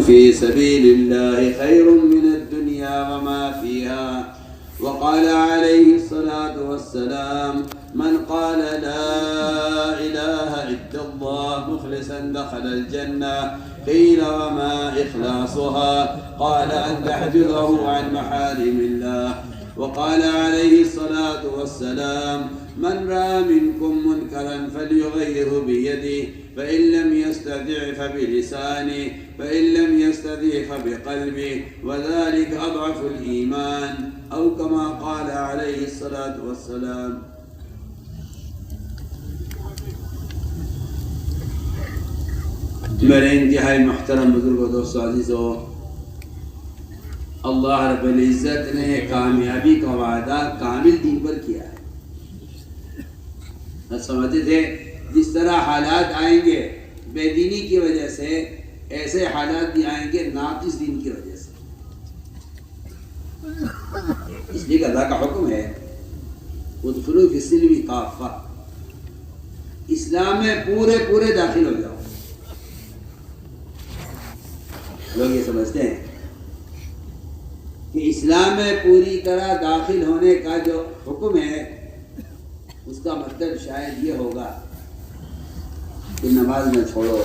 في سبيل الله خير من الدنيا وما فيها. وقال عليه الصلاة والسلام: من قال لا إله إلا الله مخلصا دخل الجنة. قيل: وما إخلاصها؟ قال: أن تحفظه عن محارم الله. وقال عليه الصلاة والسلام: من رأى منكم منكرا فليغيره بيده، فإن لم يستطع فبلسانه، فإن لم يستطع فبقلبه، وذلك أضعف الإيمان، أو كما قال عليه الصلاة والسلام. میرے انتہائی محترم بزرگوں، دوستوں، عزیزوں، اللہ رب العزت نے کامیابی کا وعدہ کامل دین پر کیا ہے۔ سمجھتے تھے جس طرح حالات آئیں گے بے دینی کی وجہ سے، ایسے حالات بھی آئیں گے ناقص دین کی وجہ سے۔ اس لیے اللہ کا حکم ہے ادخلوا فی السلم کافہ، اسلام میں پورے داخل ہو جاؤ۔ لوگ یہ سمجھتے ہیں کہ اسلام میں پوری طرح داخل ہونے کا جو حکم ہے اس کا مطلب شاید یہ ہوگا کہ نماز نہ چھوڑو،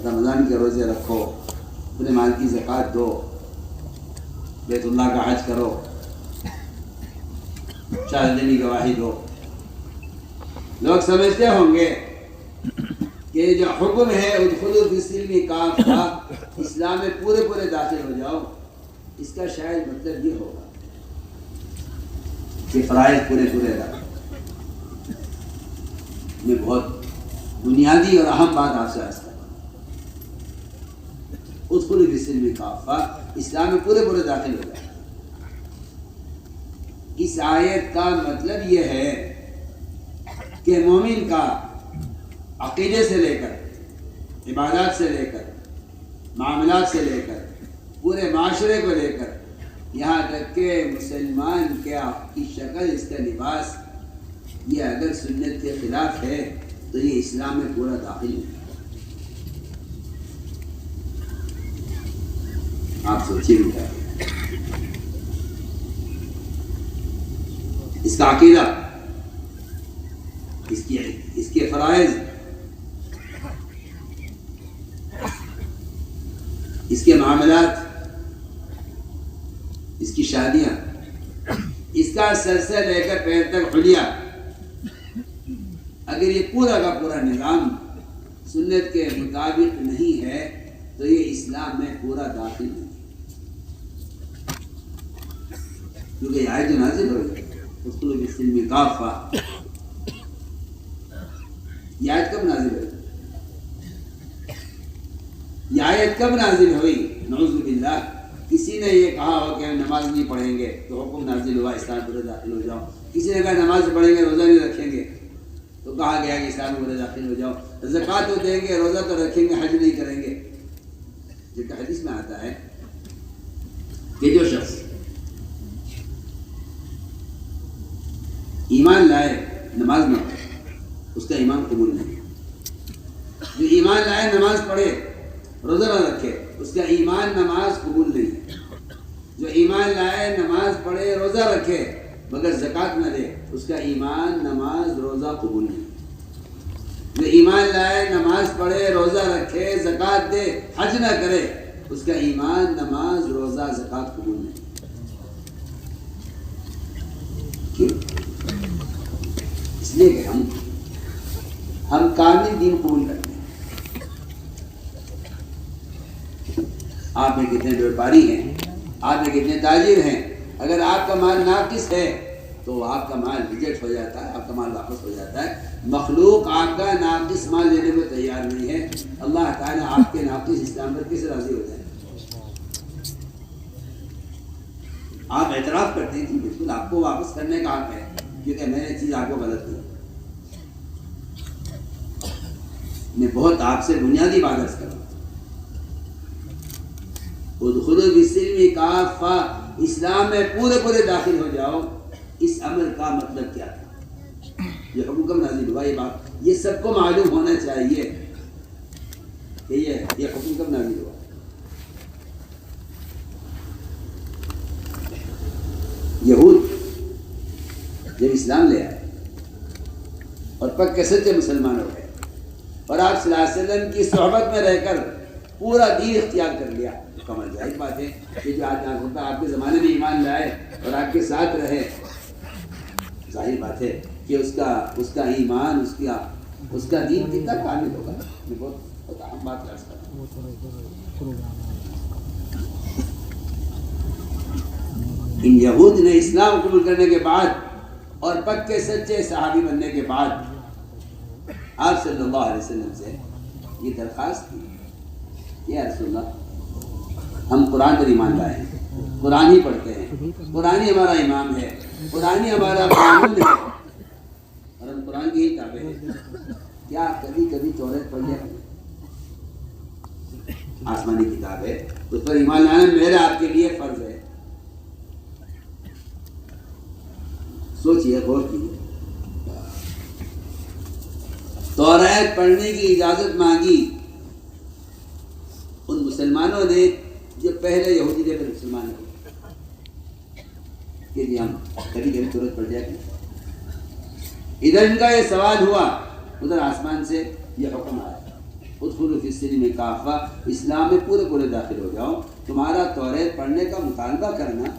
رمضان کے روزے رکھو، اپنے مال کی زکوٰۃ دو، بیت اللہ کا حج کرو، شاہدنی گواہی دو۔ لوگ سمجھتے ہوں گے کہ جو حکم ہے ادخلوا فی السلم کافہ، اسلام میں پورے داخل ہو جاؤ، اس کا شاید مطلب یہ ہوگا کہ فرائض پورے ادا۔ میں بہت بنیادی اور اہم بات آپ سے عرض کرتا ہوں، ادخلوا فی السلم کافہ، اسلام میں پورے داخل ہو جاؤ۔ اس آیت کا مطلب یہ ہے کہ مومن کا عقیدے سے لے کر، عبادات سے لے کر، معاملات سے لے کر، پورے معاشرے کو لے کر، یہاں تک کہ مسلمان کی شکل، اس کا لباس، یہ اگر سنت کے خلاف ہے تو یہ اسلام میں پورا داخل ہے۔ آپ سوچیے کیا اس کا عقیدہ، اس کے فرائض، اس کے معاملات، اس کی شادیاں، اس کا سر سے لے کر پیر تک حلیہ، اگر یہ پورا کا پورا نظام سنت کے مطابق نہیں ہے تو یہ اسلام میں پورا داخل نہیں، کیونکہ یہ آیت جو نازل ہوئی ادخلوا فی السلم کافہ، یہ آیت کب نازل ہوئی؟ یہ آیت کب نازل ہوئی؟ نعوذ باللہ، کسی نے یہ کہا ہو کہ ہم نماز نہیں پڑھیں گے تو حکم نازل ہوا اسلام پورے داخل ہو جاؤ۔ کسی نے کہا نماز پڑھیں گے روزہ نہیں رکھیں گے تو کہا گیا کہ اسلام پورے داخل ہو جاؤ۔ زکوٰۃ تو دیں گے، روزہ تو رکھیں گے، حج نہیں کریں گے۔ جبکہ حدیث میں آتا ہے کہ جو شخص ایمان لائے نماز نہ پڑھے اس کا ایمان قبول نہیں۔ جو ایمان لائے نماز پڑھے روزہ نہ رکھے اس کا ایمان نماز قبول نہیں۔ جو ایمان لائے نماز پڑھے روزہ رکھے مگر زکوٰۃ نہ دے اس کا ایمان نماز روزہ قبول نہیں۔ جو ایمان لائے نماز پڑھے روزہ رکھے زکوٰۃ دے حج نہ کرے اس کا ایمان نماز روزہ زکوٰۃ قبول نہیں۔ کیوں؟ اس لیے کہ ہم کامل دین قبول کرتے ہیں۔ آپ میں کتنے بیوپاری ہیں، آپ میں کتنے تاجر ہیں، اگر آپ کا مال ناقص ہے تو آپ کا مال ریجیکٹ ہو جاتا ہے، آپ کا مال واپس ہو جاتا ہے۔ مخلوق آپ کا ناقص مال لینے کو تیار نہیں ہے، اللہ تعالیٰ آپ کے ناقص اسلام پر کیسے راضی ہو جائے؟ آپ اعتراف کرتے ہیں کہ بالکل آپ کو واپس کرنے کا حق ہے کیونکہ میں نے چیز آپ کو غلط دی۔ میں بہت آپ سے بنیادی بات عرض کروں، ادخلوا فی السلم کافہ، اسلام میں پورے داخل ہو جاؤ۔ اس عمل کا مطلب کیا تھا؟ یہ حکم کب نازل ہوا؟ یہ بات یہ سب کو معلوم ہونا چاہیے کہ یہ حکم کب نازل ہوا۔ جب اسلام لے آئے اور پکے سچے مسلمان ہو گئے اور آپ صلی اللہ علیہ وسلم کی صحبت میں رہ کر پورا دین اختیار کر لیا، کمال ظاہر بات ہے کہ جو آج آپ کے زمانے میں ایمان لائے اور آپ کے ساتھ رہے، ظاہر بات ہے کہ اس کا ایمان، اس کا دین کتنا کامل ہوگا۔ میں بہت اہم بات کر سکتا ہوں۔ ان یہود نے اسلام قبول کرنے کے بعد اور پکے سچے صحابی بننے کے بعد آپ صلی اللہ علیہ وسلم سے یہ درخواست کی کہ یا رسول اللہ، ہم قرآن پر ایمان لائے ہیں، قرآن ہی پڑھتے ہیں، قرآن ہی ہمارا امام ہے، قرآن ہی ہمارا قانون ہے اور ہم قرآن کی ہی تابع ہیں، کیا کبھی توریت پڑھ لیا؟ آسمانی کتاب ہے، اس پر ایمان لانا میرا آپ کے لیے فرض ہے۔ سوچئے، غور کیجیے، توریت پڑھنے کی اجازت مانگی ان مسلمانوں نے جو پہلے یہودی تھے پھر مسلمان ہوئے کہ جی ہم کبھی توریت پڑھ جائے گی۔ ادھر ان کا یہ سوال ہوا، ادھر آسمان سے یہ حکم آیا، ادخلوا فی السلم کافہ، اسلام میں پورے داخل ہو جاؤ۔ تمہارا توریت پڑھنے کا مطالبہ کرنا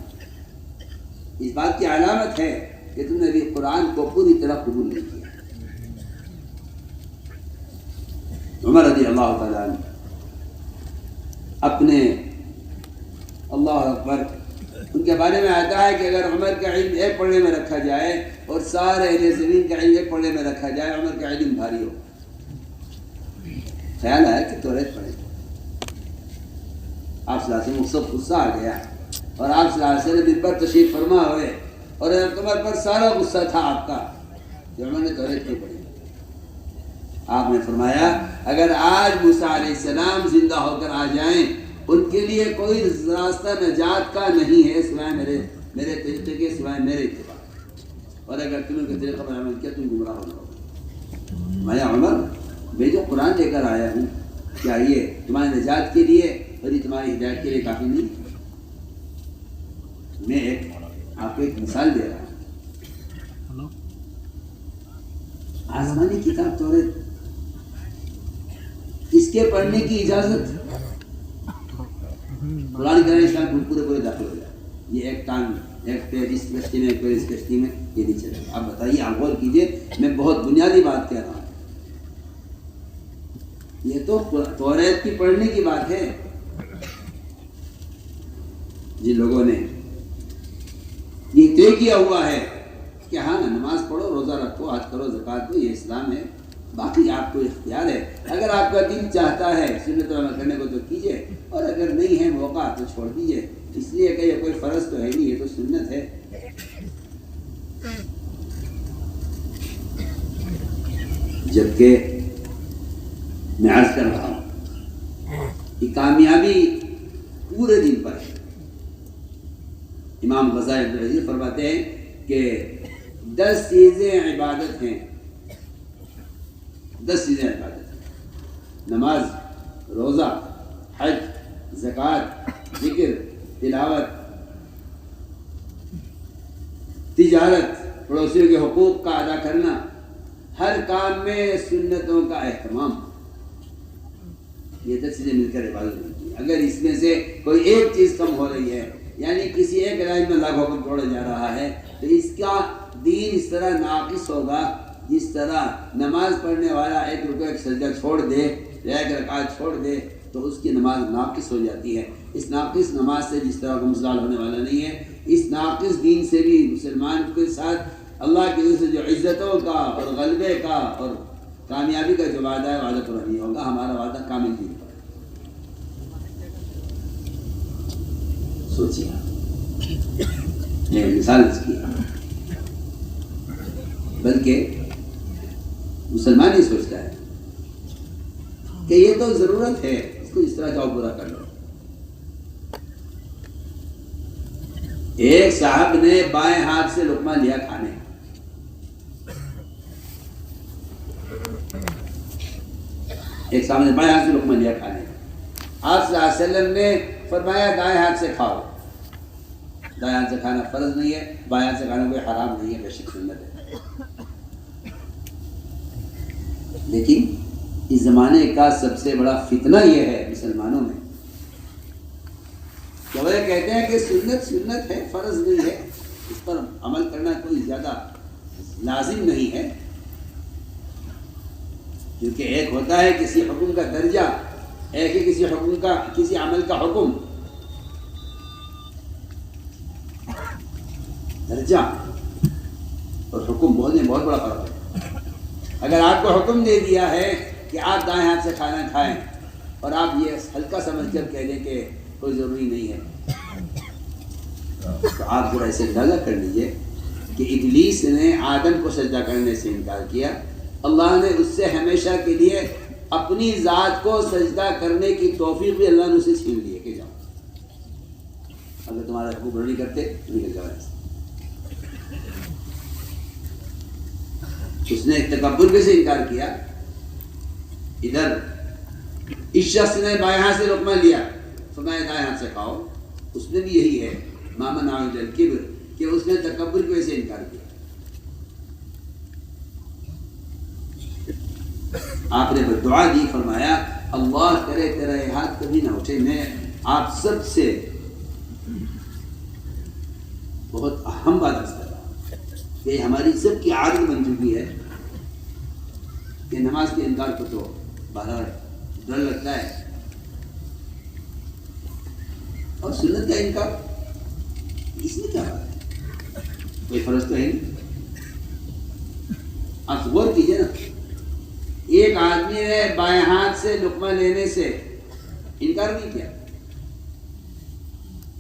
اس بات کی علامت ہے کہ تم نے بھی قرآن کو پوری طرح قبول نہیں کیا۔ عمر رضی اللہ تعالیٰ عنہ اپنے، اللہ اکبر، ان کے بارے میں آتا ہے کہ اگر عمر کا علم ایک پڑھنے میں رکھا جائے اور سارے اہل زمین کا علم ایک پڑھنے میں رکھا جائے، عمر کا علم بھاری ہو۔ خیال آیا کہ توریت پڑھے، آپ صلی اللہ علیہ وسلم سب غصہ آ گیا اور آپ صلی اللہ علیہ وسلم پر تشریف فرما ہوئے اور عمر پر سارا غصہ تھا آپ کا کہ عمر نے توریت نہیں پڑھی۔ آپ نے فرمایا اگر آج موسیٰ علیہ السلام زندہ ہو کر آ جائیں، ان کے لیے کوئی راستہ نجات کا نہیں ہے سوائے میرے طریقے کے، سوائے میرے اتباع، اور اگر تم ان کے طریقے پر عمل کیا تم گمراہ ہو جاؤ گے۔ میں عمر، میں جو قرآن لے کر آیا ہوں، کیا یہ تمہاری نجات کے لیے اور یہ تمہاری ہدایت کے لیے کافی نہیں؟ میں آپ کو ایک مثال دے رہا ہوں، آسمانی کتاب توریت، اس کے پڑھنے کی اجازت، قرآن کریم اسلام پورے داخل ہو جائے، یہ ایک ٹانگ، ایک پیر اس کشتی میں، ایک پیر اس کشتی میں، یہ نہیں چلے گا۔ آپ بتائیے، آپ غور کیجئے، میں بہت بنیادی بات کہہ رہا ہوں، یہ تو توریت کی پڑھنے کی بات ہے۔ جن لوگوں نے یہ طے کیا ہوا ہے کہ ہاں نماز پڑھو، روزہ رکھو، حج کرو، زکوٰۃ دو، یہ اسلام ہے، باقی آپ کو اختیار ہے۔ اگر آپ کا دل چاہتا ہے سنت پر عمل کرنے کو تو کیجئے، اور اگر نہیں ہے موقع تو چھوڑ دیجئے، اس لیے کہ یہ کوئی فرض تو ہے نہیں، یہ تو سنت ہے۔ جبکہ میں عرض کر رہا ہوں کہ کامیابی پورے دن پر ہے۔ امام غزالی عبد العزیز فرماتے ہیں کہ 10 چیزیں عبادت ہیں، 10 چیزیں عبادت ہیں: نماز، روزہ، حج، زکوٰۃ، ذکر، تلاوت، تجارت، پڑوسیوں کے حقوق کا ادا کرنا، ہر کام میں سنتوں کا اہتمام۔ یہ 10 چیزیں مل کر عبادت ہوتی ہے۔ اگر اس میں سے کوئی ایک چیز کم ہو رہی ہے، یعنی کسی ایک رائج میں اللہ حکم چھوڑا جا رہا ہے، تو اس کا دین اس طرح ناقص ہوگا جس طرح نماز پڑھنے والا ایک رکوع ایک سجدہ چھوڑ دے یا ایک رکعت چھوڑ دے تو اس کی نماز ناقص ہو جاتی ہے۔ اس ناقص نماز سے جس طرح کا مسلال ہونے والا نہیں ہے، اس ناقص دین سے بھی مسلمان کے ساتھ اللہ کی طرف سے جو عزتوں کا اور غلبے کا اور کامیابی کا جو وعدہ ہے، وعدہ پورا نہیں ہوگا۔ ہمارا وعدہ کامل دین پر ہے۔ سوچیے، میں مثال اس کی، بلکہ مسلمان ہی سوچتا ہے کہ یہ تو ضرورت ہے، اس کو اس طرح جاؤ پورا کر لو۔ ایک صاحب نے بائیں ہاتھ سے لقمہ لیا کھانے، ایک صاحب نے بائیں ہاتھ سے لقمہ لیا کھانے، آپ صلی اللہ علیہ وسلم نے فرمایا دائیں ہاتھ سے کھاؤ۔ دائیں ہاتھ سے کھانا فرض نہیں ہے، بائیں ہاتھ سے کھانا کوئی حرام نہیں ہے، بے شک سنت ہے۔ لیکن اس زمانے کا سب سے بڑا فتنہ یہ ہے مسلمانوں میں کہ وہ کہتے ہیں کہ سنت سنت ہے، فرض نہیں ہے، اس پر عمل کرنا کوئی زیادہ لازم نہیں ہے، کیونکہ ایک ہوتا ہے کسی حکم کا درجہ، ایک ہے کسی حکم کا، کسی عمل کا حکم، درجہ اور حکم بولنے بہت بڑا فرق ہے۔ اگر آپ کو حکم دے دیا ہے کہ آپ دائیں ہاتھ سے کھانا کھائیں اور آپ یہ ہلکا سمجھ کر کہہ دیں کہ کوئی ضروری نہیں ہے، تو آپ ذرا اسے اندازہ کر لیجئے کہ ابلیس نے آدم کو سجدہ کرنے سے انکار کیا، اللہ نے اس سے ہمیشہ کے لیے اپنی ذات کو سجدہ کرنے کی توفیق بھی اللہ نے اسے چھین لی ہے کہ جاؤ، اگر تمہارا حکم نہیں کرتے تو نکل جاؤ۔ اس نے تکبر کے سے انکار کیا۔ ادھر اس شخص نے بائیں ہاتھ سے لقمہ لیا، فرمایا دائیں ہاتھ سے کھاؤ، اس نے بھی یہی ہے ما منعہ الا الکبر، کہ اس نے تکبر کی وجہ سے انکار کیا۔ آپ نے دعا دی، فرمایا اللہ کرے تیرا یہ ہاتھ کبھی نہ اٹھے۔ میں آپ سب سے بہت اہم بات عرض کر رہا ہوں کہ ہماری سب کی عادت بن چکی ہے کہ نماز کے انکار کو تو بہرحال ڈر لگتا ہے، اور سنت کا انکار اس میں کیا بات ہے، کوئی فرض تو ہے نہیں۔ آپ غور کیجئے نا، ایک آدمی نے بائیں ہاتھ سے لقمہ لینے سے انکار نہیں کیا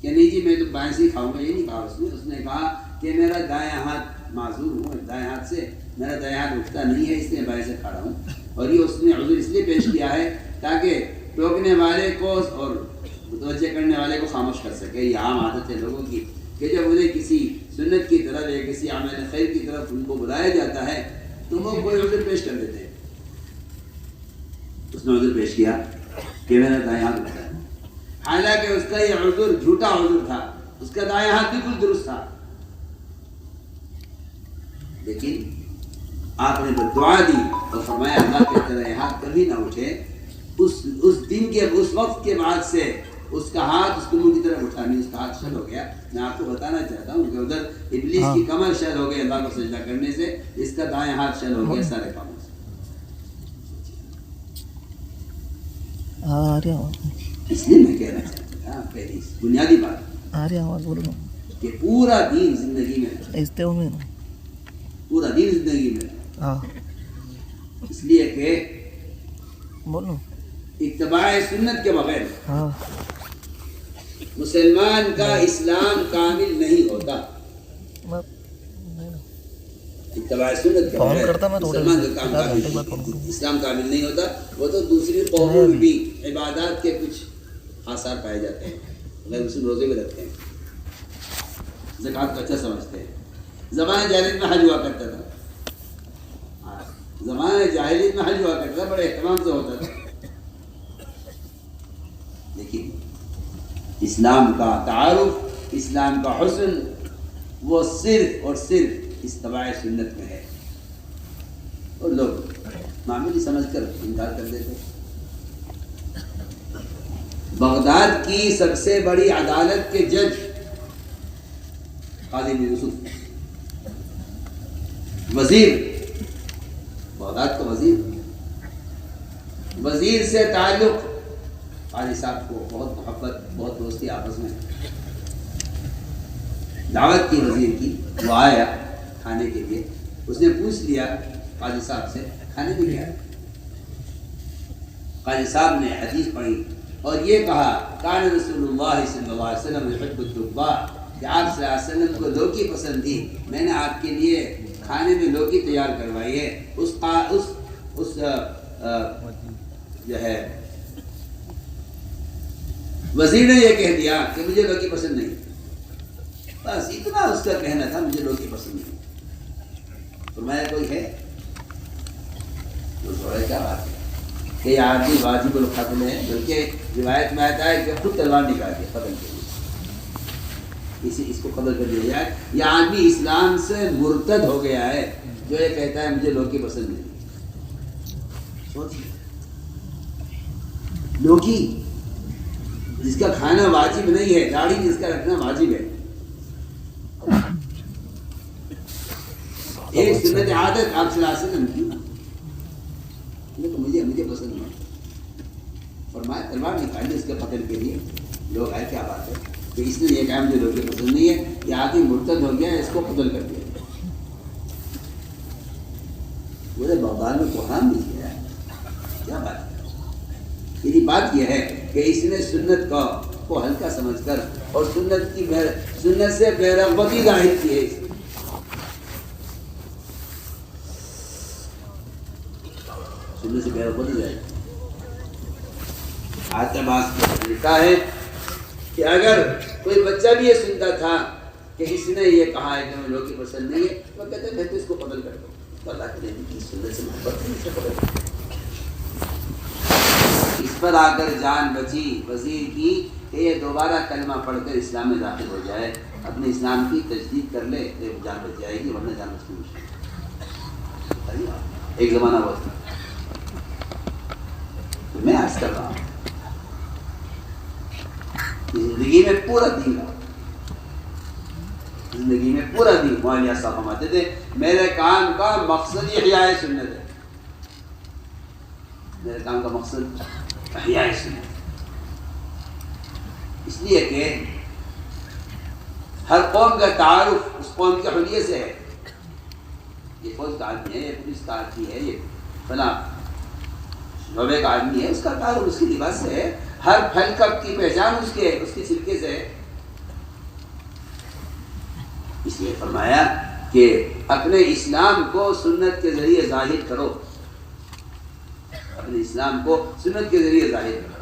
کہ نہیں جی میں تو بائیں سے ہی کھاؤں گا، یہ نہیں کہا اس نے کہا کہ میرا دائیں ہاتھ معذور ہوں، دائیں ہاتھ سے میرا دائیں ہاتھ اٹھتا نہیں ہے، اس لیے بائیں سے کھا رہا ہوں، اور یہ اس نے عذر اس لیے پیش کیا ہے تاکہ ٹوکنے والے کو اور متوجہ کرنے والے کو خاموش کر سکے۔ یہ عام عادت ہے لوگوں کی کہ جب انہیں کسی سنت کی طرف یا کسی عمل خیر کی طرف ان کو بلایا جاتا ہے تو وہ کوئی عذر پیش کر دیتے ہیں۔ اس نے عذر پیش کیا کہ میرا دائیں ہاتھ اٹھتا ہے، حالانکہ اس کا یہ عذر جھوٹا عذر تھا، اس کا دائیں ہاتھ بالکل درست تھا، لیکن آپ نے دعا دی اور فرمایا اللہ کے طرح یہ ہاتھ کبھی نہ اٹھے۔ اس دن کے اس وقت کے بعد سے اس کا ہاتھ اس کے منہ کی طرف اٹھا نہیں، اس کا ہاتھ شل ہو گیا۔ میں آپ کو بتانا چاہتا ہوں کہ ادھر ابلیس کی کمر شل ہو گئی اللہ کو سجدہ کرنے سے، اس کا دائیں ہاتھ شل ہو گیا سارے کاموں سے۔ اس لیے میں کہنا چاہتا تھا پہلی بنیادی بات کہ پورا دین زندگی میں پورا دین زندگی میں اس لیے کہ اتباع سنت کے بغیر مسلمان کا اسلام کامل نہیں ہوتا۔ اتباع سنت کے بغیر مسلمان کا اسلام کامل نہیں ہوتا۔ وہ تو دوسری قوموں میں بھی عبادات کے کچھ آثار پائے جاتے ہیں، غیر مسلم روزے بھی رکھتے ہیں، زکوٰۃ کو اچھا سمجھتے ہیں۔ زمانہ جاہلیت میں حج ہوا کرتا تھا، زمانہ جاہلیت میں حج ہوا کرتا تھا، بڑے اہتمام سے ہوتا تھا، لیکن اسلام کا تعارف، اسلام کا حسن وہ صرف اور صرف اتباع سنت میں ہے، اور لوگ معمولی سمجھ کر انکار کر دیتے۔ بغداد کی سب سے بڑی عدالت کے جج قاضی یوسف، وزیر بغداد کا وزیر سے تعلق، قاضی صاحب کو بہت محبت بہت دوستی آپس میں، دعوت کی وزیر کی، وہ آیا کھانے کے لیے، اس نے پوچھ لیا قاضی صاحب سے کھانے میں کیا ہے؟ قاضی صاحب نے حدیث پڑھی اور یہ کہا کان رسول اللہ صلی اللہ علیہ وسلم یحب الدباء، کہ آپ صلی اللہ علیہ وسلم کو لوکی پسند تھی، میں نے آپ کے لیے کھانے میں لوکی تیار کروائی ہے۔ اس جو ہے وزیر نے یہ کہہ دیا کہ مجھے لوکی پسند نہیں، بس اتنا اس کا کہنا تھا، مجھے لوکی پسند نہیں۔ فرمایا کوئی ہے؟ کیا بات ہے کہ یہ آدمی واجب القتل ہے، بلکہ روایت میں آتا ہے کہ خود تلوار نکال کے قتل کے لیے۔ اس کو قتل کر دیا جائے. یہ آدمی اسلام سے مرتد ہو گیا ہے جو یہ کہتا ہے مجھے لوکی پسند نہیں. سوچیے لوکی جس کا کھانا واجب نہیں ہے، داڑھی جس کا رکھنا واجب ہے، ایک سنت عادت آپ صلی اللہ علیہ وسلم کی، مجھے پسند نہیں. فرمایا تلوار نکالی اس کے قتل کے لیے. لوگ آئے کیا بات ہے کہ اس نے یہ کہا مجھے لوگ پسند نہیں ہے، یہ آدمی مرتد ہو گیا ہے، اس کو قتل کر دیا. پورے بغداد میں قرآن بھی کیا ہے. کیا بات ہے؟ میری بات یہ ہے کہ اس نے سنت کو ہلکا سمجھ کر اور سنت سے بے رغبتی ظاہر کی ہے. سنت سے بے رغبتی ظاہر کی. آج عباس لکھا ہے کہ اگر کوئی بچہ بھی یہ سنتا تھا کہ اس نے یہ کہا ہے کہ ہمیں لوگ کی پسند نہیں ہے، وہ کہتے ہیں تو اس کو قتل کر دو. اللہ کے نبی کی سنت سے محبت نہیں، اسے قتل کر دو. اس پر آ کر جان بچی وزیر کی کہ یہ دوبارہ کلمہ پڑھ کر اسلام میں داخل ہو جائے، اپنے اسلام کی تجدید کر لے تو جان بچ جائے گی، ورنہ جان بچ نہیں. ایک زمانہ ہوا تھا، میں عرض کر رہا ہوں زندگی میں پورا دین رہا، زندگی میں پورا دین. مولانا صاحب فرماتے تھے میرے کام کا مقصد ہی احیاء سنت ہے. میرے کام کا مقصد احیاء سنت، اس لیے کہ ہر قوم کا تعارف اس قوم کے حلیے سے ہے. یہ فوج کا آدمی ہے، یہ پولیس کا آدمی ہے، یہ فلاں شعبے کا آدمی ہے، اس کا تعارف اس کے لباس سے ہے. ہر پھل کب کی پہچان اس کی چھلکے سے ہے. اس لیے فرمایا کہ اپنے اسلام کو سنت کے ذریعے ظاہر کرو، اپنے اسلام کو سنت کے ذریعے ظاہر کرو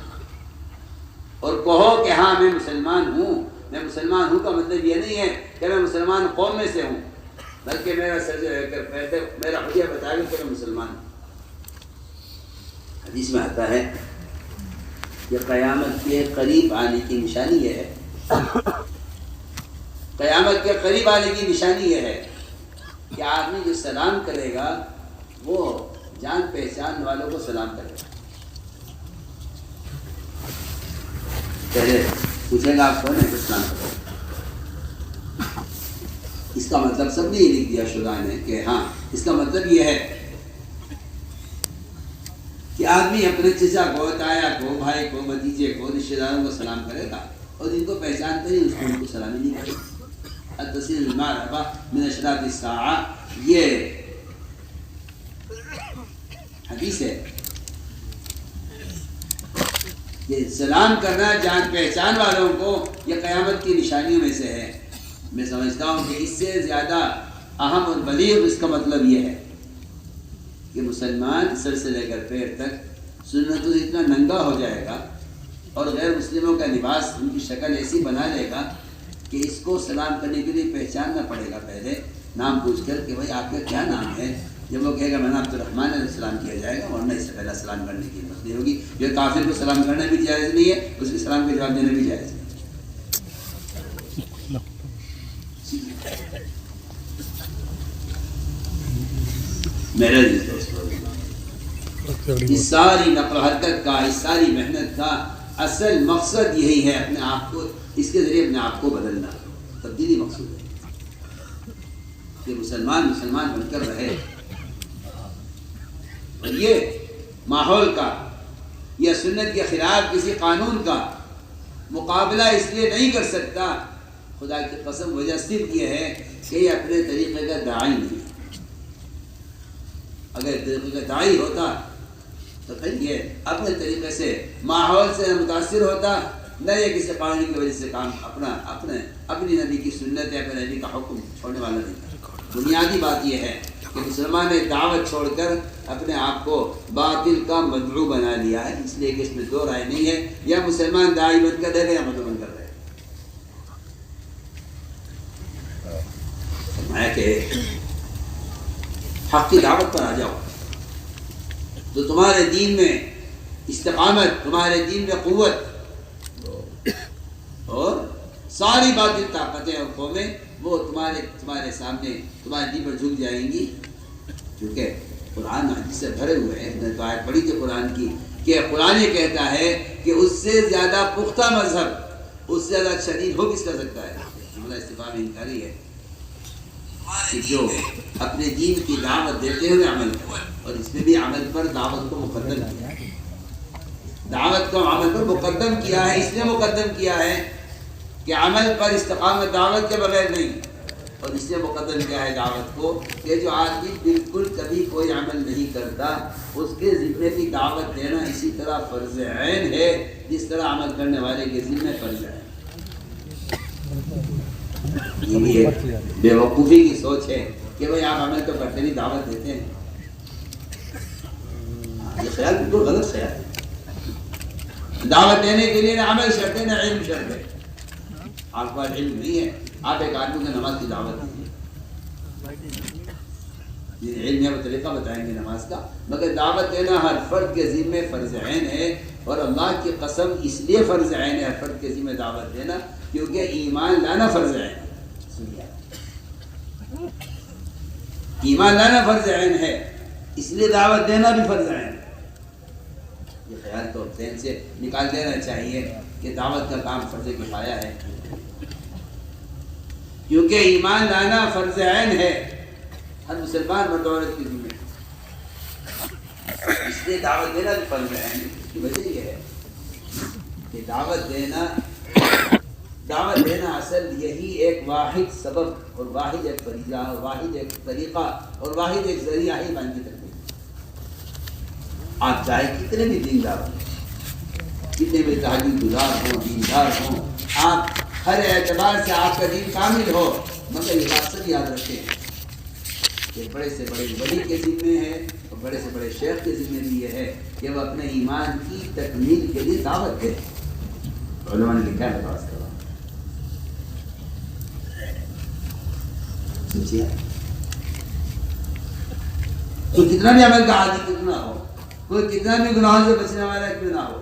اور کہو کہ ہاں میں مسلمان ہوں. میں مسلمان ہوں کا مطلب یہ نہیں ہے کہ میں مسلمان قوم میں سے ہوں، بلکہ میرا حلیہ بتا دوں کہ میں مسلمان ہوں. حدیث میں آتا ہے کہ قیامت کے قریب آنے کی نشانی یہ ہے، قیامت کے قریب آنے کی نشانی یہ ہے کہ آدمی جو سلام کرے گا وہ جان پہچان والوں کو سلام کرے گا. پہلے پوچھے گا آپ کون ہے، سلام کرو. اس کا مطلب سب نے یہ لکھ دیا شدہ نے کہ ہاں اس کا مطلب یہ ہے کہ آدمی اپنے چچا کو، تایا کو، بھائی کو، بھتیجے کو، رشتے داروں کو سلام کرے گا اور جن کو پہچانتے نہیں اس کو ان کو سلامی نہیں کرے گا. التصیل المعرفہ من اشراط الساعہ، یہ حدیث ہے کہ سلام کرنا جان پہچان والوں کو یہ قیامت کی نشانیوں میں سے ہے. میں سمجھتا ہوں کہ اس سے زیادہ اہم اور بلیغ اس کا مطلب یہ ہے کہ مسلمان سر سے لے کر پیر تک سنتوں سے اتنا ننگا ہو جائے گا اور غیر مسلموں کا لباس ان کی شکل ایسی بنا لے گا کہ اس کو سلام کرنے کے لیے پہچاننا پڑے گا. پہلے نام پوچھ کر کہ بھائی آپ کا کیا نام ہے، جب وہ کہے گا میں نے عبدالرحمٰن علیہ السلام کیا جائے گا، ورنہ اس سے پہلا سلام کرنے کی ہمت نہیں ہوگی. جو کافر کو سلام کرنا بھی جائز نہیں ہے، اس کے سلام کا جواب دینا بھی جائز نہیں. میرا اس ساری نقل و حرکت کا، اس ساری محنت کا اصل مقصد یہی ہے، اپنے آپ کو اس کے ذریعے اپنے آپ کو بدلنا. تبدیلی مقصود ہے کہ مسلمان بن کر رہے. اور یہ ماحول کا یا سنت کے خلاف کسی قانون کا مقابلہ اس لیے نہیں کر سکتا، خدا کی قسم وجہ صرف یہ ہے کہ یہ اپنے طریقے کا داعی نہیں. اگر طریقے کا داعی ہوتا تو پھر یہ اپنے طریقے سے ماحول سے متاثر ہوتا، نہ یہ کسی قانون کی وجہ سے کام اپنی نبی کی سنت یا اپنے نبی کا حکم چھوڑنے والا نہیں تھا. بنیادی بات یہ ہے کہ مسلمان نے دعوت چھوڑ کر اپنے آپ کو باطل کا مدعو بنا لیا ہے، اس لیے کہ اس میں دو رائے نہیں ہے، یا مسلمان داعی بن کر رہے گا یا مدعو بن کر رہے گا. فرمایا کہ حق کی دعوت پر آ جاؤ تو تمہارے دین میں استقامت، تمہارے دین میں قوت اور ساری باطل طاقتیں اور قومیں وہ تمہارے سامنے تمہارے دین پر جھک جائیں گی، کیونکہ قرآن حدیث سے بھرے ہوئے ہیں۔ میں تو آیت پڑھی تھی قرآن کی کہ قرآن یہ کہتا ہے کہ اس سے زیادہ پختہ مذہب، اس سے زیادہ شدید ہو کس کر سکتا ہے؟ جملہ استفہام انکاری ہے کہ جو اپنے دین کی دعوت دیتے ہوئے عمل کرے، اور اس میں بھی عمل پر دعوت کو مقدم کیا ہے، دعوت کو عمل پر مقدم کیا ہے، اس نے مقدم کیا ہے کہ عمل پر استقامت دعوت کے بغیر نہیں، اور اس نے مقدم کیا ہے دعوت کو کہ جو آدمی بالکل کبھی کوئی عمل نہیں کرتا اس کے ذمے کی دعوت دینا اسی طرح فرض عین ہے جس طرح عمل کرنے والے کے ذمے فرض ہے۔ یہ بھی ایک بے وقوفی کی سوچ ہے کہ بھئی آپ عمل تو کرتے نہیں، دعوت دیتے ہیں۔ یہ خیال بالکل غلط خیال ہے۔ دعوت دینے کے لیے نہ عمل شرط ہے نہ علم شرط ہے۔ آپ کے پاس علم نہیں ہے، آپ ایک آدمی کو نماز کی دعوت دیجیے، علم ہے وہ طریقہ بتائیں گے نماز کا، مگر دعوت دینا ہر فرد کے ذمے فرض عین ہے، اور اللہ کی قسم اس لیے فرض عین ہے ہر فرد کے ذمے دعوت دینا کیونکہ ایمان لانا فرض عین ہے۔ ایمان لانا فرض عین ہے، اس لیے دعوت دینا بھی فرض عین ہے۔ یہ خیال تو ذہن سے نکال دینا چاہیے کہ دعوت کا کام فرض کفایہ ہے، کیونکہ ایمان لانا فرض عین ہے ہر مسلمان مرد عورت کی ذمہ، اس لیے دعوت دینا بھی فرض عین ہے۔ اس کی وجہ یہ ہے کہ دعوت دینا اصل یہی ایک واحد سبب اور واحد ایک فریضہ اور واحد ایک طریقہ اور واحد ایک ذریعہ ہے ایمان کی تکمیل۔ آپ چاہے کتنے بھی دیندار ہوں، کتنے بھی تہجد گزار ہوں، دیندار ہوں، آپ ہر اعتبار سے آپ کا دین کامل ہو، مگر یہ بات سب یاد رکھیں کہ بڑے سے بڑے ولی کے ذمے ہے اور بڑے سے بڑے شیخ کے ذمے بھی یہ ہے کہ وہ اپنے ایمان کی تکمیل کے لیے دعوت دے۔ علماء نے لکھا ہے بات کرو سوچیے، تو کتنا بھی عمل کا عادی کیوں نہ ہو، کوئی کتنا بھی گناہوں سے بچنے والا کیوں نہ ہو،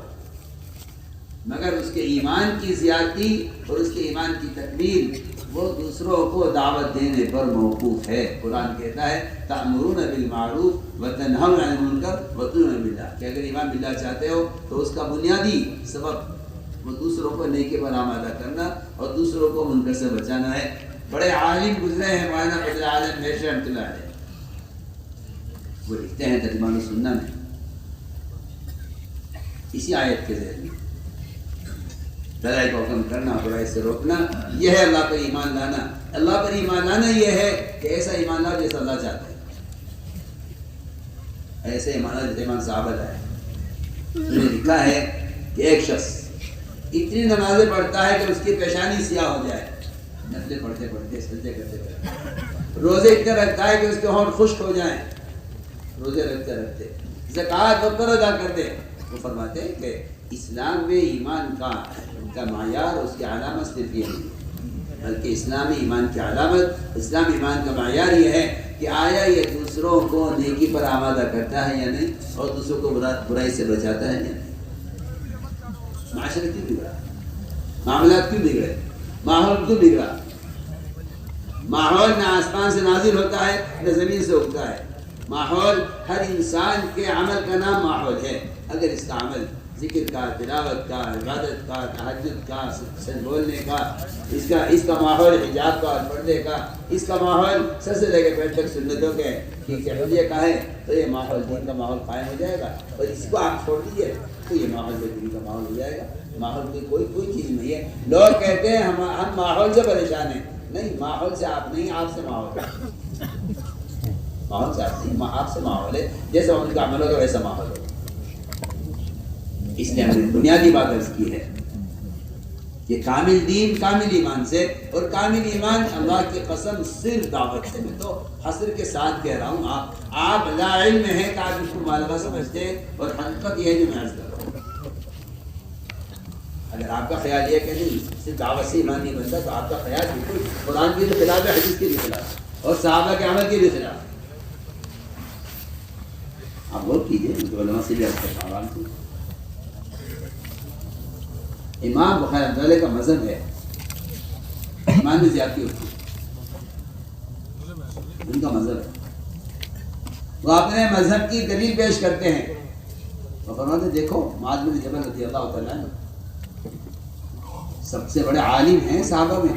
مگر اس کے ایمان کی زیادتی اور اس کے ایمان کی تکمیل وہ دوسروں کو دعوت دینے پر موقوف ہے۔ قرآن کہتا ہے تأمرون بالمعروف وتنہون عن المنکر وتؤمنون باللہ، کہ اگر ایمان باللہ چاہتے ہو تو اس کا بنیادی سبب وہ دوسروں کو نیکی پر آمادہ کرنا اور دوسروں کو منکر سے بچانا ہے۔ بڑے عالم گزرے ہیں مولانا فضل عالم میشر رحمۃ اللہ علیہ، وہ لکھتے ہیں ترجمان السنہ میں اسی آیت کے ذریعے بھلائی کو حکم کرنا برائی سے روکنا، یہ ہے اللہ پر ایمان لانا۔ اللہ پر ایمان لانا یہ ہے کہ ایسا ایمان لاؤ جیسا اللہ چاہتا ہے، ایسے ایمان لاؤ جیسے ایمان صحابہ لائے۔ انہوں نے لکھا ہے کہ ایک شخص اتنی نمازیں پڑھتا ہے کہ اس کی پیشانی سیاہ ہو جائے، نفلیں پڑھتے پڑھتے سجدے کرتے کرتے، روزے اتنے رکھتا ہے کہ اس کے ہونٹ خشک ہو جائیں روزے رکھتے رکھتے، زکوٰۃ وقت پر ادا کر دے۔ وہ فرماتے ہیں کہ اسلام میں ایمان کا معیار اس کی علامت صرف یہ نہیں، بلکہ اسلامی ایمان کی علامت، اسلامی ایمان کا معیار یہ ہے کہ آیا یہ دوسروں کو نیکی پر آمادہ کرتا ہے یا نہیں، اور دوسروں کو برائی سے بچاتا ہے یا نہیں۔ معاشرہ کیوں بگڑا، معاملات کیوں بگڑے، ماحول کیوں بگڑا؟ ماحول نہ آسمان سے نازل ہوتا ہے نہ زمین سے اگتا ہے، ماحول ہر انسان کے عمل کا نام ماحول ہے۔ اگر اس کا عمل ذکر کا، تلاوت کا، عبادت کا، تہجد کا، سچ بولنے کا، اس کا ماحول حجاب کا اور پردے کا، اس کا ماحول سر سے لے کے پیر تک سنتوں کے حلیہ کا ہے، تو یہ ماحول دین کا ماحول قائم ہو جائے گا۔ اور اس کو آپ چھوڑ دیجیے تو یہ ماحول دین کا ماحول ہو جائے گا۔ ماحول کی کوئی چیز نہیں ہے۔ لوگ کہتے ہیں ہم ماحول سے پریشان ہیں، نہیں، ماحول سے آپ نہیں، آپ سے ماحول ہے۔ ماحول سے آپ نہیں، آپ سے ماحول ہے، جیسا ان کا عمل ہوگا ویسا ماحول ہوگا۔ اس لیے ہم نے بنیادی بات عرض کی ہے کہ کامل دین کامل ایمان سے، اور کامل ایمان اللہ کی قسم صرف دعوت سے۔ میں تو حسر کے ساتھ کہہ رہا ہوں، آپ لا علم ہے کہ آپ اس کو مبالغہ سمجھتے ہیں، اور حقیقت یہ ہے جو میں عرض کر رہا ہوں۔ اگر آپ کا خیال یہ کہ نہیں صرف دعوت سے ایمان نہیں بنتا، تو آپ کا خیال بالکل قرآن کے بھی خلاف ہے، حدیث کے بھی خلاف ہے، اور صحابہ کے عمل کے بھی خلاف ہے۔ آپ غور کیجیے، علماء سے بھی عرض کرتا ہوں عوام کو، امام بخاری رحمۃ اللہ کا مذہب ہے ایمان میں زیادتی ہوتی ہے، ان کا مذہب ہے، وہ اپنے مذہب کی دلیل پیش کرتے ہیں، اور فرماتے دیکھو معاذ بن جبل رضی اللہ تعالیٰ عنہ سب سے بڑے عالم ہیں صحابہ میں،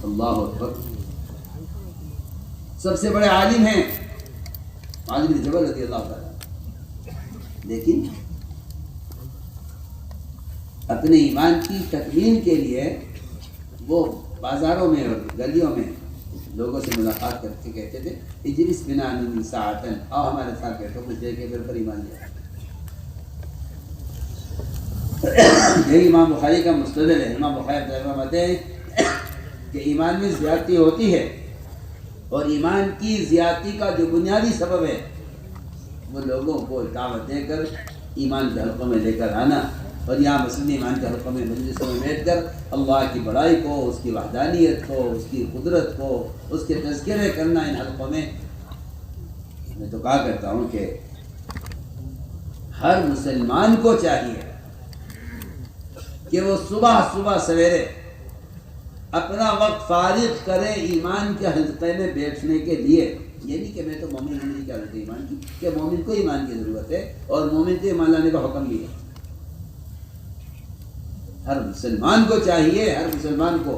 اللہ اکبر، سب سے بڑے عالم ہیں معاذ بن جبل رضی اللہ تعالیٰ، لیکن اپنے ایمان کی تکمیل کے لیے وہ بازاروں میں اور گلیوں میں لوگوں سے ملاقات کر کے کہتے تھے اجلس بنا من ساعتن، آؤ ہمارے ساتھ بیٹھو کچھ دیر کے پھر ایمان لیا۔ یہی امام بخاری کا مستدل ہے، امام بخاری فرماتے ہیں کہ ایمان میں زیادتی ہوتی ہے، اور ایمان کی زیادتی کا جو بنیادی سبب ہے وہ لوگوں کو دعوت دے کر ایمان کے حلقوں میں لے کر آنا، اور یہاں مسلم ایمان کے حلقوں میں مجلسوں میں بیٹھ کر اللہ کی بڑائی کو، اس کی وحدانیت کو، اس کی قدرت کو، اس کے تذکرے کرنا ان حلقوں میں۔ میں تو کہا کرتا ہوں کہ ہر مسلمان کو چاہیے کہ وہ صبح سویرے اپنا وقت فارغ کرے ایمان کے حلقے میں بیٹھنے کے لیے۔ یہ نہیں کہ میں تو مومن ہوں، کیا ضرورت ہے ایمان کی، کہ مومن کو ایمان کی ضرورت ہے اور مومن کو ایمان لانے کا حکم بھی ہے۔ ہر مسلمان کو چاہیے، ہر مسلمان کو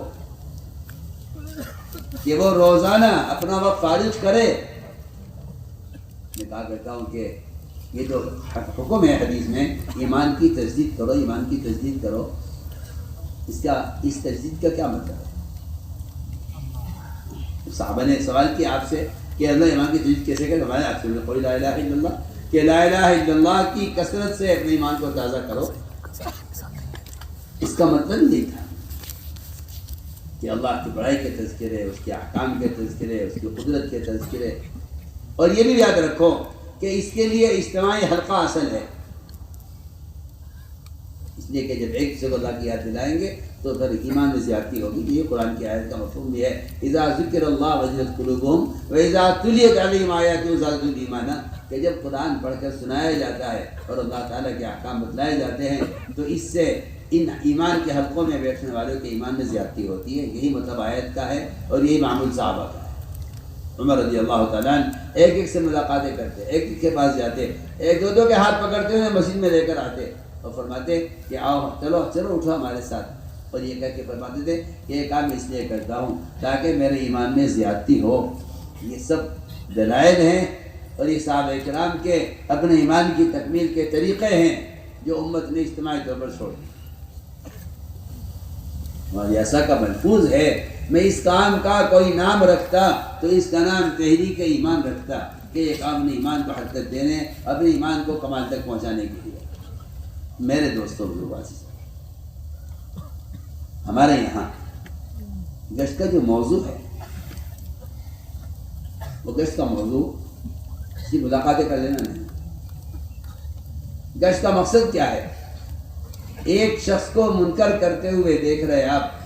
کہ وہ روزانہ اپنا وقت فارغ کرے۔ میں کہا کرتا ہوں کہ یہ تو حکم ہے حدیث میں، ایمان کی تجدید کرو، ایمان کی تجدید کرو۔ اس تجدید کا کیا مطلب ہے؟ صحابہ نے سوال کیا آپ سے کہ اللہ ایمان کی تجدید کیسے کرے؟ ہمارے آپ سے قول لا الہ الا اللہ، کہ لا الہ الا اللہ کی کثرت سے اپنے ایمان کو تازہ کرو۔ اس کا مطلب یہ تھا کہ اللہ کی بڑائی کے تذکرے، اس کے احکام کے تذکرے، اس کی قدرت کے تذکرے، اور یہ بھی یاد رکھو کہ اس کے لیے اجتماعی حلقہ اصل ہے، اس لیے کہ جب ایک سے اللہ کی یاد دلائیں گے تو پھر ایمان میں زیادتی ہوگی۔ یہ قرآن کی آیت کا مفہوم بھی ہے، اذا ذکر اللہ وجلت قلوبہم واذا تلیت علیہم آیاتہ زادتہم ایمانا، کہ جب قرآن پڑھ کر سنایا جاتا ہے اور اللہ تعالیٰ کے احکام بتلائے جاتے ہیں تو اس سے ان ایمان کے حلقوں میں بیٹھنے والوں کے ایمان میں زیادتی ہوتی ہے۔ یہی مطلب آیت کا ہے اور یہی معمول صحابہ کا ہے۔ عمر رضی اللہ تعالیٰ عنہ ایک سے ملاقاتیں کرتے، ایک کے پاس جاتے، ایک دو کے ہاتھ پکڑتے ہوئے مسجد میں لے کر آتے اور فرماتے کہ آؤ چلو اٹھو ہمارے ساتھ، اور یہ کہہ کے فرماتے تھے کہ یہ کام اس لیے کرتا ہوں تاکہ میرے ایمان میں زیادتی ہو۔ یہ سب دلائل ہیں اور یہ صحابہ کرام کے اپنے ایمان کی تکمیل کے طریقے ہیں جو امت نے اجتماعی طور پر چھوڑ دی، اور ایسا کا ملفوظ ہے۔ میں اس کام کا کوئی نام رکھتا تو اس کا نام تحریک ایمان رکھتا، کہ یہ کام نے ایمان کو حرکت دینے، اپنے ایمان کو کمال تک پہنچانے کے لیے۔ میرے دوستوں بزرگوں عزیز، ہمارے یہاں گشت کا جو موضوع ہے وہ گشت کا موضوع اس کی ملاقاتیں کر لینا نہیں۔ گشت کا مقصد کیا ہے؟ ایک شخص کو منکر کرتے ہوئے دیکھ رہے آپ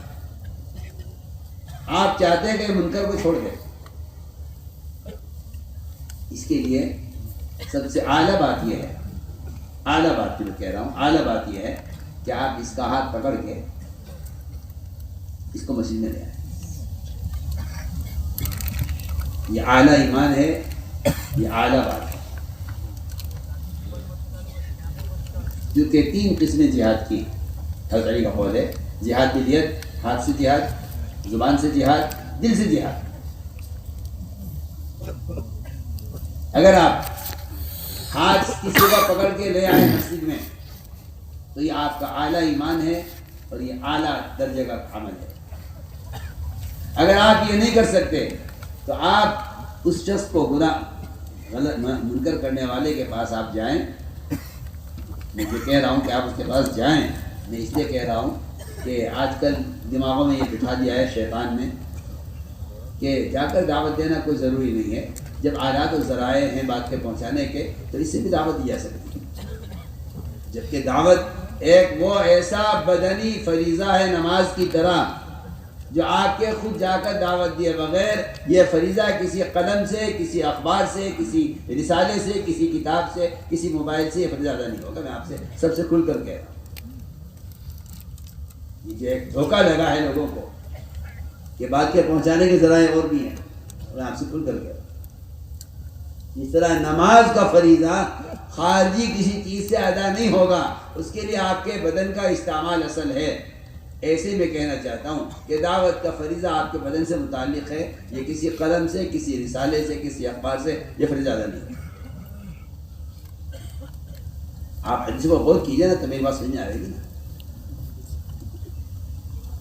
چاہتے ہیں کہ منکر کو چھوڑ دیں، اس کے لیے سب سے اعلیٰ بات یہ ہے، اعلیٰ بات جو کہہ رہا ہوں، اعلیٰ بات یہ ہے کہ آپ اس کا ہاتھ پکڑ کے اس کو مسجد میں لے آئیں۔ یہ اعلیٰ ایمان ہے، یہ اعلیٰ بات ہے، کیونکہ 3 قسمیں جہاد کی حضرت علی کا قول ہے، جہاد بالید، ہاتھ سے جہاد، زبان سے جہاد، دل سے جہاد۔ اگر آپ ہاتھ کسی کو پکڑ کے لے آئے مسجد میں تو یہ آپ کا اعلیٰ ایمان ہے اور یہ اعلیٰ درجے کا عمل ہے۔ اگر آپ یہ نہیں کر سکتے تو آپ اس شخص کو غلط منکر کرنے والے کے پاس آپ جائیں۔ میں جو کہہ رہا ہوں کہ آپ اس کے پاس جائیں، میں اس لیے کہہ رہا ہوں کہ آج کل دماغوں میں یہ بٹھا دیا ہے شیطان نے کہ جا کر دعوت دینا کوئی ضروری نہیں ہے، جب آلات و ذرائع ہیں بات کے پہنچانے کے تو اس سے بھی دعوت دی جا سکتی ہے، جبکہ دعوت ایک وہ ایسا بدنی فریضہ ہے نماز کی طرح جو آپ کے خود جا کر دعوت دیے بغیر یہ فریضہ کسی قلم سے، کسی اخبار سے، کسی رسالے سے، کسی کتاب سے، کسی موبائل سے یہ فریضہ ادا نہیں ہوگا۔ میں آپ سے سب سے کھل کر کہہ رہا ہوں، یہ جو ایک دھوکہ لگا ہے لوگوں کو کہ بات کے پہنچانے کے ذرائع اور بھی ہیں، میں آپ سے کھل کر گیا. جس طرح نماز کا فریضہ خارجی کسی چیز سے ادا نہیں ہوگا، اس کے لیے آپ کے بدن کا استعمال اصل ہے، ایسے میں کہنا چاہتا ہوں کہ دعوت کا فریضہ آپ کے بدن سے متعلق ہے، یہ کسی قلم سے، کسی رسالے سے، کسی اخبار سے یہ فریضہ ادا نہیں ہے. آپ حدیث کو غور کیجئے نا تو میری بات سمجھ آئے گی نا.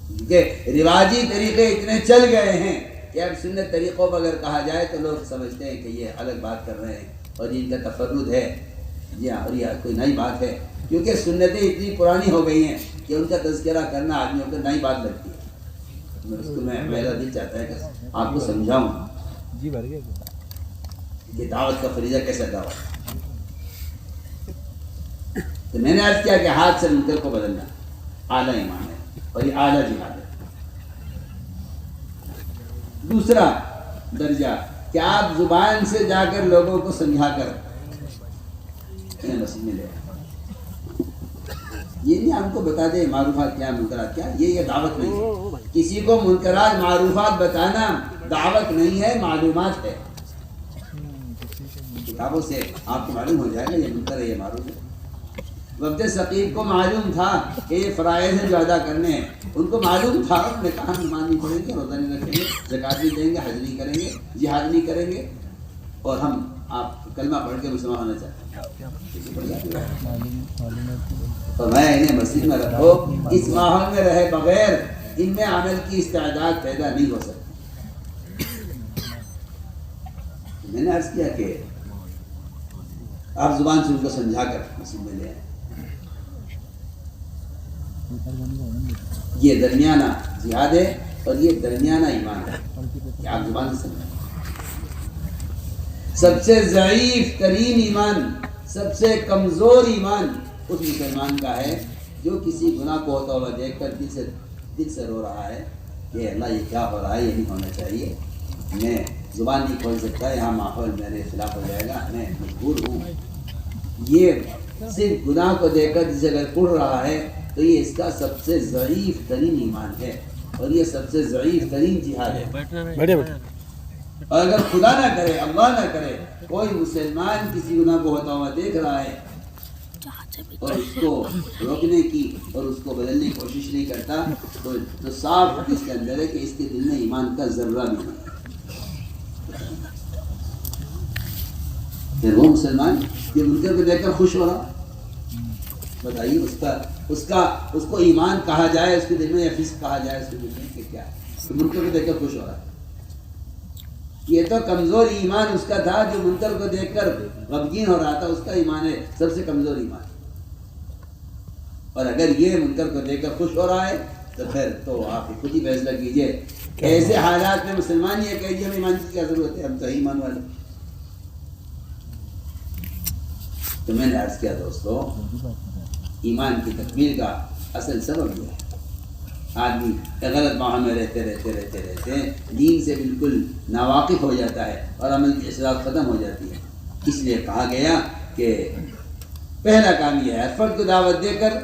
کیونکہ رواجی طریقے اتنے چل گئے ہیں کہ اب سنت طریقوں پر اگر کہا جائے تو لوگ سمجھتے ہیں کہ یہ الگ بات کر رہے ہیں اور ان کا تفرد ہے. جی ہاں، اور یہ کوئی نئی بات ہے، کیونکہ سنتیں اتنی پرانی ہو گئی ہیں کہ ان کا تذکرہ کرنا آدمیوں کو نئی بات لگتی ہے. اس کو میرا دل چاہتا ہے کہ آپ کو سمجھاؤں کہ دعوت کا فریضہ کیسا دعوت. تو میں نے عرض کیا کہ ہاتھ سے منکر کو بدلنا اعلیٰ ایمان ہے اور یہ اعلیٰ جہاد ہے. دوسرا درجہ کہ آپ زبان سے جا کر لوگوں کو سمجھا کر مسجد میں لے آئے. یہ نہیں ہم کو بتا دیں معروفات کیا منکرات کیا، یہ دعوت نہیں ہے. کسی کو منکرات معروفات بتانا دعوت نہیں ہے، معلومات ہے. کتابوں سے آپ کو معلوم ہو جائے گا یہ منکر ہے یہ معروف ہے. وقت ثقیف کو معلوم تھا کہ یہ فرائض ہیں جو ادا کرنے ہیں، ان کو معلوم تھا، انہوں نے کہا ہم نماز نہیں پڑھیں گے، روزہ نہیں رکھیں گے، زکوٰۃ نہیں دیں گے، حج نہیں کریں گے، جہاد نہیں کریں گے، اور ہم آپ کلمہ پڑھ کے مسلمان ہونا چاہتے ہیں. تو میں انہیں مسجد میں رکھو، اس ماحول میں رہے بغیر ان میں عمل کی استعداد پیدا نہیں ہو سکتی. میں نے عرض کیا کہ آپ زبان سے ان کو سمجھا کر مسجد میں لے آئیں. یہ درمیانہ جہاد ہے اور یہ درمیانہ ایمان ہے کہ آپ زبان سے سمجھیں. سب سے ضعیف ترین ایمان، سب سے کمزور ایمان اس مسلمان کا ہے جو کسی گناہ کو ہوتا ہوا دیکھ کر دل سے رو رہا ہے کہ اللہ یہ کیا ہو رہا ہے، یہ نہیں ہونا چاہیے، میں زبان نہیں کھول سکتا، یہاں ماحول میرے خلاف ہو جائے گا، میں مجبور ہوں. یہ صرف گناہ کو دیکھ کر جسے اگر پڑ رہا ہے تو یہ اس کا سب سے ضعیف ترین ایمان ہے اور یہ سب سے ضعیف ترین جہاد ہے. اور اگر خدا نہ کرے، اللہ نہ کرے، کوئی مسلمان کسی گناہ کو ہوتا ہوا دیکھ رہا ہے اور اس کو روکنے کی اور اس کو بدلنے کی کوشش نہیں کرتا تو صاف اس کے اندر ہے کہ اس کے دل میں ایمان کا ذرہ بھی نہیں. پھر وہ مسلمان یہ منکر کو دیکھ کر خوش ہو رہا، بتائیے اس کو ایمان کہا جائے اس کے دل میں یا فسق کہا جائے اس کے دل میں کہ کیا؟ تو منکر کو دیکھ کر خوش ہو رہا ہے. یہ تو کمزور ایمان اس کا تھا جو منکر کو دیکھ کر غمگین ہو رہا تھا، اس کا ایمان ہے سب سے کمزور ایمان. اور اگر یہ منکر کو دیکھ کر خوش ہو رہا ہے تو پھر تو آپ خود ہی فیصلہ کیجئے. ایسے حالات میں مسلمان یہ کہیے ہمیں ایمان کی کیا ضرورت ہے، ہم تو ایمان والے. تو میں نے عرض کیا دوستو، ایمان کی تکمیل کا اصل سبب یہ ہے آدمی غلط ماحول میں رہتے دین سے بالکل ناواقف ہو جاتا ہے اور عمل کی اصلاح ختم ہو جاتی ہے. اس لیے کہا گیا کہ پہلا کام یہ ہے فرد کو دعوت دے کر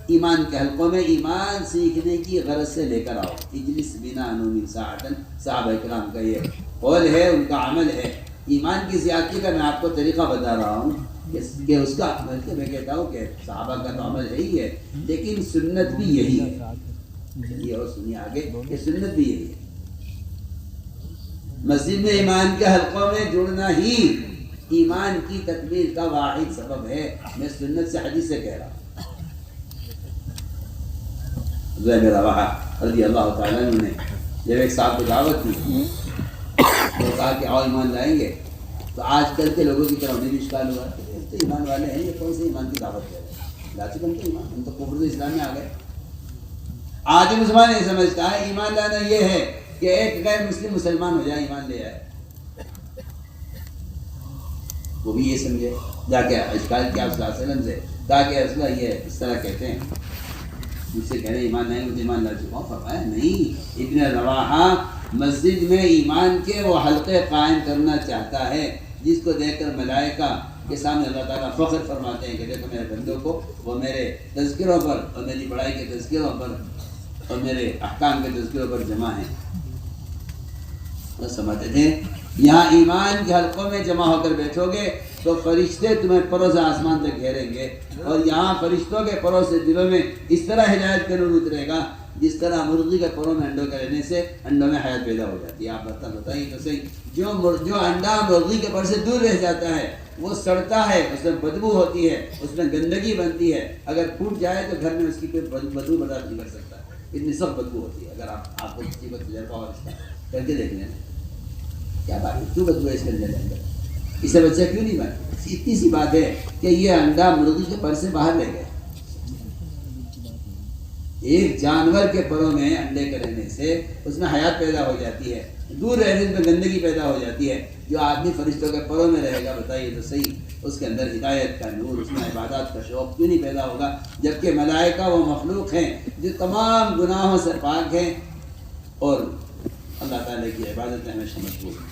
ایمان کے حلقوں میں ایمان سیکھنے کی غرض سے لے کر آؤ. اجلس بنا نومی ساعتن، صحابہ کرام کا یہ قول ہے، ان کا عمل ہے. ایمان کی زیادتی کا میں آپ کو طریقہ بتا رہا ہوں کہ اس کا بلکہ میں کہتا ہوں کہ صحابہ کا تو عمل ہے ہی ہے، لیکن سنت بھی یہی ہے. یہ اور سنیے آگے کہ سنت بھی یہی ہے. مسجد میں ایمان کے حلقوں میں جڑنا ہی ایمان کی تکمیل کا واحد سبب ہے. میں سنت سے حدیث سے کہہ رہا ہوں. زید بن رواحہ رضی اللہ تعالیٰ عنہ نے جب ایک صاحب کو دعوت دی تو کہا کہ آؤ ایمان لائیں گے. تو آج کل کے لوگوں کی طرح انہیں بھی اشکال ہوا کہ تو ایمان والے ہیں، یہ کون سے ایمان کی دعوت دے رہے ہیں، لا چکے ہم تو ایمان، ہم تو کفر اسلام میں آ گئے. آج مسلمان یہ سمجھتا ہے ایمان لانا یہ ہے کہ ایک غیر مسلم مسلمان ہو جائے، ایمان لے آئے. وہ بھی یہ سمجھے جا کے اشکال کیا صلی اللہ علیہ وسلم سے، تاکہ رسول اللہ یہ اس طرح کہتے ہیں جس سے کہہ رہے ایمان نہیں مجھے ایمان لا چکا ہوں. فرمایا نہیں، ابن رواحہ مسجد میں ایمان کے وہ حلقے قائم کرنا چاہتا ہے جس کو دیکھ کر ملائکہ کے سامنے اللہ تعالیٰ فخر فرماتے ہیں کہ دیکھو میرے بندوں کو وہ میرے تذکروں پر اور میری بڑائی کے تذکروں پر اور میرے احکام کے تذکروں پر جمع ہیں. وہ سمجھتے تھے یہاں ایمان کے حلقوں میں جمع ہو کر بیٹھو گے تو فرشتے تمہیں پروں سے آسمان تک گھیریں گے، اور یہاں فرشتوں کے پروں سے دلوں میں اس طرح ہدایت کا نور اترے گا جس طرح مرغی کے پروں میں انڈوں کے رہنے سے انڈوں میں حیات پیدا ہو جاتی ہے۔ آپ بتائیے تو صحیح، جو انڈا مرغی کے پر سے دور رہ جاتا ہے وہ سڑتا ہے، اس میں بدبو ہوتی ہے، اس میں گندگی بنتی ہے، اگر پھوٹ جائے تو گھر میں اس کی کوئی بدبو برداشت نہیں کر سکتا، اتنی سخت بدبو ہوتی ہے۔ اگر آپ کو کسی کو تجربہ اور اس کا کر کے دیکھ لیں کیا بات ہے، کیوں بدبو ہے اس کے اندر، اس سے بچہ کیوں نہیں بنا؟ اتنی سی بات ہے کہ یہ انڈا مرغی کے پر سے باہر لے گئے۔ ایک جانور کے پروں میں انڈے کے رہنے سے اس میں حیات پیدا ہو جاتی ہے، دور رہنے سے گندگی پیدا ہو جاتی ہے۔ جو آدمی فرشتوں کے پروں میں رہے گا بتائیے تو صحیح، اس کے اندر ہدایت کا نور، اس میں عبادات کا شوق کیوں نہیں پیدا ہوگا؟ جبکہ ملائکہ وہ مخلوق ہیں جو تمام گناہوں سے پاک ہیں اور اللہ تعالیٰ کی عبادت میں ہمیشہ مشغول ہیں۔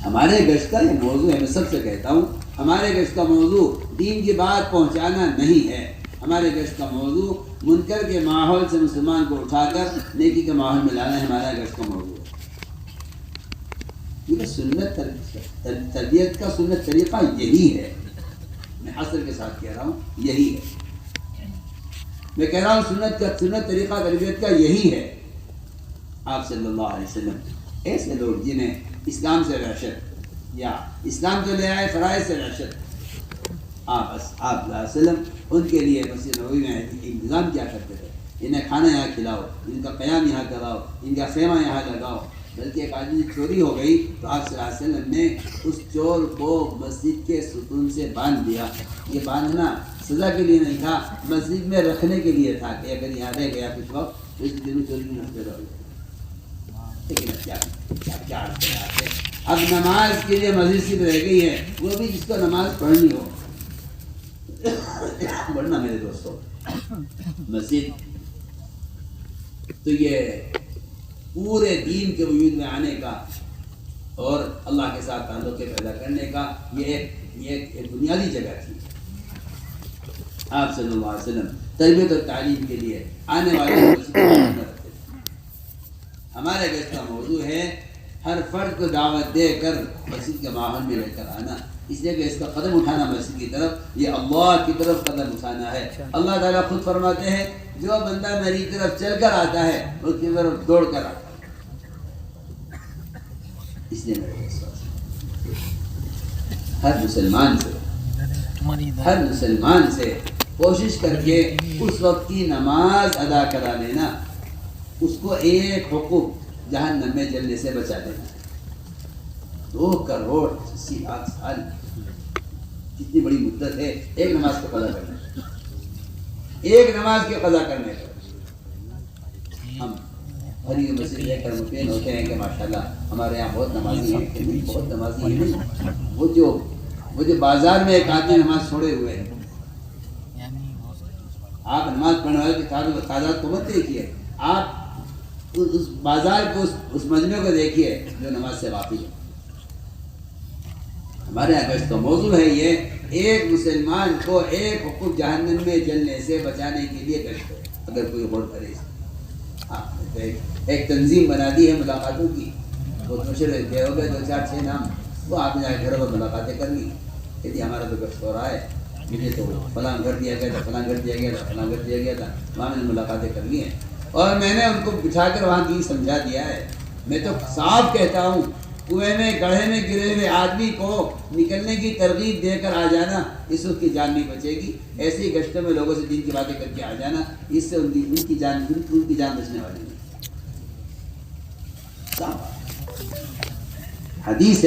ہمارے گشت کا یہ موضوع ہے، میں سب سے کہتا ہوں ہمارے گشت کا موضوع دین کی بات پہنچانا نہیں ہے، ہمارے گشت کا موضوع منکر کے ماحول سے مسلمان کو اٹھا کر نیکی کے ماحول میں لانا ہے، ہمارا گشت کا موضوع ہے۔ کیونکہ سنت تربیت کا سنت طریقہ یہی ہے، میں حسر کے ساتھ کہہ رہا ہوں یہی ہے، میں کہہ رہا ہوں سنت طریقہ تربیت کا یہی ہے۔ آپ صلی اللہ علیہ وسلم ایسے لوگ جنہیں اسلام سے وحشت یا اسلام تو لے آئے فرائض سے وحشت، آپ صلی اللہ علیہ وسلم ان کے لیے مسجد نبوی میں انتظام کیا کرتے تھے، انہیں کھانا یہاں کھلاؤ، ان کا قیام یہاں کراؤ، ان کا خیمہ یہاں لگاؤ۔ بلکہ ایک آدمی چوری ہو گئی تو آپ صلی اللہ علیہ وسلم نے اس چور کو مسجد کے ستون سے باندھ دیا۔ یہ باندھنا سزا کے لیے نہیں تھا، مسجد میں رکھنے کے لیے تھا کہ اگر یہاں رہ گیا کچھ وقت تو اس دن میں چوری نہیں پیدا ہو جائے۔ لیکن اب نماز کے لیے مسجد صرف رہ گئی ہے، وہ بھی جس کو نماز پڑھنی ہو پڑھنا میرے دوستوں، مسجد تو یہ پورے دین کے وجود میں آنے کا اور اللہ کے ساتھ تعلق پیدا کرنے کا یہ ایک بنیادی جگہ تھی۔ آپ صلی اللہ علیہ وسلم تربیت اور تعلیم کے لیے آنے والے رکھتے تھے۔ ہمارے گشت کا موضوع ہے ہر فرد کو دعوت دے کر مسجد کے ماحول میں لے کر آنا، اس لیے کہ اس کا قدم اٹھانا مسجد کی طرف، یہ اللہ کی طرف قدم اٹھانا ہے۔ اللہ تعالیٰ خود فرماتے ہیں جو بندہ میری طرف چل کر آتا ہے اس کی طرف دوڑ کر آتا ہے۔ اس لیے میرے ہر مسلمان سے کوشش کر کے اس وقت کی نماز ادا کرا لینا، اس کو ایک حقوق جہنم میں جلنے سے بچا دینا۔ 2 کروڑ 80 لاکھ سال کتنی بڑی مدت ہے ایک نماز کو قضا کرنے، ایک نماز کے قضا کرنے پر۔ ہم بھری مسجد لے کر مطمئن ہوتے ہیں کہ ماشاءاللہ ہمارے یہاں بہت نمازی ہیں، کہ نہیں بہت نمازی ہیں نہیں، وہ جو بازار میں ایک آدمی نماز چھوڑے ہوئے ہیں، آپ نماز پڑھنے والے کی تعداد کو مت دیکھیے، آپ اس بازار کو اس مجمع کو دیکھیے جو نماز سے واقف ہے۔ ہمارے یہاں گشت کا موضوع ہے یہ ایک مسلمان کو ایک حقوق جہنم میں جلنے سے بچانے کے لیے گشت ہے۔ اگر کوئی غور کرے ایک تنظیم بنا دی ہے ملاقاتوں کی، وہ مشورے دے ہو گئے 2-4-6 نام، وہ آپ نے گھروں پر ملاقاتیں کر لی کہ جی ہمارا تو گشت ہو رہا ہے، مجھے تو فلاں گھر دیا گیا تھا، فلاں گھر دیا گیا تھا، فلاں گھر دیا گیا تھا، وہاں میں نے ملاقاتیں کر لی ہیں اور میں نے ان کو بٹھا کر وہاں کی سمجھا دیا ہے۔ میں تو صاف کہتا ہوں کنویں میں گڑھے میں گرے ہوئے آدمی کو نکلنے کی ترغیب دے کر آ جانا، اس وقت کی جان نہیں بچے گی۔ ایسے ہی گشتوں میں لوگوں سے دین کی باتیں کر کے آ جانا، اس سے ان کی جان بچنے والی نہیں۔ حدیث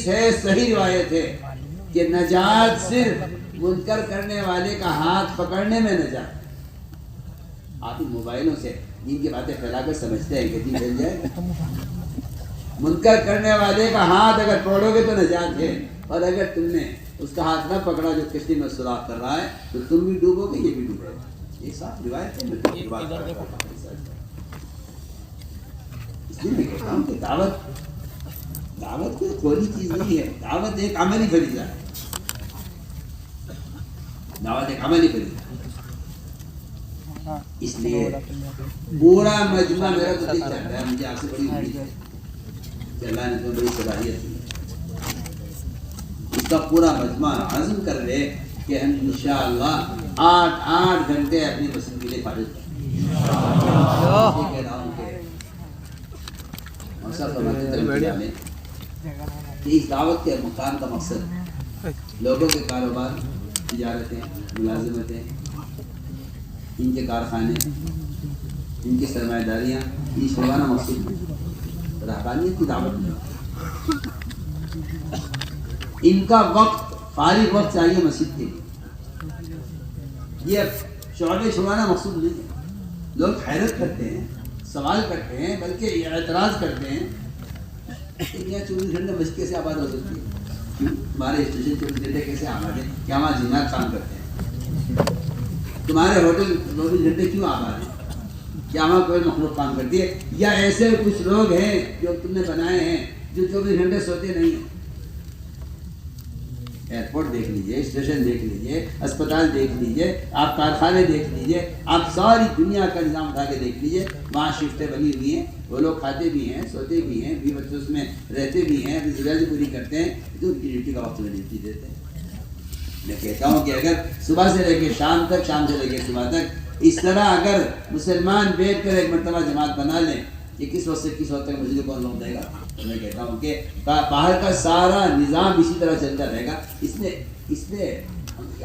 ہے صحیح روایت ہے کہ نجات صرف منکر کرنے والے کا ہاتھ پکڑنے میں نجات۔ آپ ان موبائلوں سے دین کی باتیں پھیلا کر سمجھتے ہیں کہ دین مل جائے گا۔ منکر کرنے والے کا ہاتھ اگر پکڑو گے تو نجات ہے، اور اگر تم نے اس کا ہاتھ نہ پکڑا جو کشتی میں سوراخ کر رہا ہے تو تم بھی ڈوبو گے، یہ بھی ڈوبے گا۔ یہ صاحب روایت ہے، اس لیے میں کہتا ہوں کہ دعوت کوئی کھولی چیز نہیں ہے، دعوت ایک عملی فریضہ ہے، دعوت ایک عملی فریضہ ہے۔ اس لیے پورا مجمع میرا تو دل چل رہا ہے، مجھے آپ سے بڑی امید ہے کہ اللہ نے تمہیں بڑی صلاحیت دی ہے، اس کا پورا مجمع عزم کر لے کہ ہم انشاءاللہ 8 گھنٹے اپنی پسند کے لیے فارغ کریں۔ یہ کہہ رہا ہوں کہ موسیٰ فرماتے ہیں کہ اس دعوت کے مقام کا مقصد لوگوں کے کاروبار، تجارتیں، ملازمتیں، ان کے کارخانے، ان کی سرمایہ داریاں، یہ چھوڑانا مقصود نہیں، رہبانیت کی دعوت نہیں۔ ان کا وقت، فارغ وقت چاہیے مسجد کے لیے، یہ شعبے چھوڑانا مقصود نہیں ہے۔ لوگ حیرت کرتے ہیں، سوال کرتے ہیں، بلکہ اعتراض کرتے ہیں کہ کیا 24 گھنٹے مسجد کیسے آباد ہو سکتی ہے؟ ہمارے اسٹیشن 24 گھنٹے کیسے آباد ہے؟ کیا وہاں جنات کام کرتے ہیں؟ تمہارے ہوٹل 24 گھنٹے کیوں آباد ہیں؟ کیا وہاں کوئی مخلوق کام کرتی ہے؟ یا ایسے کچھ لوگ ہیں جو تم نے بنائے ہیں جو 24 گھنٹے سوتے نہیں ہیں؟ ایئرپورٹ دیکھ لیجئے، اسٹیشن دیکھ لیجئے، اسپتال دیکھ لیجئے، آپ کارخانے دیکھ لیجئے، آپ ساری دنیا کا نظام اٹھا کے دیکھ لیجئے، وہاں شفٹیں بنی ہوئی ہیں، وہ لوگ کھاتے بھی ہیں، سوتے بھی ہیں، بھی بچے اس میں رہتے بھی ہیں، اپنی ضروریات پوری کرتے ہیں، تو ان کی ڈیوٹی کا وقت میں ڈیوٹی دیتے ہیں۔ میں کہتا ہوں کہ اگر صبح سے لے کے شام تک، شام سے لے کے صبح تک اس طرح اگر مسلمان بیٹھ کر ایک مرتبہ جماعت بنا لیں کہ کس وقت سے کس وقت تک مسجد کون لوٹ دے گا، تو میں کہتا ہوں کہ باہر کا سارا نظام اسی طرح چلتا رہے گا۔ اس میں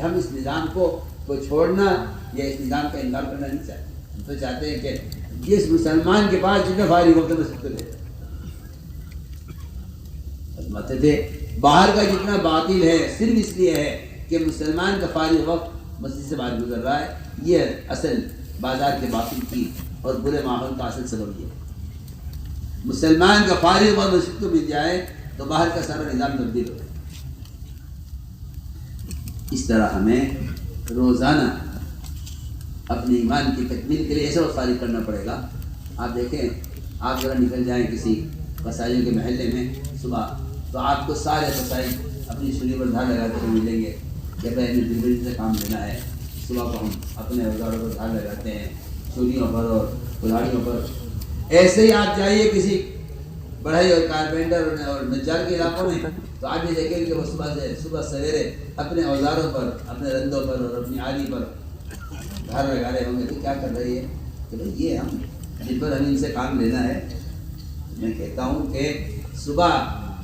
ہم اس نظام کو چھوڑنا یا اس نظام کا انکار کرنا نہیں چاہتے۔ ہم تو چاہتے ہیں کہ جس مسلمان کے پاس جتنا فارغ وقت ہے مسجد کو دے فرماتے تھے باہر کا جتنا باطل ہے صرف اس لیے ہے کہ مسلمان کا فارغ وقت مسجد سے باہر گزر رہا ہے، یہ اصل بازار کے باطل کی اور برے ماحول کا اصل سبب یہ ہے۔ مسلمان کا فارغ وقت مسجد کو مل جائے تو باہر کا سارا نظام تبدیل ہو جائے۔ اس طرح ہمیں روزانہ اپنے ایمان کی تکمیل کے لیے ایسا وقت فارغ کرنا پڑے گا۔ آپ دیکھیں، آپ ذرا نکل جائیں کسی قصائیوں کے محلے میں صبح، تو آپ کو سارے قصائی اپنی چھری پر دھار لگاتے ہوئے ملیں گے کہ بھائی ہمیں دلبری سے کام لینا ہے۔ صبح کو ہم اپنے اوزاروں پر دھار لگاتے ہیں، چھریوں پر اور کلاڑیوں پر۔ ایسے ہی آپ جائیے کسی بڑھئی اور کارپینٹر اور نجار کے علاقوں میں، تو آپ یہ دیکھیں کہ وہ صبح سویرے اپنے اوزاروں پر، اپنے رندوں پر اور اپنی آری پر دھار لگا رہے ہوں گے۔ تو کیا کر رہی ہے کہ بھائی یہ ہم جن پر ہمیں ان سے کام لینا ہے۔ میں کہتا ہوں کہ صبح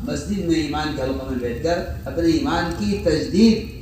مسجد میں ایمان کے حلقوں میں بیٹھ کر اپنے ایمان کی تجدید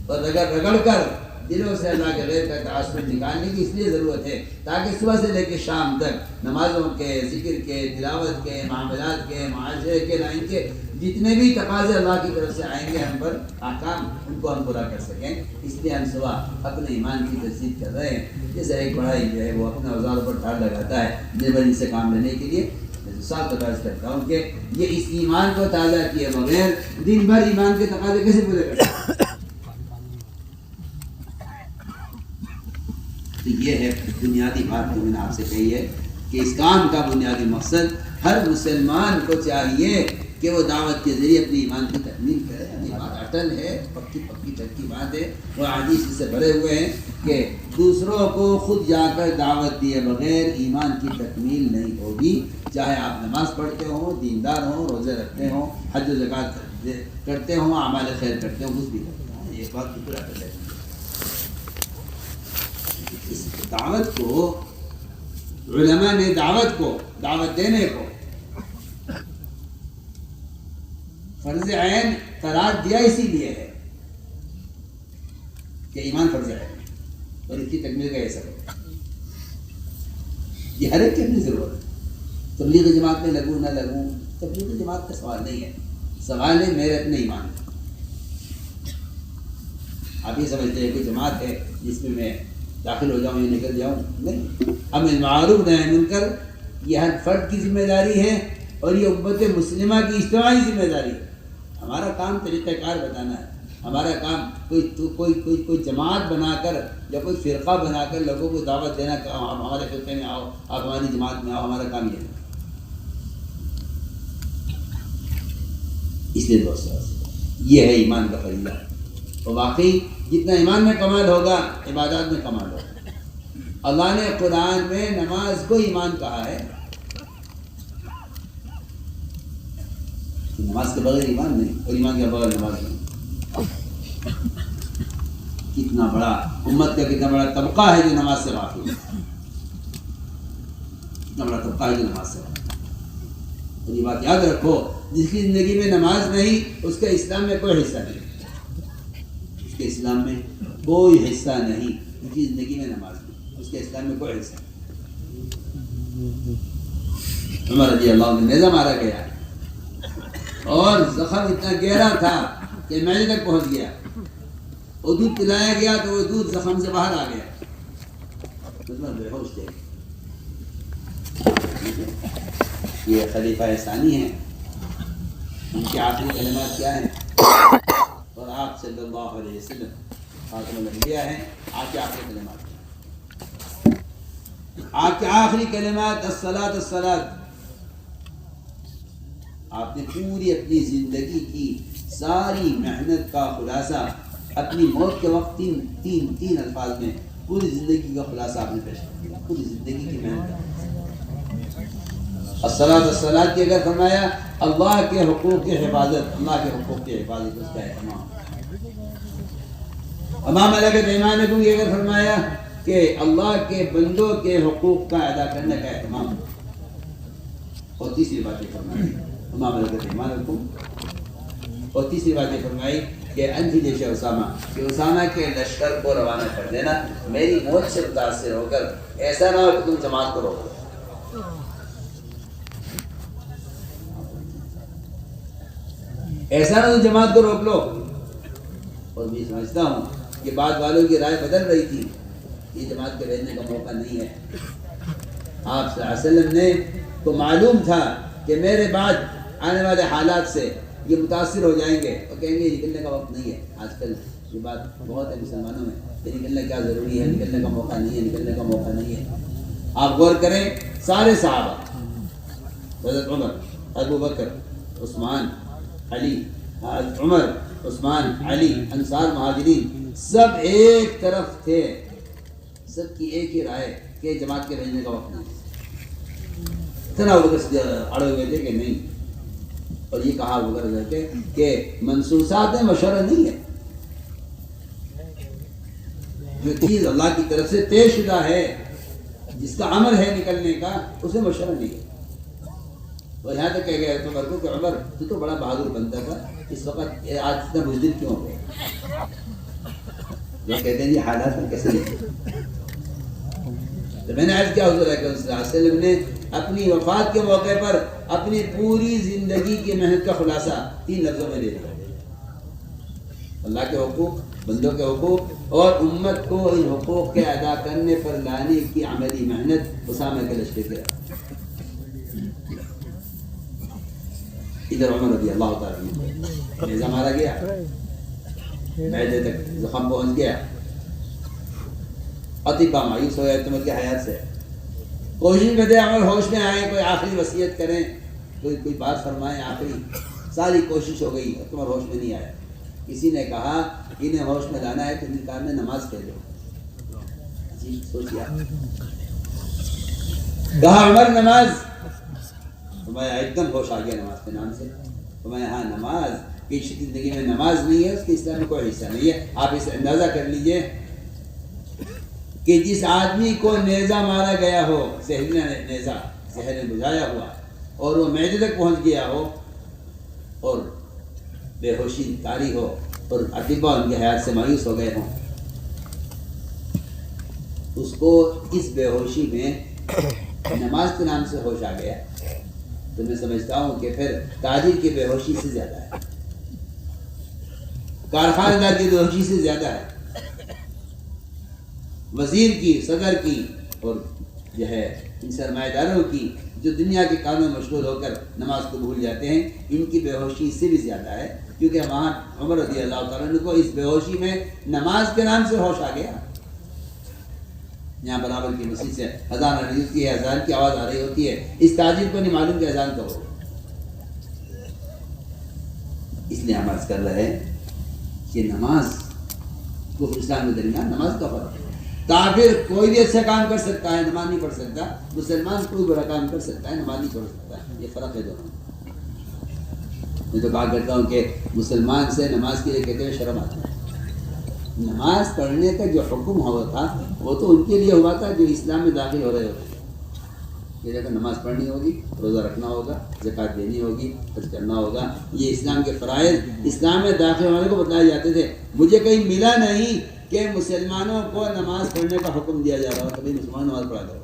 اور رگڑ کر دلوں سے اللہ کے غیر کا تعصب نکالنے کی اس لیے ضرورت ہے تاکہ صبح سے لے کے شام تک نمازوں کے، ذکر کے، تلاوت کے، معاملات کے، معاشرے کے، لائن کے جتنے بھی تقاضے اللہ کی طرف سے آئیں گے ہم پر احکام، ان کو ہم پورا کر سکیں۔ اس لیے ہم صبح اپنے ایمان کی تجدید کر رہے ہیں۔ جیسے ایک بڑھائی جو ہے وہ اپنے اوزاروں پر دھار لگاتا ہے لیبر سے کام لینے کے لیے، میں صاف تقاضا کرتا ہوں کہ یہ اس ایمان کو تازہ کیے بغیر دن بھر ایمان کے تقاضے کیسے پورے کر سکتے ہیں؟ تو یہ ہے بنیادی بات جو میں نے آپ سے کہی ہے کہ اس کام کا بنیادی مقصد ہر مسلمان کو چاہیے کہ وہ دعوت کے ذریعے اپنی ایمان کی تکمیل کرے۔ یہ بات اٹل ہے، پکی چکی بات ہے۔ وہ حدیث سے بھرے ہوئے ہیں کہ دوسروں کو خود جا کر دعوت دیے بغیر ایمان کی تکمیل نہیں ہوگی، چاہے آپ نماز پڑھتے ہوں، دیندار ہوں، روزے رکھتے ہوں، حج و زکوٰۃ کرتے ہوں، اعمال خیر کرتے ہوں، کچھ بھی کرتے ہوں، یہ بات پورا کر لیتے ہیں۔ اس دعوت کو علماء نے دعوت دینے کو فرض عین قرار دیا اسی لیے ہے کہ ایمان فرض عین ہے اور اس کی تکمیل کا یہ سبب ہے۔ یہ ہر ایک کی اپنی ضرورت ہے۔ تبلیغ جماعت میں لگوں نہ لگوں، تبلیغ جماعت کا سوال نہیں ہے، سوال ہے میرے اپنے ایمان کا۔ آپ یہ سمجھتے ہیں کہ جماعت ہے جس میں داخل ہو جاؤں یا نکل جاؤں، نہیں۔ امر معروف نہی عن منکر یہ ہر فرد کی ذمہ داری ہے اور یہ امت مسلمہ کی اجتماعی ذمہ داری ہے۔ ہمارا کام طریقہ کار بتانا ہے، ہمارا کام کوئی جماعت بنا کر یا کوئی فرقہ بنا کر لوگوں کو دعوت دینا کہ ہمارے فرقے میں آؤ، آپ ہماری جماعت میں آؤ، ہمارا کام یہ ہے۔ اس لیے دوستو یہ ہے ایمان کا فریضہ، اور واقعی جتنا ایمان میں کمال ہوگا عبادات میں کمال ہوگا۔ اللہ نے قرآن میں نماز کو ایمان کہا ہے. نماز کے بغیر ایمان نہیں، اور ایمان کے بغیر نماز نہیں. کتنا بڑا امت کا کتنا بڑا طبقہ ہے جو نماز سے غافل ہے، کتنا بڑا طبقہ ہے جو نماز سے غافل ہے. اور یہ بات یاد رکھو، جس کی زندگی میں نماز نہیں اس کا اسلام میں کوئی حصہ نہیں. اس کے اسلام میں کوئی حصہ نہیں، جس کی زندگی میں نماز نہیں اس کے اسلام میں کوئی حصہ نہیں. عمر رضی اللہ عنہ نیزہ مارا گیا اور زخم اتنا گہرا تھا کہ معدے تک پہنچ گیا، اور دودھ پلایا گیا تو وہ دودھ زخم سے باہر آ گیا. بے ہوش تھے. یہ خلیفہ ثانی ہیں، ان کے آخری کلمات کیا ہیں؟ اور آپ صلی اللہ علیہ وسلم خاتم الانبیاء ہیں. آپ کے آخری کلمات کیا ہیں؟ آپ کے آخری کلمات الصلاۃ الصلاۃ. آپ نے پوری اپنی زندگی کی ساری محنت کا خلاصہ اپنی موت کے وقت تین الفاظ میں پوری زندگی کا خلاصہ آپ نے پیش کیا. پوری زندگی کی محنت. الصلاۃ الصلاۃ کی اگر فرمایا اللہ کے حقوق کی حفاظت، اللہ کے حقوق کی حفاظت، اس کا اہتمام. وما ملکت ایمانکم کی اگر فرمایا کہ اللہ کے بندوں کے حقوق کا ادا کرنے کا اہتمام. اور تیسری بات یہ فرمائی وما ملکت ایمانکم، اور تیسری بات یہ فرمائی کہ انفی جیش اسامہ، کہ اسامہ کے لشکر کو روانہ کر دینا میری موت سے متاثر ہو کر. ایسا نہ ہو کہ تم جماعت کو روکو. ایسا نہ تم جماعت کو روک لو. اور میں سمجھتا ہوں کہ بعد والوں کی رائے بدل رہی تھی، یہ جماعت کے بھیجنے کا موقع نہیں ہے. آپ صلی اللہ علیہ وسلم نے کو معلوم تھا کہ میرے بعد آنے والے حالات سے یہ متاثر ہو جائیں گے اور کہیں گے نکلنے کا وقت نہیں ہے. آج کل یہ بات بہت ہے مسلمانوں میں کہ نکلنے کیا ضروری ہے، نکلنے کا موقع نہیں ہے، نکلنے کا موقع نہیں ہے. آپ غور کریں، سارے صحابہ حضرت عمر، ابو بکر، عثمان، علی، عمر، عثمان، علی، انصار، مہاجرین، سب ایک طرف تھے. سب کی ایک ہی رائے کہ جماعت کے بھیجنے کا وقت نہیں. اتنا ابو بکر اڑے ہوئے تھے کہ نہیں. اور یہ کہا ابو بکر کہ منصوصات میں مشورہ نہیں ہے. جو چیز اللہ کی طرف سے طے شدہ ہے، جس کا عمل ہے نکلنے کا، اس میں مشورہ نہیں ہے. اور یہاں تک کہہ گیا عمر کو کہ عمر تو بڑا بہادر بنتا تھا، اس وقت آج اتنا بزدل کیوں ہو گیا؟ جو کہتے ہیں یہ حالات میں کیسے نہیں. تو میں نے عرض کیا حضور اکرم صلی اللہ علیہ وسلم نے اپنی وفات کے موقع پر اپنی پوری زندگی کی محنت کا خلاصہ 3 لفظوں میں دے دیا. اللہ کے حقوق، بندوں کے حقوق، اور امت کو ان حقوق کے ادا کرنے پر لانے کی عملی محنت. اسامہ کے لشکر کے ادھر عمر رضی اللہ تعالیٰ عنہ نیزہ مارا گیا، معدے تک زخم پہنچ گیا. عتیبہ مایوس ہو گیا تمہیں کی حیات سے. کوشش میں تھے عمر ہوش میں آئے، کوئی آخری وصیت کریں، کوئی بات فرمائیں آخری. ساری کوشش ہو گئی، تمہر ہوش میں نہیں آیا. کسی نے کہا انہیں ہوش میں لانا ہے تو ان کام میں نماز کہہ دو. جی سوچیا، کہا عمر نماز. فرمایا ایک دم ہوش آ گیا نماز کے نام سے. فرمایا ہاں نماز کی زندگی میں نماز نہیں ہے، اس کے اسلام میں کوئی حصہ نہیں ہے. آپ اسے اندازہ کر لیجئے کہ جس آدمی کو نیزہ مارا گیا ہو، زہریلا نیزہ، زہر نے بجھایا ہوا، اور وہ معدے تک پہنچ گیا ہو اور بے ہوشی طاری ہو، اور عتیبہ ان کے حیات سے مایوس ہو گئے ہوں، اس کو اس بے ہوشی میں نماز کے نام سے ہوش آ گیا، تو میں سمجھتا ہوں کہ پھر تاجر کی بے ہوشی سے زیادہ ہے، کارخانہ دار کی بے ہوشی سے زیادہ ہے، وزیر کی، صدر کی، اور جو ہے ان سرمایہ داروں کی جو دنیا کے کاموں میں مشغول ہو کر نماز کو بھول جاتے ہیں، ان کی بے ہوشی اس سے بھی زیادہ ہے. کیونکہ وہاں عمر رضی اللہ تعالیٰ عنہ کو اس بے ہوشی میں نماز کے نام سے ہوش آ گیا. یہاں برابر کی مسجد سے اذان آ رہی ہوتی ہے، اذان کی آواز آ رہی ہوتی ہے، اس تاجر کو نہیں معلوم کہ اذان کب ہو. اس لیے ہم عرض کر رہے ہیں کہ نماز کفر اسلام کے درمیان نماز کا فرق ہے. کافر کوئی بھی اچھا کام کر سکتا ہے، نماز نہیں پڑھ سکتا، مسلمان کوئی برا کام کر سکتا ہے، نماز نہیں پڑھ سکتا، یہ فرق ہے دونوں میں۔ میں تو کہا کرتا ہوں کہ مسلمان سے نماز کے لیے کہتے ہوئے شرم آتا ہے۔ نماز پڑھنے کا جو حکم ہوا تھا وہ تو ان کے لیے ہوا تھا جو اسلام میں داخل ہو رہے ہوتے، یہ جگہ نماز پڑھنی ہوگی، روزہ رکھنا ہوگا، زکوٰۃ دینی ہوگی، حج کرنا ہوگا، یہ اسلام کے فرائض اسلام میں داخل ہونے کو بتائے جاتے تھے۔ مجھے کہیں ملا نہیں کہ مسلمانوں کو نماز پڑھنے کا حکم دیا جا رہا ہو، کبھی مسلمان نماز پڑھا کرو۔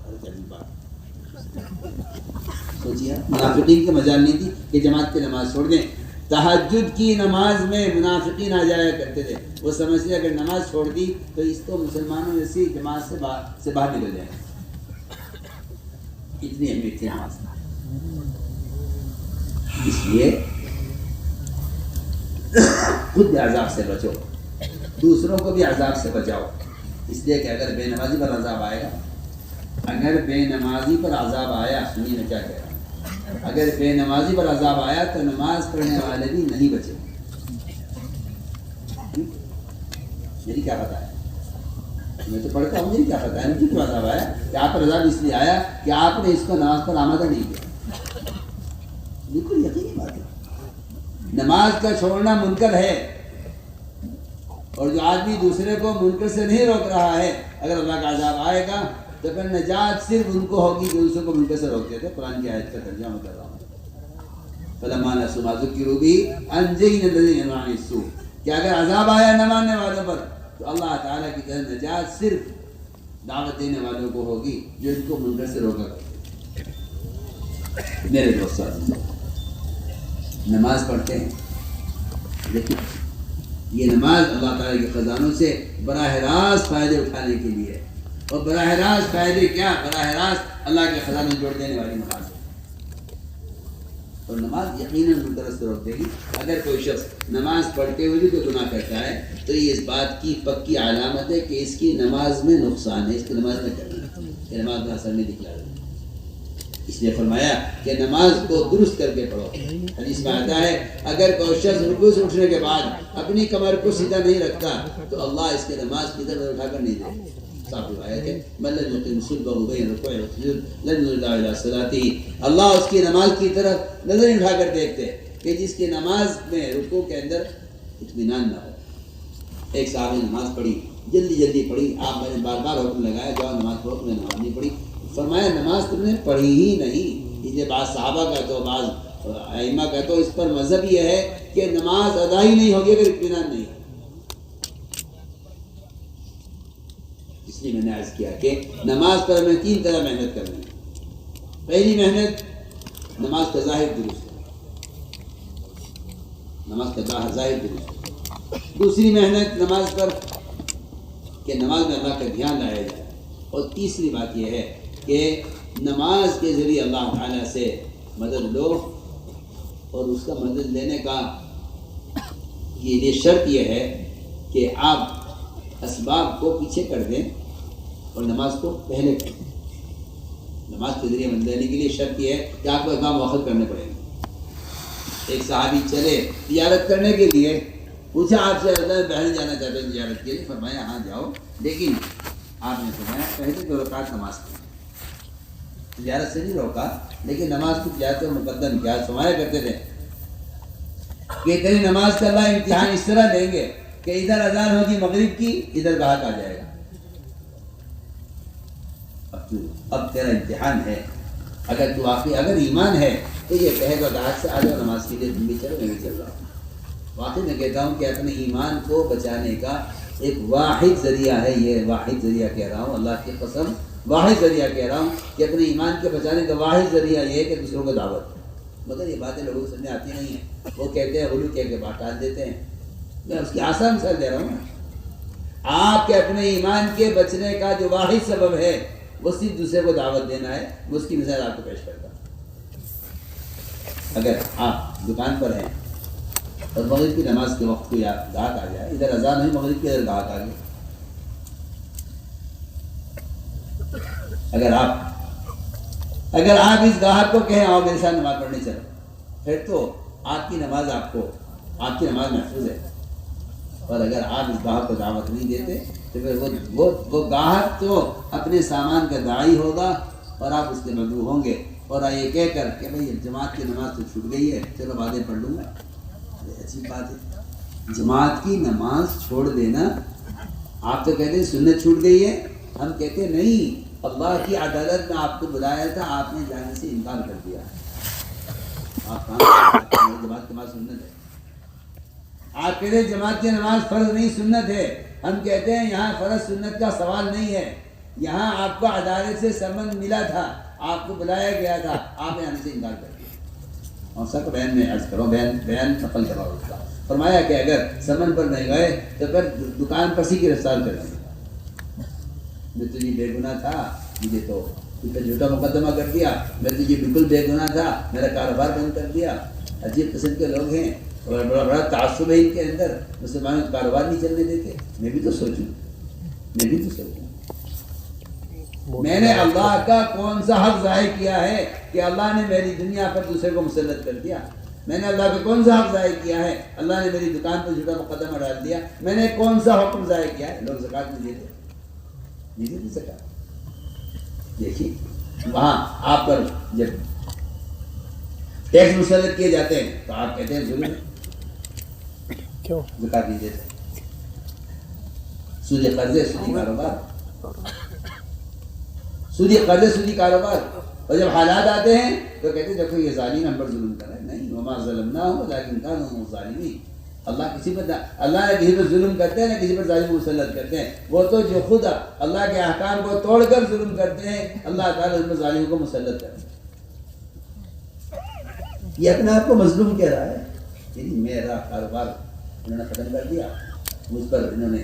سوچیے، منافقین کی مجال نہیں تھی کہ جماعت کی نماز چھوڑ دیں۔ تہجد کی نماز میں منافقین آ جایا کرتے تھے، وہ سمجھتے اگر نماز چھوڑ دی تو اس کو مسلمانوں نے اسی جماعت سے باہر نکل جائے، اتنی اہمیت تھی نماز۔ اس لیے خود بھی عذاب سے بچو، دوسروں کو بھی عذاب سے بچاؤ، اس لیے کہ اگر بے نمازی پر عذاب آئے گا، اگر بے نمازی پر عذاب آیا، سنیے میں کیا کہہ رہا ہوں، اگر بے نمازی پر عذاب آیا تو نماز پڑھنے والے بھی نہیں بچے۔ میری کیا پتہ ہے، میں تو پڑھتا ہوں، مجھے کیا پتہ ہے مجھے کیوں عذاب آیا؟ کہ آپ پر عذاب اس لیے آیا کہ آپ نے اس کو نماز پر آمادہ نہیں کیا۔ بالکل یقینی بات ہے، نماز کا چھوڑنا منکر ہے، اور جو آدمی دوسرے کو منکر سے نہیں روک رہا ہے، اگر اللہ کا عذاب آئے گا تو پھر نجات صرف ان کو ہوگی جو دوسروں کو منکر سے روکتے تھے۔ قرآن کی آیت کا ترجمہ کر رہا ہوں، فَلَمَّا نَسُوا مَا ذُكِّرُوا بِهِ أَنجَيْنَا الَّذِينَ يَنْهَوْنَ عَنِ السُّوءِ، کہ اگر عذاب آیا نہ ماننے والوں پر تو اللہ تعالیٰ کی طرف نجات صرف دعوت دینے والوں کو ہوگی جو ان کو منکر سے روکا کرتے۔ میرے دوست ساتھی، نماز پڑھتے ہیں، لیکن یہ نماز اللہ تعالیٰ کے خزانوں سے براہ راست فائدے اٹھانے کے لیے، اور براہ راست فائدے کیا؟ براہ راست اللہ کے خزانے جوڑ دینے والی نماز ہے، اور نماز یقیناً منکر سے روک دے گی۔ اگر کوئی شخص نماز پڑھتے ہوئے بھی کوئی گناہ کرتا ہے تو یہ اس بات کی پکی علامت ہے کہ اس کی نماز میں نقصان ہے، اس کی نماز میں کمی ہے، کہ نماز میں اثر نہیں دکھلا رہا۔ اس لیے فرمایا کہ نماز کو درست کر کے پڑھو۔ حدیث میں آتا ہے اگر کوئی شخص رکوع سے اٹھنے کے بعد اپنی کمر کو سیدھا نہیں رکھتا تو اللہ اس کے نماز کی طرف اٹھا کر نہیں دے۔ صاحب روایت ہے من لم يقم صلبه بين الركوع والسجود لن يرجع الى صلاته، اللہ اس کی نماز کی طرف نظر اٹھا کر دیکھتے کہ جس کی نماز میں رکوع کے اندر اطمینان نہ ہو۔ ایک صحابی نماز پڑھی، جلدی پڑھی، آپ نے بار بار حکم لگایا جاؤ نماز پڑھو، تم نے نماز نہیں پڑھی۔ فرمایا نماز تم نے پڑھی ہی نہیں۔ اس لیے بعض صحابہ کا تو بعض ائمہ کا تو اس پر مذہب یہ ہے کہ نماز ادا ہی نہیں ہوگی اگر اطمینان نہیں۔ اس لیے میں نے عرض کیا کہ نماز پر ہمیں 3 طرح محنت کرنی ہے۔ پہلی محنت نماز کا ظاہر درست ہے، نماز کا ظاہر درست ہے۔ دوسری محنت نماز پر کہ نماز میں اللہ کا دھیان لایا جائے، اور تیسری بات یہ ہے کہ نماز کے ذریعے اللہ تعالیٰ سے مدد لو، اور اس کا مدد لینے کا یہ شرط یہ ہے کہ آپ اسباب کو پیچھے کر دیں اور نماز کو پہلے کر دیں۔ نماز کے ذریعے مدد لینے کے لیے شرط یہ ہے کہ آپ کو اقدام وقت کرنے پڑیں گے۔ ایک صحابی چلے تجارت کرنے کے لیے، پوچھا آپ سے بہن جانا چاہتے ہیں تجارت کے لیے؟ فرمایا ہاں جاؤ، لیکن آپ نے فرمایا پہلے 2 رکعت نماز پڑھیں۔ تجارت سے نہیں روکا، لیکن نماز کو تجارت میں مقدم کیا۔ فرمایا کرتے تھے کہ تیری نماز کا اللہ امتحان اس طرح دیں گے کہ ادھر اذان ہوگی مغرب کی، ادھر گاہک آ جائے گا۔ اب تیرا امتحان ہے، اگر تو واقعی اگر ایمان ہے تو یہ کہے گا گاہک سے آ جاؤ نماز کے لیے، تم بھی چلو میں بھی چل رہا ہوں۔ واقعی میں کہتا ہوں کہ اپنے ایمان کو بچانے کا ایک واحد ذریعہ ہے، یہ واحد ذریعہ کہہ رہا ہوں، اللہ کی قسم واحد ذریعہ کہہ رہا ہوں کہ اپنے ایمان کے بچانے کا واحد ذریعہ یہ ہے کہ دوسروں کو دعوت۔ مگر یہ باتیں لوگوں کو سمجھ آتی نہیں ہیں، وہ کہتے ہیں غلو کہہ کے بات ٹال دیتے ہیں۔ میں اس کی آسان مثال دے رہا ہوں۔ آپ کے اپنے ایمان کے بچنے کا جو واحد سبب ہے وہ صرف دوسرے کو دعوت دینا ہے، وہ اس کی مثال آپ کو پیش کرتا ہوں۔ اگر آپ دکان پر ہیں اور مغرب کی نماز کے وقت کو گاہک آ جائے، ادھر اذان ہوئی مغرب کی، ادھر گاہک آ گئے، اگر آپ اس گاہک کو کہیں آؤ میرے ساتھ نماز پڑھنے چلو، پھر تو آپ کی نماز محفوظ ہے۔ اور اگر آپ اس گاہک کو دعوت نہیں دیتے تو پھر وہ گاہک تو اپنے سامان کا داعی ہوگا اور آپ اس کے مدعو ہوں گے، اور یہ کہہ کر کہ بھائی جماعت کی نماز تو چھوٹ گئی ہے، چلو بعدیں پڑھ لوں گا۔ ایسی بات ہے، جماعت کی نماز چھوڑ دینا، آپ تو کہتے ہیں سنت چھوٹ گئی ہے، ہم کہتے ہیں نہیں، اللہ کی عدالت میں آپ کو بلایا تھا، آپ نے جانے سے انکار کر دیا۔ آپ کہاں جماعت کی نماز سنت ہے؟ آپ کہتے ہیں جماعت کی نماز فرض نہیں سنت ہے، ہم کہتے ہیں یہاں فرض سنت کا سوال نہیں ہے، یہاں آپ کو عدالت سے سمن ملا تھا، آپ کو بلایا گیا تھا، آپ نے آنے سے انکار کر دیا۔ اور سب بیان میں عرض کرو، بیان نقل کرو اس کا۔ فرمایا کہ اگر سمن پر نہیں گئے تو پھر دکان پر سے گرفتار کر دیں گے۔ میں تجھے بے گناہ تھا، مجھے تو جھوٹا مقدمہ کر دیا، میں تجھے بالکل بے گناہ تھا، میرا کاروبار بند کر دیا۔ عجیب قسم کے لوگ ہیں، اور بڑا تعصب ہے ان کے اندر، مسلمانوں کا کاروبار نہیں چلنے دیتے۔ میں بھی تو سوچوں، میں نے اللہ کا کون سا حق ضائع کیا ہے کہ اللہ نے میری دنیا پر دوسرے کو مسلط کر دیا؟ میں نے اللہ کا کون سا حق ضائع کیا ہے؟ اللہ نے میری دکان پر جھوٹا مقدمہ ڈال دیا۔ میں نے کون سا حکم ضائع کیا ہے؟ لوگ زکوٰۃ نہیں دیتے زکوٰۃ۔ دیکھیے وہاں آپ پر جب ٹیکس مسلط کیے جاتے ہیں تو آپ کہتے ہیں ظلم ہے، کیوں زکوٰۃ نہیں دیتے؟ سودی قرضے، سودی قرضے، سودی کاروبار، اور جب حالات آتے ہیں تو کہتے ہیں دیکھو یہ ظالم ہم پر ظلم کر رہے ہیں۔ نہیں، وما ظلمناہم ولکن کانوا هم ظالمین۔ اللہ نے کسی پر ظلم کرتے ہیں، نہ کسی پر ظالم مسلط کرتے ہیں۔ وہ تو جو خود اللہ کے احکام کو توڑ کر ظلم کرتے ہیں، اللہ تعالیٰ ان پر ظالموں کو مسلط کرتے ہیں۔ یہ اپنے آپ کو مظلوم کہہ رہا ہے، یعنی میرا کاروبار انہوں نے ختم کر دیا، مجھ پر انہوں نے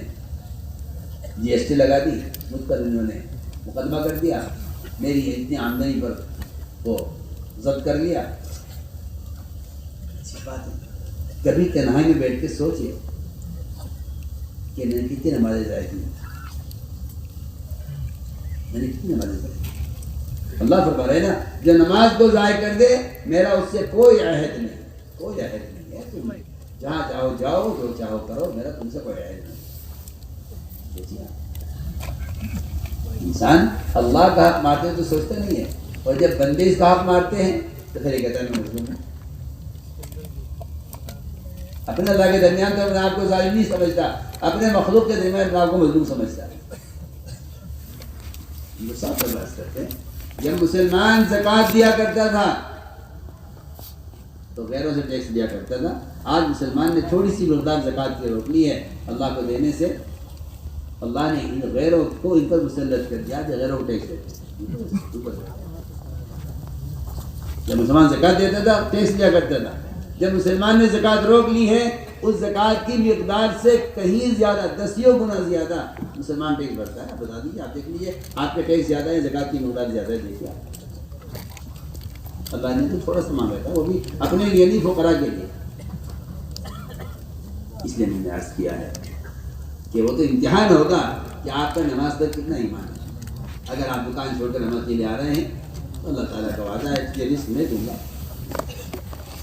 GST لگا دی، مجھ پر انہوں نے مقدمہ کر دیا، میری اتنی آمدنی پر وہ ضبط کر لیا۔ اچھی بات ہے، کبھی تنہائی میں بیٹھ کے سوچے کہ میں نے کتنی نمازیں ضائع کی، اللہ فرما رہے نا، جو نماز کو ضائع کر دے میرا اس سے کوئی عہد نہیں ہے، تم جہاں چاہو جاؤ، جو چاہو کرو، میرا تم سے کوئی عہد نہیں۔ انسان اللہ کا حق مارتے ہیں تو سوچتا نہیں ہے، اور جب بندے اس کا حق مارتے ہیں تو پھر یہ کہتا ہے میں مظلوم ہوں۔ اپنے اللہ کے درمیان تو اپنے آپ کو ظالم نہیں سمجھتا، اپنے مخلوق کے درمیان اپنے آپ کو مظلوم سمجھتا ہے۔ یہ صاف بات کرتے ہیں، جب مسلمان زکوٰۃ دیا کرتا تھا تو غیروں سے ٹیکس دیا کرتا تھا، آج مسلمان نے تھوڑی سی مقدار زکوٰۃ کی روک لی ہے اللہ کو دینے سے، اللہ نے ان غیروں کو ان پر مسلط کر دیا کہ غیروں کو ٹیکس دیتے۔ جب مسلمان زکوٰۃ دیتا تھا ٹیکس دیا کرتا تھا، جب مسلمان نے زکوٰۃ روک لی ہے اس زکوٰۃ کی مقدار سے کہیں زیادہ، 10 گنا زیادہ مسلمان ٹیکس بھرتا ہے۔ بتا دیجیے، آپ دیکھ لیجیے، آپ کا ٹیکس زیادہ ہے، زکوٰۃ کی مقدار زیادہ ہے، دیکھیے اللہ نے تو تھوڑا سا مانگا تھا، وہ بھی اپنے لیے نہیں، فقراء کے لیے۔ اس لیے میں نے عرض کیا ہے کہ وہ تو امتحان ہوگا کہ آپ کا نماز پر کتنا ایمان ہے۔ اگر آپ دکان چھوڑ کر نماز کے لیے آ رہے ہیں تو اللہ تعالیٰ کا وعدہ ہے کہ رزق میں دوں گا۔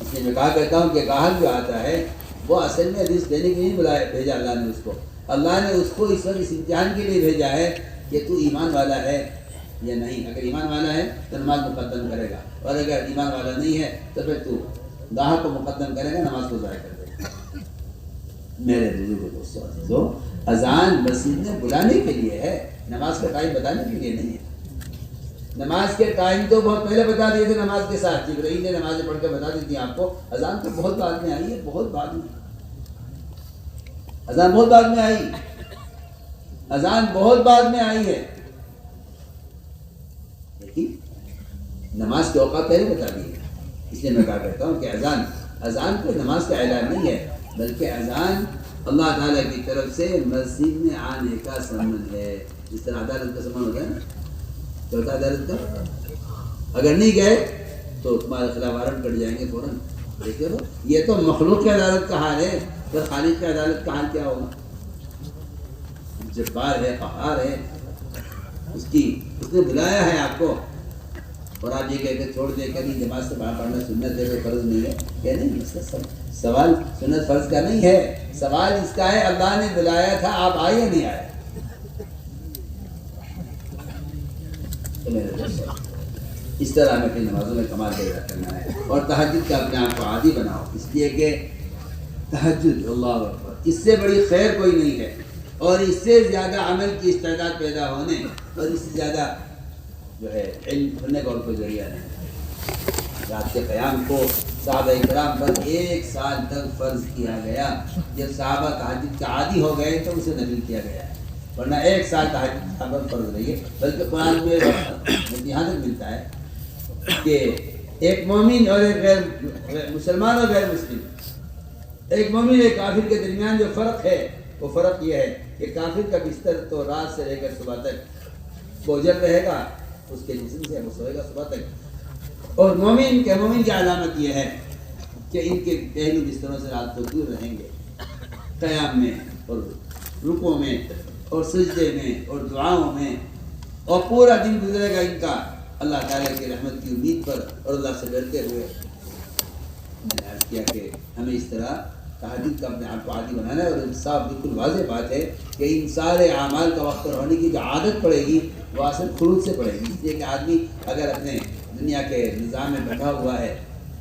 اس لیے میں کہا کرتا ہوں کہ گاہک جو آتا ہے وہ اصل میں رزق دینے کے لیے بھیجا اللہ نے اس کو، اللہ نے اس کو اس وقت اس امتحان کے لیے بھیجا ہے کہ تو ایمان والا ہے یا نہیں۔ اگر ایمان والا ہے تو نماز مقدم کرے گا، اور اگر ایمان والا نہیں ہے تو پھر تو گاہک کو مقدم کرے گا، نماز کو ضائع کر دے گا۔ میرے بزرگوں دوستوں عزیزوں، اذان مسجد میں بلانے کے لیے ہے، نماز کا ٹائم بتانے کے لیے نہیں ہے۔ نماز کے ٹائم تو بہت پہلے بتا دیے تھے، نماز کے ساتھ جبرائیل نے نمازیں پڑھ کے بتا دی تھی آپ کو۔ اذان تو بہت بعد میں آئی ہے، بہت بعد میں، اذان بہت بعد میں آئی، اذان بہت بعد میں آئی ہے، لیکن نماز کے اوقات پہلے بتا دیے۔ اس لیے میں کہا کرتا ہوں کہ اذان کو نماز کا اعلان نہیں ہے، بلکہ اذان اللہ تعالیٰ کی طرف سے مسجد میں آنے کا سمن ہے۔ جس طرح عدالت کا سمن ہوتا ہے نا، چوتھا عدالت کا، اگر نہیں گئے تو تمہارے خلاف وارنٹ کٹ جائیں گے فوراً۔ دیکھتے ہو، یہ تو مخلوق کی عدالت کا حال ہے، تو خالق کی عدالت کا حال کیا ہوگا؟ جبار ہے، قہار ہے، اس نے بلایا ہے آپ کو، اور آپ یہ کہہ کے چھوڑ دے کر نماز سے باہر پڑھنا سنت ہے، کوئی فرض نہیں ہے، کہ نہیں؟ اس کا سوال سنت فرض کا نہیں ہے، سوال اس کا ہے اللہ نے بلایا تھا، آپ آئے یا نہیں آئے؟ تو میرے دوستوں اس طرح ہمیں اپنی نمازوں میں کمال پیدا کرنا ہے اور تہجد کا اپنے آپ کو عادی بناؤ، اس لیے کہ تہجد اللہ اکبر اس سے بڑی خیر کوئی نہیں ہے، اور اس سے زیادہ عمل کی استعداد پیدا ہونے اور اس سے زیادہ جو ہے علم ہونے کا اور کوئی ذریعہ نہیں۔ رات کے قیام کو صحابہ کرام پر 1 سال تک فرض کیا گیا، جب صحابہ تہجد کے عادی ہو گئے تو اسے نفل کیا گیا، ورنہ 1 سال تہجد پر فرض رہی ہے۔ بلکہ قرآن میں یہاں تک ملتا ہے کہ ایک مومن اور ایک غیر مسلمان اور غیر مسلم، ایک مومن ایک کافر کے درمیان جو فرق ہے وہ فرق یہ ہے کہ کافر کا بستر تو رات سے لے کر صبح تک بوجھل رہے گا، اس کے جسم سے وہ سوئے گا صبح تک، اور مومن کی علامت یہ ہے کہ ان کے پہلو بستروں سے رات کو دور رہیں گے، قیام میں اور رکوع میں اور سجدے میں اور دعاؤں میں، اور پورا دن گزرے گا ان کا اللہ تعالیٰ کی رحمت کی امید پر اور اللہ سے ڈرتے ہوئے۔ میں نے عرض کیا کہ ہمیں اس طرح تہجد کا اپنے آپ کو عادی بنانا ہے، اور انصاف بالکل واضح بات ہے کہ ان سارے اعمال کا وقت پر ہونے کی جو عادت پڑے گی وہ اصل خروج سے پڑے گی، اس لیے کہ آدمی اگر اپنے دنیا کے نظام میں بیٹھا ہوا ہے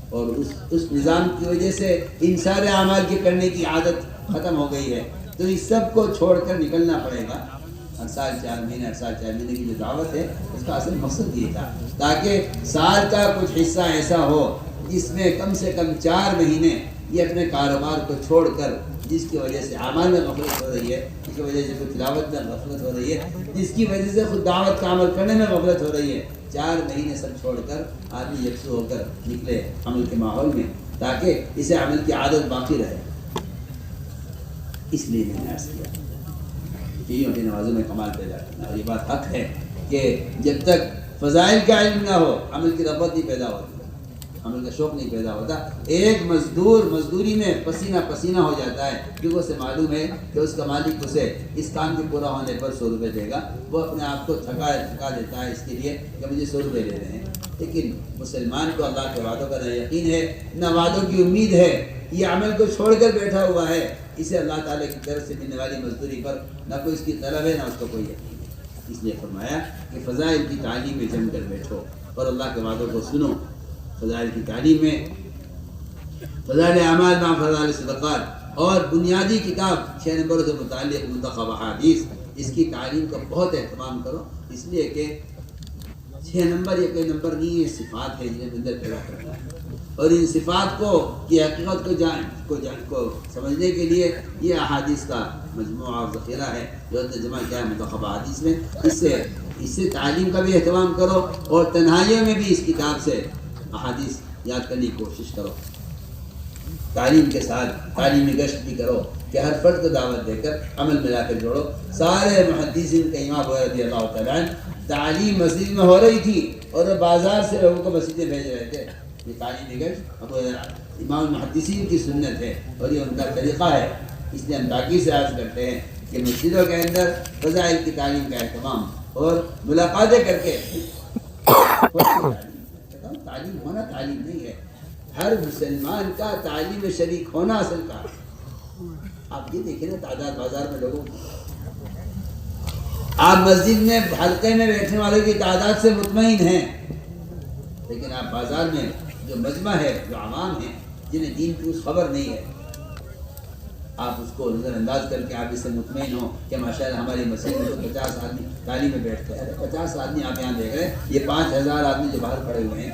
اور اس نظام کی وجہ سے ان سارے اعمال کے کرنے کی عادت ختم ہو گئی ہے تو اس سب کو چھوڑ کر نکلنا پڑے گا۔ ہر سال 4 مہینے کی جو دعوت ہے اس کا اصل مقصد یہ تھا تاکہ سال کا کچھ حصہ ایسا ہو جس میں کم سے کم 4 مہینے یہ اپنے کاروبار کو چھوڑ کر، جس کی وجہ سے اعمال میں غفلت ہو رہی ہے، جس کی وجہ سے کوئی تلاوت میں غفلت ہو رہی ہے، جس کی وجہ سے خود دعوت کا عمل کرنے میں غفلت ہو رہی ہے، 4 مہینے سب چھوڑ کر آدمی یکسو ہو کر نکلے عمل کے ماحول میں تاکہ اسے عمل کی عادت باقی رہے۔ اس لیے میں نے عرض کیا بیویوں کی نمازوں میں کمال پیدا کرنا، اور یہ بات حق ہے کہ جب تک فضائل کا علم نہ ہو عمل کی رغبت نہیں پیدا ہوتی، عمل کا شوق نہیں پیدا ہوتا۔ ایک مزدور مزدوری میں پسینہ پسینہ ہو جاتا ہے کیونکہ اسے معلوم ہے کہ اس کا مالک اسے اس کام کے پورا ہونے پر 100 روپے دے گا، وہ اپنے آپ کو تھکا دیتا ہے اس کے لیے کہ مجھے 100 روپے دے رہے ہیں۔ لیکن مسلمان کو اللہ کے وعدوں کا نہ یقین ہے نہ وعدوں کی امید ہے، یہ عمل کو چھوڑ کر بیٹھا ہوا ہے، اسے اللہ تعالیٰ کی طرف سے ملنے والی مزدوری پر نہ کوئی اس کی طلب ہے نہ اس کو کوئی یقین ہے۔ اس لیے فرمایا کہ فضائل کی تعلیم میں جم کر بیٹھو اور اللہ کے وعدوں کو سنو۔ فضائل کی تعلیم میں فضائل اعمال مع فضائل صدقات اور بنیادی کتاب 6 نمبر سے متعلق منتخب احادیث، اس کی تعلیم کا بہت اہتمام کرو، اس لیے کہ 6 نمبر یہ کوئی نمبر نہیں، یہ صفات ہے جنہیں بندر پیدا کرتا ہے، اور ان صفات کو کی حقیقت کو سمجھنے کے لیے یہ احادیث کا مجموعہ اور ذخیرہ ہے جو نے جمع کیا ہے منتخب احادیث میں۔ اس سے تعلیم کا بھی اہتمام کرو اور تنہائیوں میں بھی اس کتاب سے احادیث یاد کرنے کی کوشش کرو۔ تعلیم کے ساتھ تعلیمی گشت بھی کرو کہ ہر فرد کو دعوت دے کر عمل میں لا کر جوڑو۔ سارے محدثین کا امام ابو ہریرہ رضی اللہ تعالیٰ عنہ تعلیم مسجد میں ہو رہی تھی اور وہ بازار سے لوگوں کو مسجدیں بھیج رہے تھے۔ یہ تعلیمی گشت ابو ہریرہ امام المحدثین کی سنت ہے اور یہ ان کا طریقہ ہے، اس لیے ہم تاکید سے عرض کرتے ہیں کہ مسجدوں کے اندر فضائل کی تعلیم کا اہتمام اور ملاقاتیں کر کے تعلیم ہونا تعلیم نہیں ہے، ہر مسلمان کا تعلیم میں شریک ہونا اصل کا۔ آپ یہ دیکھیں نا تعداد بازار میں لوگوں کی، آپ مسجد میں حلقے میں بیٹھنے والوں کی تعداد سے مطمئن ہیں، لیکن آپ بازار میں جو مجمع ہے، جو عوام ہیں جنہیں دین کی اس خبر نہیں ہے، آپ اس کو نظر انداز کر کے آپ اس سے مطمئن ہوں کہ ماشاءاللہ ہماری مسجد میں تو 50 آدمی تعلیم میں بیٹھتے ہیں۔ 50 آدمی آپ یہاں دیکھ رہے ہیں، یہ 5000 آدمی جو باہر کھڑے ہوئے ہیں،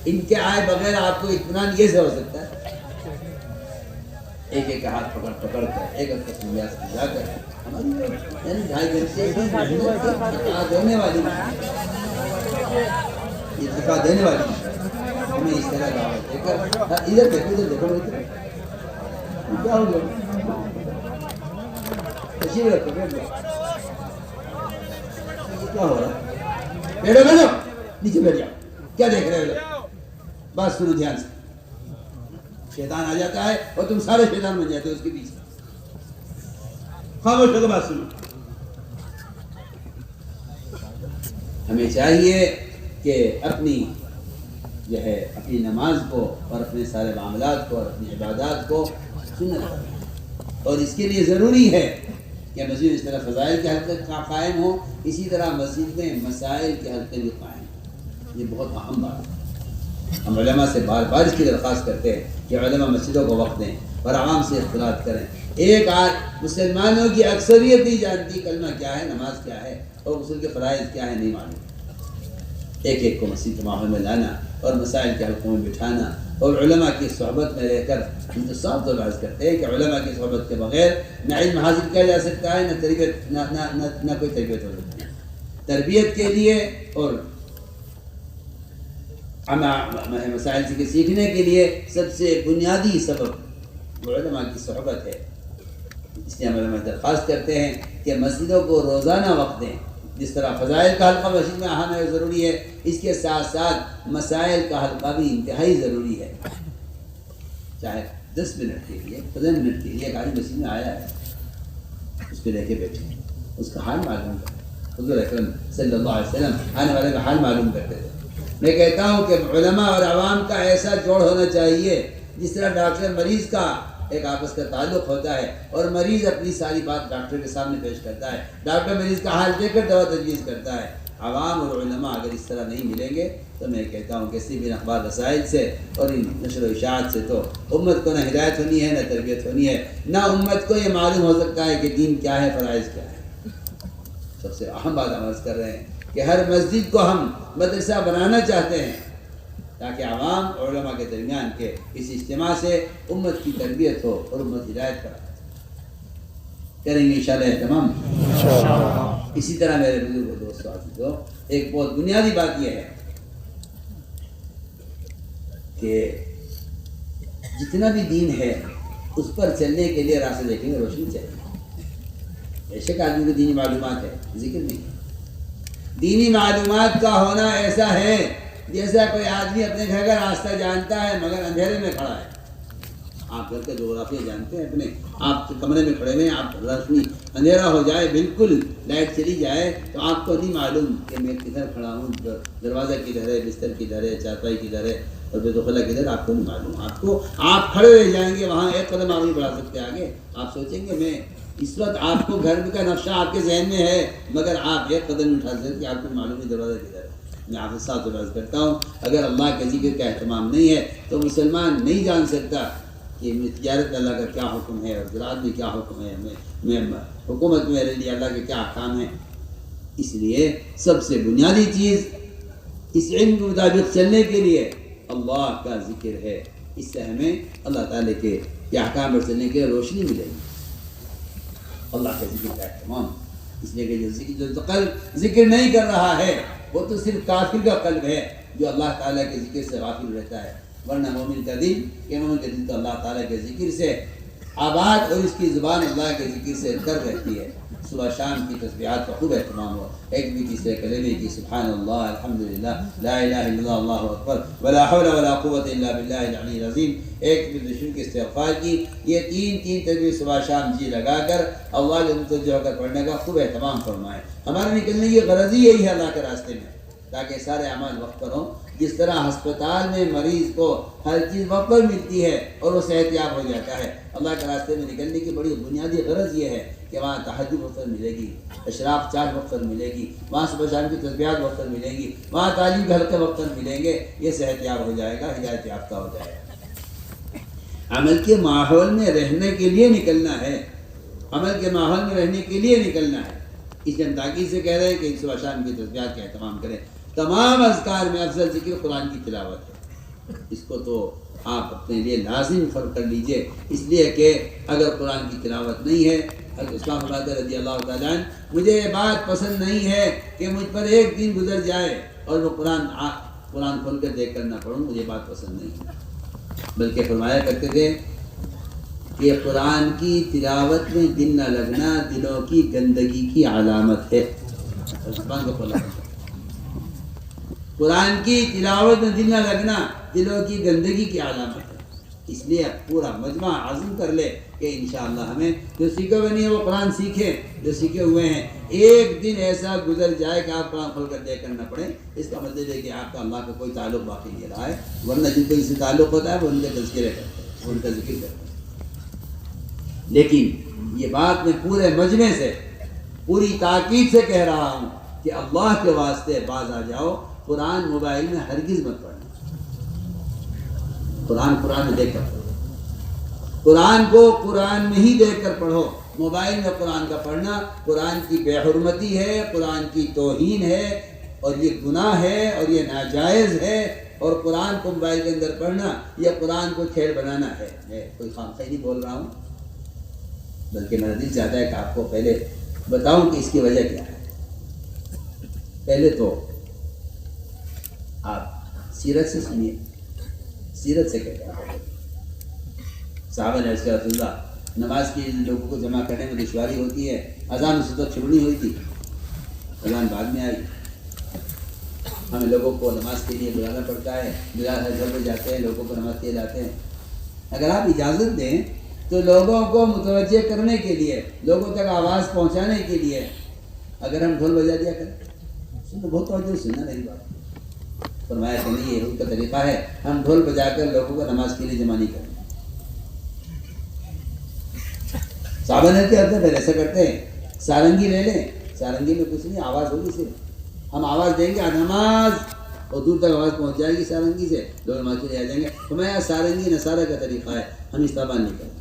ان کے آئے بغیر آپ کو اطمینان یہ سے ہو سکتا ہے؟ ایک ایک ہاتھ پکڑ کر ایک ایک سمجھا کر یعنی 2.5 گھنٹے دینے والی یہ دکھا دینے والی ہمیں اس طرح دعوت دے کر ادھر دیکھو کیا ہو گیا، تشریف رکھو، کیا ہو رہا ہے؟ بیٹھو نیچے بیٹھ جاؤ، کیا دیکھ رہے ہو؟ بات سنو دھیان سے، شیطان آ جاتا ہے اور تم سارے شیطان بن جاتے ہو اس کے پیچھے۔ خاموش ہو کے بات سنو۔ ہمیں چاہیے کہ اپنی نماز کو اور اپنے سارے معاملات کو اور اپنی عبادات کو سنت کریں، اور اس کے لیے ضروری ہے کہ مسجد میں اس طرح فضائل کے حلقے قائم ہوں، اسی طرح مسجد میں مسائل کے حلقے بھی قائم ہوں۔ یہ بہت اہم بات ہے۔ ہم علماء سے بار بار اس کی درخواست کرتے ہیں کہ علماء مسجدوں کو وقت دیں اور عوام سے اختلاط کریں۔ ایک آج مسلمانوں کی اکثریت نہیں جانتی کلمہ کیا ہے، نماز کیا ہے اور غسل کے فرائض کیا ہے، نہیں معلوم۔ ایک ایک کو مسجد کے ماحول میں لانا اور مسائل کے حلقوں میں بٹھانا اور علماء کی صحبت میں رہ کر، ہم تو صاف طور عرض کرتے ہیں کہ علماء کی صحبت کے بغیر نہ علم حاصل کیا جا سکتا ہے، نہ تربیت، نہ کوئی تربیت ہو سکتی ہے۔ تربیت کے لیے اور مسائل سے سیکھنے کے لیے سب سے بنیادی سبب علماء کی صحبت ہے۔ اس لیے ہم علماء درخواست کرتے ہیں کہ مسجدوں کو روزانہ وقت دیں۔ جس طرح فضائل کا حلقہ مسجد میں اہم ہے، ضروری ہے، اس کے ساتھ ساتھ مسائل کا حلقہ بھی انتہائی ضروری ہے۔ چاہے 10 منٹ کے لیے، 15 منٹ کے لیے ایک آدمی مسجد میں آیا ہے، اس کو لے کے بیٹھے، اس کا حال معلوم کریں۔ حضور اکرم صلی اللہ علیہ وسلم آنے والے کا حال معلوم کرتے تھے۔ میں کہتا ہوں کہ علماء اور عوام کا ایسا جوڑ ہونا چاہیے جس طرح ڈاکٹر مریض کا ایک آپس کا تعلق ہوتا ہے اور مریض اپنی ساری بات ڈاکٹر کے سامنے پیش کرتا ہے، ڈاکٹر مریض کا حال دیکھ کر دوا تجویز کرتا ہے۔ عوام اور علماء اگر اس طرح نہیں ملیں گے تو میں کہتا ہوں کہ صرف ان اخبار رسائل سے اور ان نشر و اشاعت سے تو امت کو نہ ہدایت ہونی ہے، نہ تربیت ہونی ہے، نہ امت کو یہ معلوم ہو سکتا ہے کہ دین کیا ہے، فرائض کیا ہے۔ سب سے اہم بات ہم عرض کر رہے ہیں کہ ہر مسجد کو ہم مدرسہ بنانا چاہتے ہیں تاکہ عوام اور علماء کے درمیان کے اس اجتماع سے امت کی تربیت ہو اور امت ہدایت پر کریں گے انشاءاللہ اہتمام۔ اسی طرح میرے بزرگوں، دوستوں، عزیزوں، ایک بہت بنیادی بات یہ ہے کہ جتنا بھی دین ہے اس پر چلنے کے لیے راستہ دیکھیں گے، روشنی چاہیے۔ بے شک آدمی کو دینی معلومات ہے، ذکر نہیں۔ دینی معلومات کا ہونا ایسا ہے جیسا کوئی آدمی اپنے گھر کا راستہ جانتا ہے مگر اندھیرے میں کھڑا ہے۔ آپ گھر کا جغرافیہ جانتے ہیں اپنے، آپ کمرے میں کھڑے ہوئے ہیں، آپ روشنی اندھیرا ہو جائے، بالکل لائٹ چلی جائے تو آپ کو نہیں معلوم کہ میں کدھر کھڑا ہوں، دروازہ کدھر ہے، بستر کدھر ہے، چارپائی کدھر ہے اور بیت الخلا کدھر، آپ کو نہیں معلوم۔ آپ کھڑے رہ جائیں گے وہاں، ایک قدم آگے بڑھا سکتے آگے۔ آپ سوچیں گے میں اس وقت آپ کو گھر کا نقشہ آپ کے ذہن میں ہے مگر آپ ایک قدم اٹھا سکتے کہ آپ کو معلوم نہیں دروازہ کدھر ہے۔ میں آپ سے ساتھ عرض کرتا ہوں، اگر اللہ کے ذکر کا اہتمام نہیں ہے تو مسلمان نہیں جان سکتا کہ تجارت میں اللہ کا کیا حکم ہے اور زراعت میں کیا حکم ہے، میں حکومت میں میرے لیے اللہ کے کیا احکام ہیں۔ اس لیے سب سے بنیادی چیز اس علم کے مطابق چلنے کے لیے اللہ کا ذکر ہے۔ اس سے ہمیں اللہ تعالیٰ کے احکام پر چلنے کے لیے روشنی ملے گی، اللہ کے ذکر کا اہتمام۔ اس لیے کہ جو قلب ذکر نہیں کر رہا ہے وہ تو صرف کافر کا قلب ہے جو اللہ تعالیٰ کے ذکر سے غافل رہتا ہے، ورنہ مومن کا دل تو اللہ تعالیٰ کے ذکر سے آباد اور اس کی زبان اللہ کے ذکر سے تر رہتی ہے۔ صبح شام کی تسبیحات کا خوب اہتمام ہو، ایک بھی تیسرے کلمے کی سبحان اللہ، الحمدللہ، لا الہ الا اللہ، اللہ اکبر، ولا حول ولا قوت الا باللہ العلی العظیم، ایک بھی دشمن کے استغفار کی، یہ تین تسبیح صبح شام جی لگا کر اللہ کے متوجہ ہو کر پڑھنے کا خوب اہتمام فرمائیں۔ ہمارے نکلنے کی غرض ہی یہی ہے اللہ کے راستے میں، تاکہ سارے اعمال وقت پر ہوں۔ جس طرح ہسپتال میں مریض کو ہر چیز وقت پر ملتی ہے اور وہ صحت یاب ہو جاتا ہے، اللہ کے راستے میں نکلنے کی بڑی بنیادی غرض یہ ہے کہ وہاں تہجد وقت پر ملے گی، اشراف چار وقت پر ملے گی، وہاں صبح شام کی تسبیحات وقت پر ملیں گی، وہاں تعلیم کے حلقے وقت پر ملیں گے، یہ صحت یاب ہو جائے گا، ہدایت یافتہ ہو جائے گا۔ عمل کے ماحول میں رہنے کے لیے نکلنا ہے، عمل کے ماحول میں رہنے کے لیے نکلنا ہے۔ اس لیے ہم تاکید سے کہہ رہے ہیں کہ صبح شام کی تسبیحات کا اہتمام کریں۔ تمام اذکار میں افضل ذکر قرآن کی تلاوت ہے، اس کو تو آپ اپنے لیے لازم فرق کر لیجئے، اس لیے کہ اگر قرآن کی تلاوت نہیں ہے، اسلام فرماتے رضی اللہ تعالیٰ عنہ، مجھے یہ بات پسند نہیں ہے کہ مجھ پر ایک دن گزر جائے اور وہ قرآن کھول کر دیکھ کر نہ پڑھوں، مجھے بات پسند نہیں ہے۔ بلکہ فرمایا کرتے تھے کہ قرآن کی تلاوت میں دل نہ لگنا دلوں کی گندگی کی علامت ہے۔ قرآن کی تلاوت میں دل نہ لگنا دلوں کی گندگی کی علامت ہے۔ اس لیے پورا مجمع عزم کر لے کہ انشاءاللہ ہمیں جو سیکھے ہوئے نہیں ہے وہ قرآن سیکھیں، جو سیکھے ہوئے ہیں ایک دن ایسا گزر جائے کہ آپ قرآن کھول کر دیکھ کر نہ پڑھیں، اس کا مطلب ہے کہ آپ کا اللہ کا کوئی تعلق باقی نہیں رہا ہے، ورنہ جن کو اس سے تعلق ہوتا ہے وہ ان کے تذکرے کرتے ہیں، وہ ان کا ذکر کرتے ہیں۔ لیکن یہ بات میں پورے مجمع سے پوری تاکید سے کہہ رہا ہوں کہ اللہ کے واسطے باز آ جاؤ، قرآن موبائل میں ہرگز مت پڑھنا۔ قرآن میں دیکھ کر پڑھو، قرآن کو قرآن میں ہی دیکھ کر پڑھو۔ موبائل میں قرآن کا پڑھنا قرآن کی بے حرمتی ہے، قرآن کی توہین ہے، اور یہ گناہ ہے اور یہ ناجائز ہے۔ اور قرآن کو موبائل کے اندر پڑھنا یہ قرآن کو کھیل بنانا ہے۔ میں کوئی خامخواہ نہیں بول رہا ہوں، بلکہ میرا دل چاہتا ہے کہ آپ کو پہلے بتاؤں کہ اس کی وجہ کیا ہے۔ پہلے تو آپ سیرت سے سنیے، سیرت سے کہتے ہیں صحابہ نے عرض کیا رسول اللہ نماز کے لوگوں کو جمع کرنے میں دشواری ہوتی ہے، اذان اس وقت شروع نہیں ہوئی تھی، اذان بعد میں آئی، ہمیں لوگوں کو نماز کے لیے بلانا پڑتا ہے، بلال ہر گھر میں جاتے ہیں، لوگوں کو نماز کے لاتے ہیں۔ اگر آپ اجازت دیں تو لوگوں کو متوجہ کرنے کے لیے، لوگوں تک آواز پہنچانے کے لیے اگر ہم ڈھول بجا دیا کریں، سن بہت توجہ سننا میری بات۔ فرمایا کہ نہیں، یہ ان کا طریقہ ہے، ہم ڈھول بجا کر لوگوں کو نماز کے لیے جمع نہیں کریں۔ صحابہ نے کیا کرتے پھر ایسا کرتے ہیں، سارنگی لے لیں، سارنگی میں کچھ نہیں، آواز ہوگی صرف، ہم آواز دیں گے نماز، اور دور تک آواز پہنچ جائے گی سارنگی سے، لوگ نماز کے لیے آ جائیں گے۔ تو میں سارنگی نصارہ کا طریقہ ہے، ہم استعمال نہیں کریں۔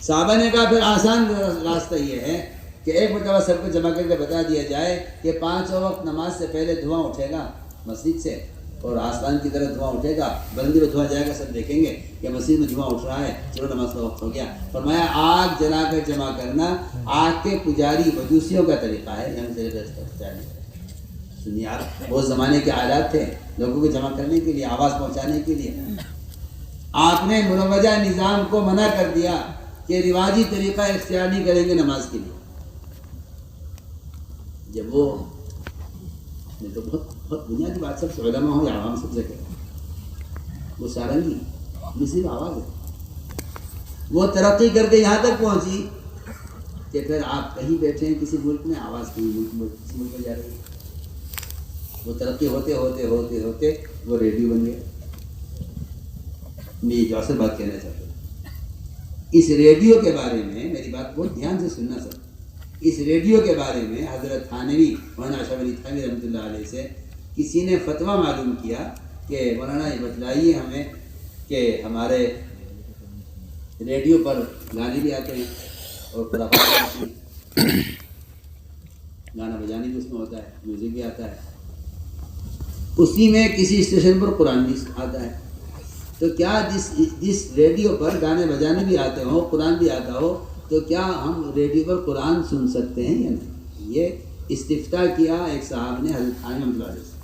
صحابہ نے کہا پھر آسان راستہ یہ ہے کہ ایک مرتبہ سب کو جمع کر کے بتا دیا جائے کہ 5 وقت نماز سے پہلے دھواں اٹھے گا مسجد سے، اور آسمان کی طرف دھواں اٹھے گا، بلندی میں دھواں جائے گا، سب دیکھیں گے کہ مسجد میں دھواں اٹھ رہا ہے، چلو نماز کا وقت ہو گیا۔ فرمایا آگ جلا کر جمع کرنا آگ کے پجاری مجوسیوں کا طریقہ ہے، یہاں سے سنیے آپ، وہ زمانے کے آلات تھے لوگوں کو جمع کرنے کے لیے، آواز پہنچانے کے لیے۔ آپ نے مروجہ نظام کو منع کر دیا کہ رواجی طریقہ اختیار نہیں کریں گے نماز کے لیے۔ جب وہ میں تو بہت بنیادی بات سب سے علماء ہو یا عوام سب سے کہتے وہ سارنگی یہ صرف آواز ہے، وہ ترقی کر کے یہاں تک پہنچی کہ پھر آپ کہیں بیٹھے ہیں کسی ملک میں، آواز کہیں ملک میں کسی ملک میں جا رہی ہے۔ وہ ترقی ہوتے ہوتے ہوتے ہوتے وہ ریڈیو بن گیا۔ میں یہ جو اصل بات کہنا چاہتا ہوں، اس ریڈیو کے بارے میں میری بات بہت دھیان سے سننا سر۔ اس ریڈیو کے بارے میں حضرت تھانوی مولانا اشرف علی تھانوی رحمۃ اللہ علیہ سے کسی نے فتویٰ معلوم کیا کہ مولانا یہ بتلائیے ہمیں کہ ہمارے ریڈیو پر گانے بھی آتے ہیں اور گانا بجانے بھی اس میں ہوتا ہے، میوزک بھی آتا ہے، اسی میں کسی اسٹیشن پر قرآن بھی آتا ہے، تو کیا جس ریڈیو پر گانے بجانے بھی آتے ہوں، قرآن بھی آتا ہو، تو کیا ہم ریڈیو پر قرآن سن سکتے ہیں یا نہیں؟ یہ استفتاء کیا ایک صاحب نے حضرت تھانوی رحمۃ اللہ علیہ سے،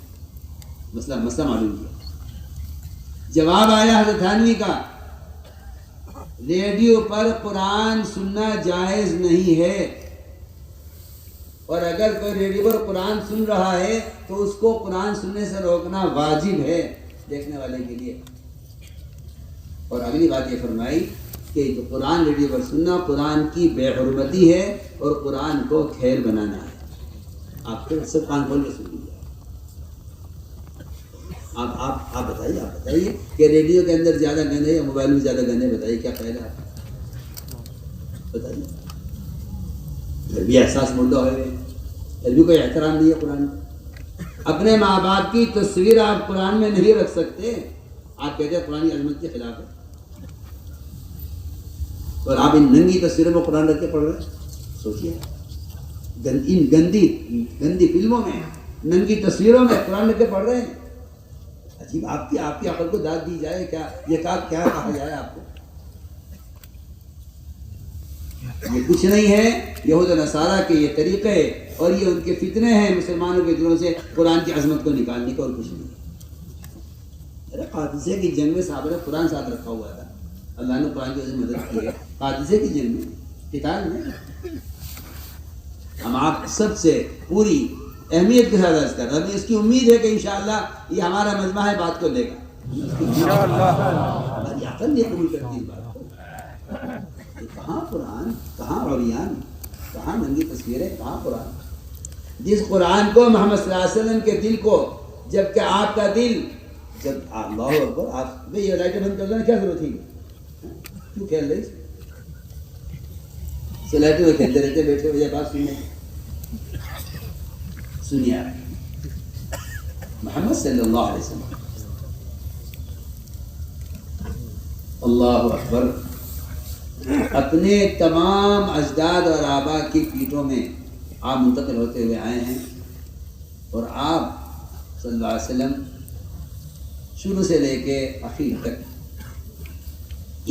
مسئلہ معلوم کیا۔ جواب آیا حضرت تھانوی کا، ریڈیو پر قرآن سننا جائز نہیں ہے، اور اگر کوئی ریڈیو پر قرآن سن رہا ہے تو اس کو قرآن سننے سے روکنا واجب ہے دیکھنے والے کے لیے۔ اور اگلی بات یہ فرمائی کہ جو قرآن ریڈیو پر سننا قرآن کی بے حرمتی ہے اور قرآن کو کھیل بنانا ہے۔ آپ پھر سب کان کھول کے سن لیجیے۔ آپ بتائیے کہ ریڈیو کے اندر زیادہ گانے یا موبائل میں زیادہ گانے، بتائیے کیا فائدہ آپ بتائیے۔ پھر بھی احساس مردہ ہوئے، پھر بھی کوئی احترام نہیں ہے قرآن کا۔ اپنے ماں باپ کی تصویر آپ قرآن میں نہیں رکھ سکتے، آپ کہتے ہیں قرآن کی عظمت کے خلاف ہے، اور آپ ان ننگی تصویروں میں قرآن رکھ کے پڑھ رہے ہیں۔ سوچیے، ان گندی فلموں میں ننگی تصویروں میں قرآن رکھ کے پڑھ رہے ہیں۔ عجیب، آپ کی عقل کو داد دی جائے، کیا یہ کیا کہا جائے آپ کو؟ یہ کچھ نہیں ہے، یہود و نصارہ کے یہ طریقے اور یہ ان کے فتنے ہیں مسلمانوں کے دلوں سے قرآن کی عظمت کو نکالنے کا، اور کچھ نہیں۔ ارے قادسیہ کی جنگ میں صحابہ نے قرآن ساتھ رکھا ہوا تھا، اللہ نے قرآن کی وجہ سے مدد کی ہے قادسیہ کی جنگ میں، قتال میں۔ ہم آپ سب سے پوری اہمیت کے ساتھ عرض کر رہے ہیں، اس کی امید ہے کہ انشاءاللہ یہ ہمارا مجمع ہے بات کو لے گا ہماری عقل یہ قبول کرتی اس بات کو۔ کہاں قرآن، کہاں عریان، کہاں ننگی تصویریں، کہاں قرآن؟ جس قرآن کو محمد صلی اللہ علیہ وسلم کے دل کو، جبکہ آپ کا دل، جب اللہ اکبر، آپ یہ لائٹیں بند کر دینا کیا ضرورت تھی؟ کیوں کھیل رہی؟ سلیٹوں میں کھیلتے رہتے بیٹھے ہوئے بات سننے. سنیے آپ محمد صلی اللہ علیہ وسلم. اللہ اکبر. اپنے تمام اجداد اور آبا کی پیٹھوں میں آپ منتقل ہوتے ہوئے آئے ہیں اور آپ صلی اللہ علیہ وسلم شروع سے لے کے آخر تک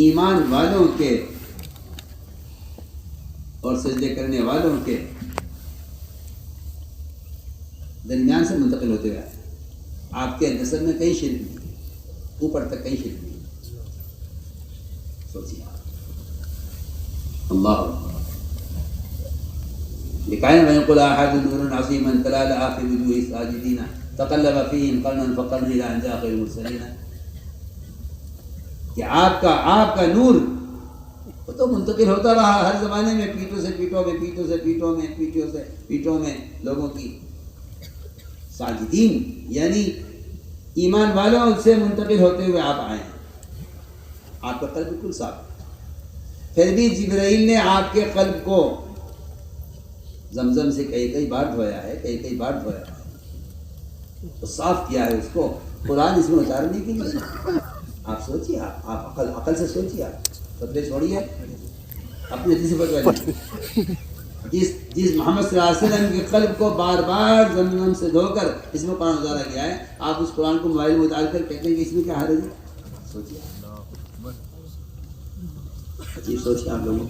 ایمان والوں کے اور سجدے کرنے والوں کے درمیان سے منتقل ہوتے ہوئے آئے. آپ کے نسل میں کہیں شرک نہیں, اوپر تک کہیں شرک نہیں. سوچیے اللہ لکھائے وَيَقُلْ أَحَدٌ نُورٌ عَظِيمٌ تَلَالَ فِي وُجُوهِ السَّاجِدِينَ تَقَلَّبَ فِيهِمْ قَرْنًا فَقَرْنًا إِلَىٰ أَنْ جَاءَ خَيْرُ الْمُرْسَلِينَ. کہ آپ کا نور وہ تو منتقل ہوتا رہا ہر زمانے میں, پیٹوں سے پیٹوں میں, پیٹوں سے پیٹوں میں, پیٹوں سے پیٹوں میں لوگوں کی. ساجدین یعنی ایمان والوں سے منتقل ہوتے ہوئے آپ آئے ہیں. آپ کا قلب بالکل صاف ہے. پھر بھی جبرائیل نے آپ کے قلب کو زمزم سے کئی بار دھویا ہے, کئی بار دھویا ہے, تو صاف کیا ہے اس کو قرآن اس میں اتارنے کے لیے. آپ سوچیے, آپ عقل سے سوچیے, آپ فتوے چھوڑیے, اپنے دل سے فتویٰ لیجیے. جس محمد صلی اللہ علیہ وسلم کے قلب کو بار بار زمزم سے دھو کر اس میں قرآن اتارا گیا ہے, آپ اس قرآن کو موبائل میں اتار کر کہتے ہیں کہ اس میں کیا حرج ہے. سوچیے, عجیب سوچیے آپ لوگوں.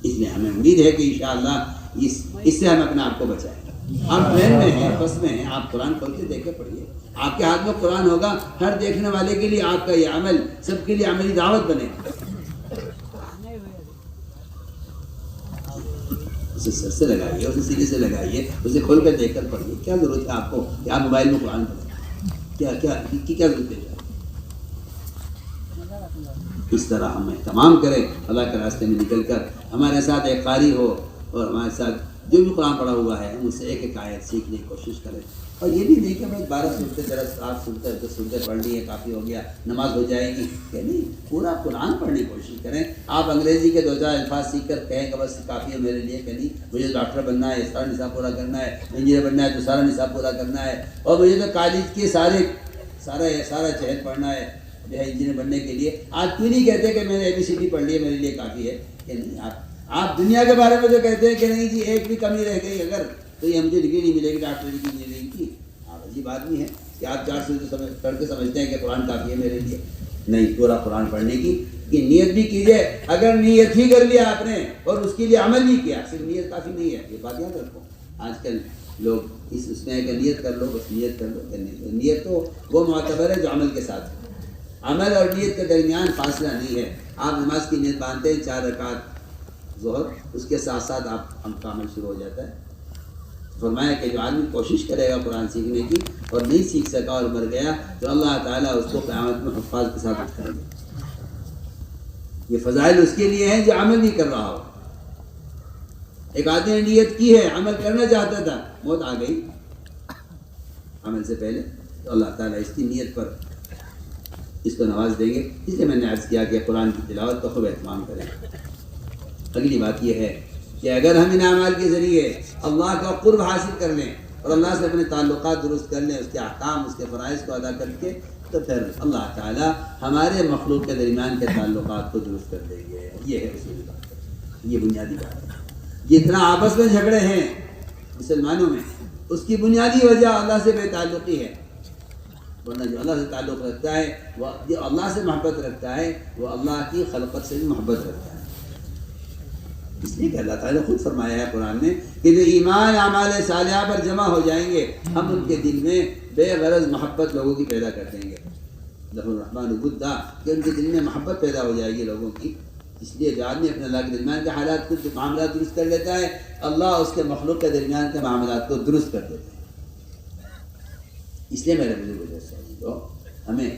اس لیے ہمیں امید ہے کہ انشاءاللہ اس سے ہم اپنے آپ کو بچائیں. آپ ٹرین میں ہیں, بس میں ہیں, آپ قرآن کھول کے دیکھ کے پڑھیے. آپ کے ہاتھ میں قرآن ہوگا, ہر دیکھنے والے کے لیے آپ کا یہ عمل سب کے لیے عملی دعوت بنے گا. اسے سر سے لگائیے, اسے سینے سے لگائیے, اسے کھول کر دیکھ کر پڑھیے. کیا ضرورت ہے آپ کو کہ آپ موبائل میں قرآن پڑھیں؟ کیا ضرورت ہے؟ اس طرح ہم اہتمام کریں اللہ کے راستے میں نکل کر. ہمارے ساتھ ایک قاری ہو اور ہمارے ساتھ جو بھی قرآن پڑھا ہوا ہے ان سے ایک آیت سیکھنے کی کوشش کریں. اور یہ بھی نہیں کہ بھائی 12 سورتیں 8 سورتیں 10 سورتیں پڑھ لی ہے کافی ہو گیا, نماز ہو جائے گی. کہ نہیں, پورا قرآن پڑھنے کی کوشش کریں. آپ انگریزی کے 2-4 الفاظ سیکھ کر کہیں کہ بس کافی ہے میرے لیے. کہ نہیں, مجھے ڈاکٹر بننا ہے, سارا نصاب پورا کرنا ہے, انجینئر بننا ہے تو سارا نصاب پورا کرنا ہے, اور مجھے تو کالج کے سارا جہد پڑھنا ہے جو ہے انجینئر بننے کے لیے. آپ کیوں نہیں کہتے کہ میں نے ABCD پڑھ لی ہے میرے لیے کافی ہے؟ کہ نہیں, آپ دنیا کے بارے میں جو کہتے ہیں کہ نہیں جی ایک بھی کمی رہ گئی اگر تو یہ مجھے ڈگری نہیں ملے گی ڈاکٹر کی انجینئرنگ کی. آپ عجیب آدمی ہے کہ آپ 4 سے پڑھ کے سمجھتے ہیں کہ قرآن کافی ہے میرے لیے. نہیں, پورا قرآن پڑھنے کی نیت بھی کیجیے. اگر نیت ہی کر لیا آپ نے اور اس کے لیے عمل نہیں کیا, صرف نیت کافی نہیں ہے. یہ بات یاد رکھو. آج کل لوگ اس میں ہے کہ نیت کر لو, بس نیت کر لو. نیت تو وہ معتبر ہے جو عمل کے ساتھ ہے. عمل اور نیت کے درمیان فاصلہ نہیں ہے. آپ نماز کی نیت باندھتے ہیں 4 رکعت ظہر, اس کے ساتھ ساتھ آپ کا عمل شروع ہو جاتا ہے. فرمایا کہ جو آدمی کوشش کرے گا قرآن سیکھنے کی اور نہیں سیکھ سکا اور مر گیا تو اللہ تعالیٰ اس کو قیامت میں حفاظ کے ساتھ اٹھائے گا. یہ فضائل اس کے لیے ہیں جو عمل نہیں کر رہا ہو. ایک آدمی نے نیت کی ہے, عمل کرنا چاہتا تھا, موت آ گئی عمل سے پہلے, تو اللہ تعالیٰ اس کی نیت پر اس کو نواز دیں گے. اس لیے میں نے عرض کیا کہ قرآن کی تلاوت کا خوب اہتمام کریں. اگلی بات یہ ہے کہ اگر ہم ان اعمال کے ذریعے اللہ کا قرب حاصل کر لیں اور اللہ سے اپنے تعلقات درست کر لیں, اس کے احکام, اس کے فرائض کو ادا کر کے, تو پھر اللہ تعالیٰ ہمارے مخلوق کے درمیان کے تعلقات کو درست کر دیں گے. یہ ہے اصولی بات, یہ بنیادی بات ہے. جتنا آپس میں جھگڑے ہیں مسلمانوں میں, اس کی بنیادی وجہ اللہ سے بے تعلقی ہے. ورنہ جو اللہ سے تعلق رکھتا ہے, وہ جو اللہ سے محبت رکھتا ہے, وہ اللہ کی خلقت سے بھی محبت رکھتا ہے. اس لیے کہ اللہ تعالیٰ نے خود فرمایا ہے قرآن میں کہ جو ایمان اعمال صالحہ پر جمع ہو جائیں گے, ہم ان کے دل میں بے غرض محبت لوگوں کی پیدا کر دیں گے. لہ الرحمن ودا, کہ ان کے دل میں محبت پیدا ہو جائے گی لوگوں کی. اس لیے جو آدمی اپنے اللہ کے درمیان کے حالات کو معاملات درست کر لیتا ہے, اللہ اس کے مخلوق کے درمیان کے معاملات کو درست کر دیتا ہے. اس لیے میرے بزرگوں کو ہمیں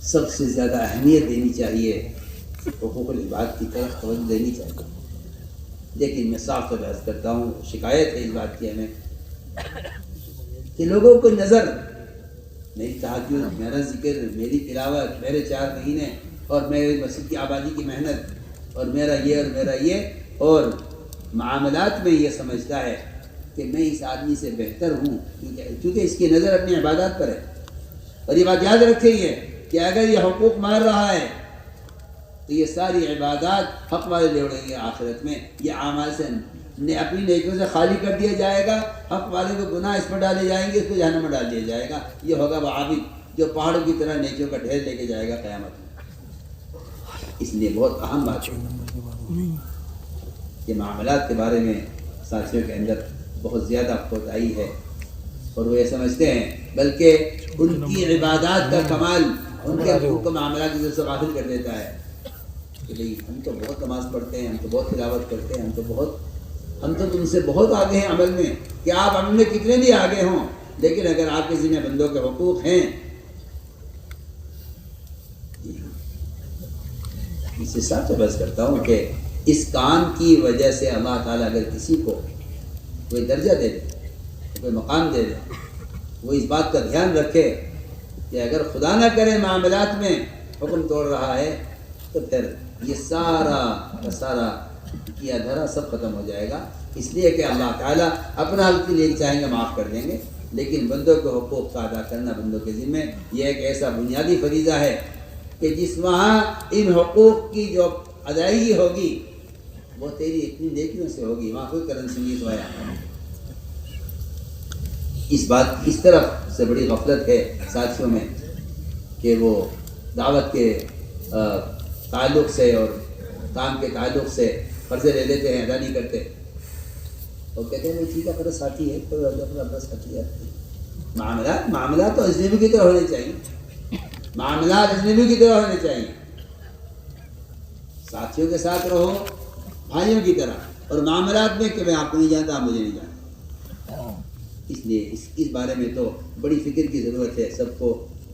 سب سے زیادہ اہمیت دینی چاہیے, حقوق العباد کی طرف توجہ دینی چاہیے. لیکن میں صاف طور عرض کرتا ہوں, شکایت ہے اس بات کی ہمیں کہ لوگوں کو نظر, میری تہجد, میرا ذکر, میری تلاوت, میرے 4 مہینے اور میرے مسجد کی آبادی کی محنت, اور میرا یہ اور معاملات میں یہ سمجھتا ہے کہ میں اس آدمی سے بہتر ہوں، کیونکہ اس کی نظر اپنی عبادات پر ہے. اور یہ بات یاد رکھیں کہ اگر یہ حقوق مار رہا ہے تو یہ ساری عبادات حق والے لے اڑیں گے آخرت میں. یہ اعمال سے اپنی نیکیوں سے خالی کر دیا جائے گا، حق والے کو گناہ اس پر ڈالے جائیں گے، اس کو جہنم میں ڈال دیا جائے گا. یہ ہوگا وہ عابد جو پہاڑوں کی طرح نیکیوں کا ڈھیر لے کے جائے گا قیامت میں. اس لیے بہت اہم بات ہے کہ معاملات کے بارے میں ساتھیوں کے اندر بہت زیادہ کوتاہی ہے، اور وہ یہ سمجھتے ہیں بلکہ ان کی عبادات کا کمال ان کے حقوق کو معاملات کی طرف سے غافل کر دیتا ہے کہ بھئی ہم تو بہت نماز پڑھتے ہیں، ہم تو بہت تلاوت کرتے ہیں، ہم تو تم سے بہت آگے ہیں عمل میں. کہ آپ عمل میں کتنے بھی آگے ہوں، لیکن اگر آپ کے ذمہ بندوں کے حقوق ہیں، اس سے ساتھ بحث کرتا ہوں کہ اس کام کی وجہ سے اللہ تعالیٰ اگر کسی کو کوئی درجہ دے دے، کوئی مقام دے دے، وہ اس بات کا دھیان رکھے کہ اگر خدا نہ کرے معاملات میں حکم توڑ رہا ہے تو پھر یہ سارا کیا دھرا سب ختم ہو جائے گا. اس لیے کہ اللہ تعالیٰ اپنا حق کے لیے چاہیں گے معاف کر دیں گے، لیکن بندوں کے حقوق کا ادا کرنا بندوں کے ذمہ یہ ایک ایسا بنیادی فریضہ ہے کہ جس وہاں ان حقوق کی جو ادائیگی ہوگی وہ تیری اتنی نیکیوں سے ہوگی، وہاں کوئی کرنسی نہیں سوایا. اس طرف سے بڑی غفلت ہے ساتھیوں میں کہ وہ دعوت کے تعلق سے اور کام کے تعلق سے قرضے لے لیتے ہیں، ادا نہیں کرتے. وہ کہتے ہیں ٹھیک ہے اپنا ساتھی ہے، کوئی اپنا ساتھی ہے. معاملات تو اجنبی کی طرح ہونے چاہیے، معاملات اجنبی کی طرح ہونے چاہیے. ساتھیوں کے ساتھ رہو بھائیوں کی طرح، اور معاملات میں کہ میں آپ کو نہیں جانتا، آپ مجھے نہیں جانتا. اس لیے اس بارے میں تو بڑی فکر کی ضرورت ہے سب کو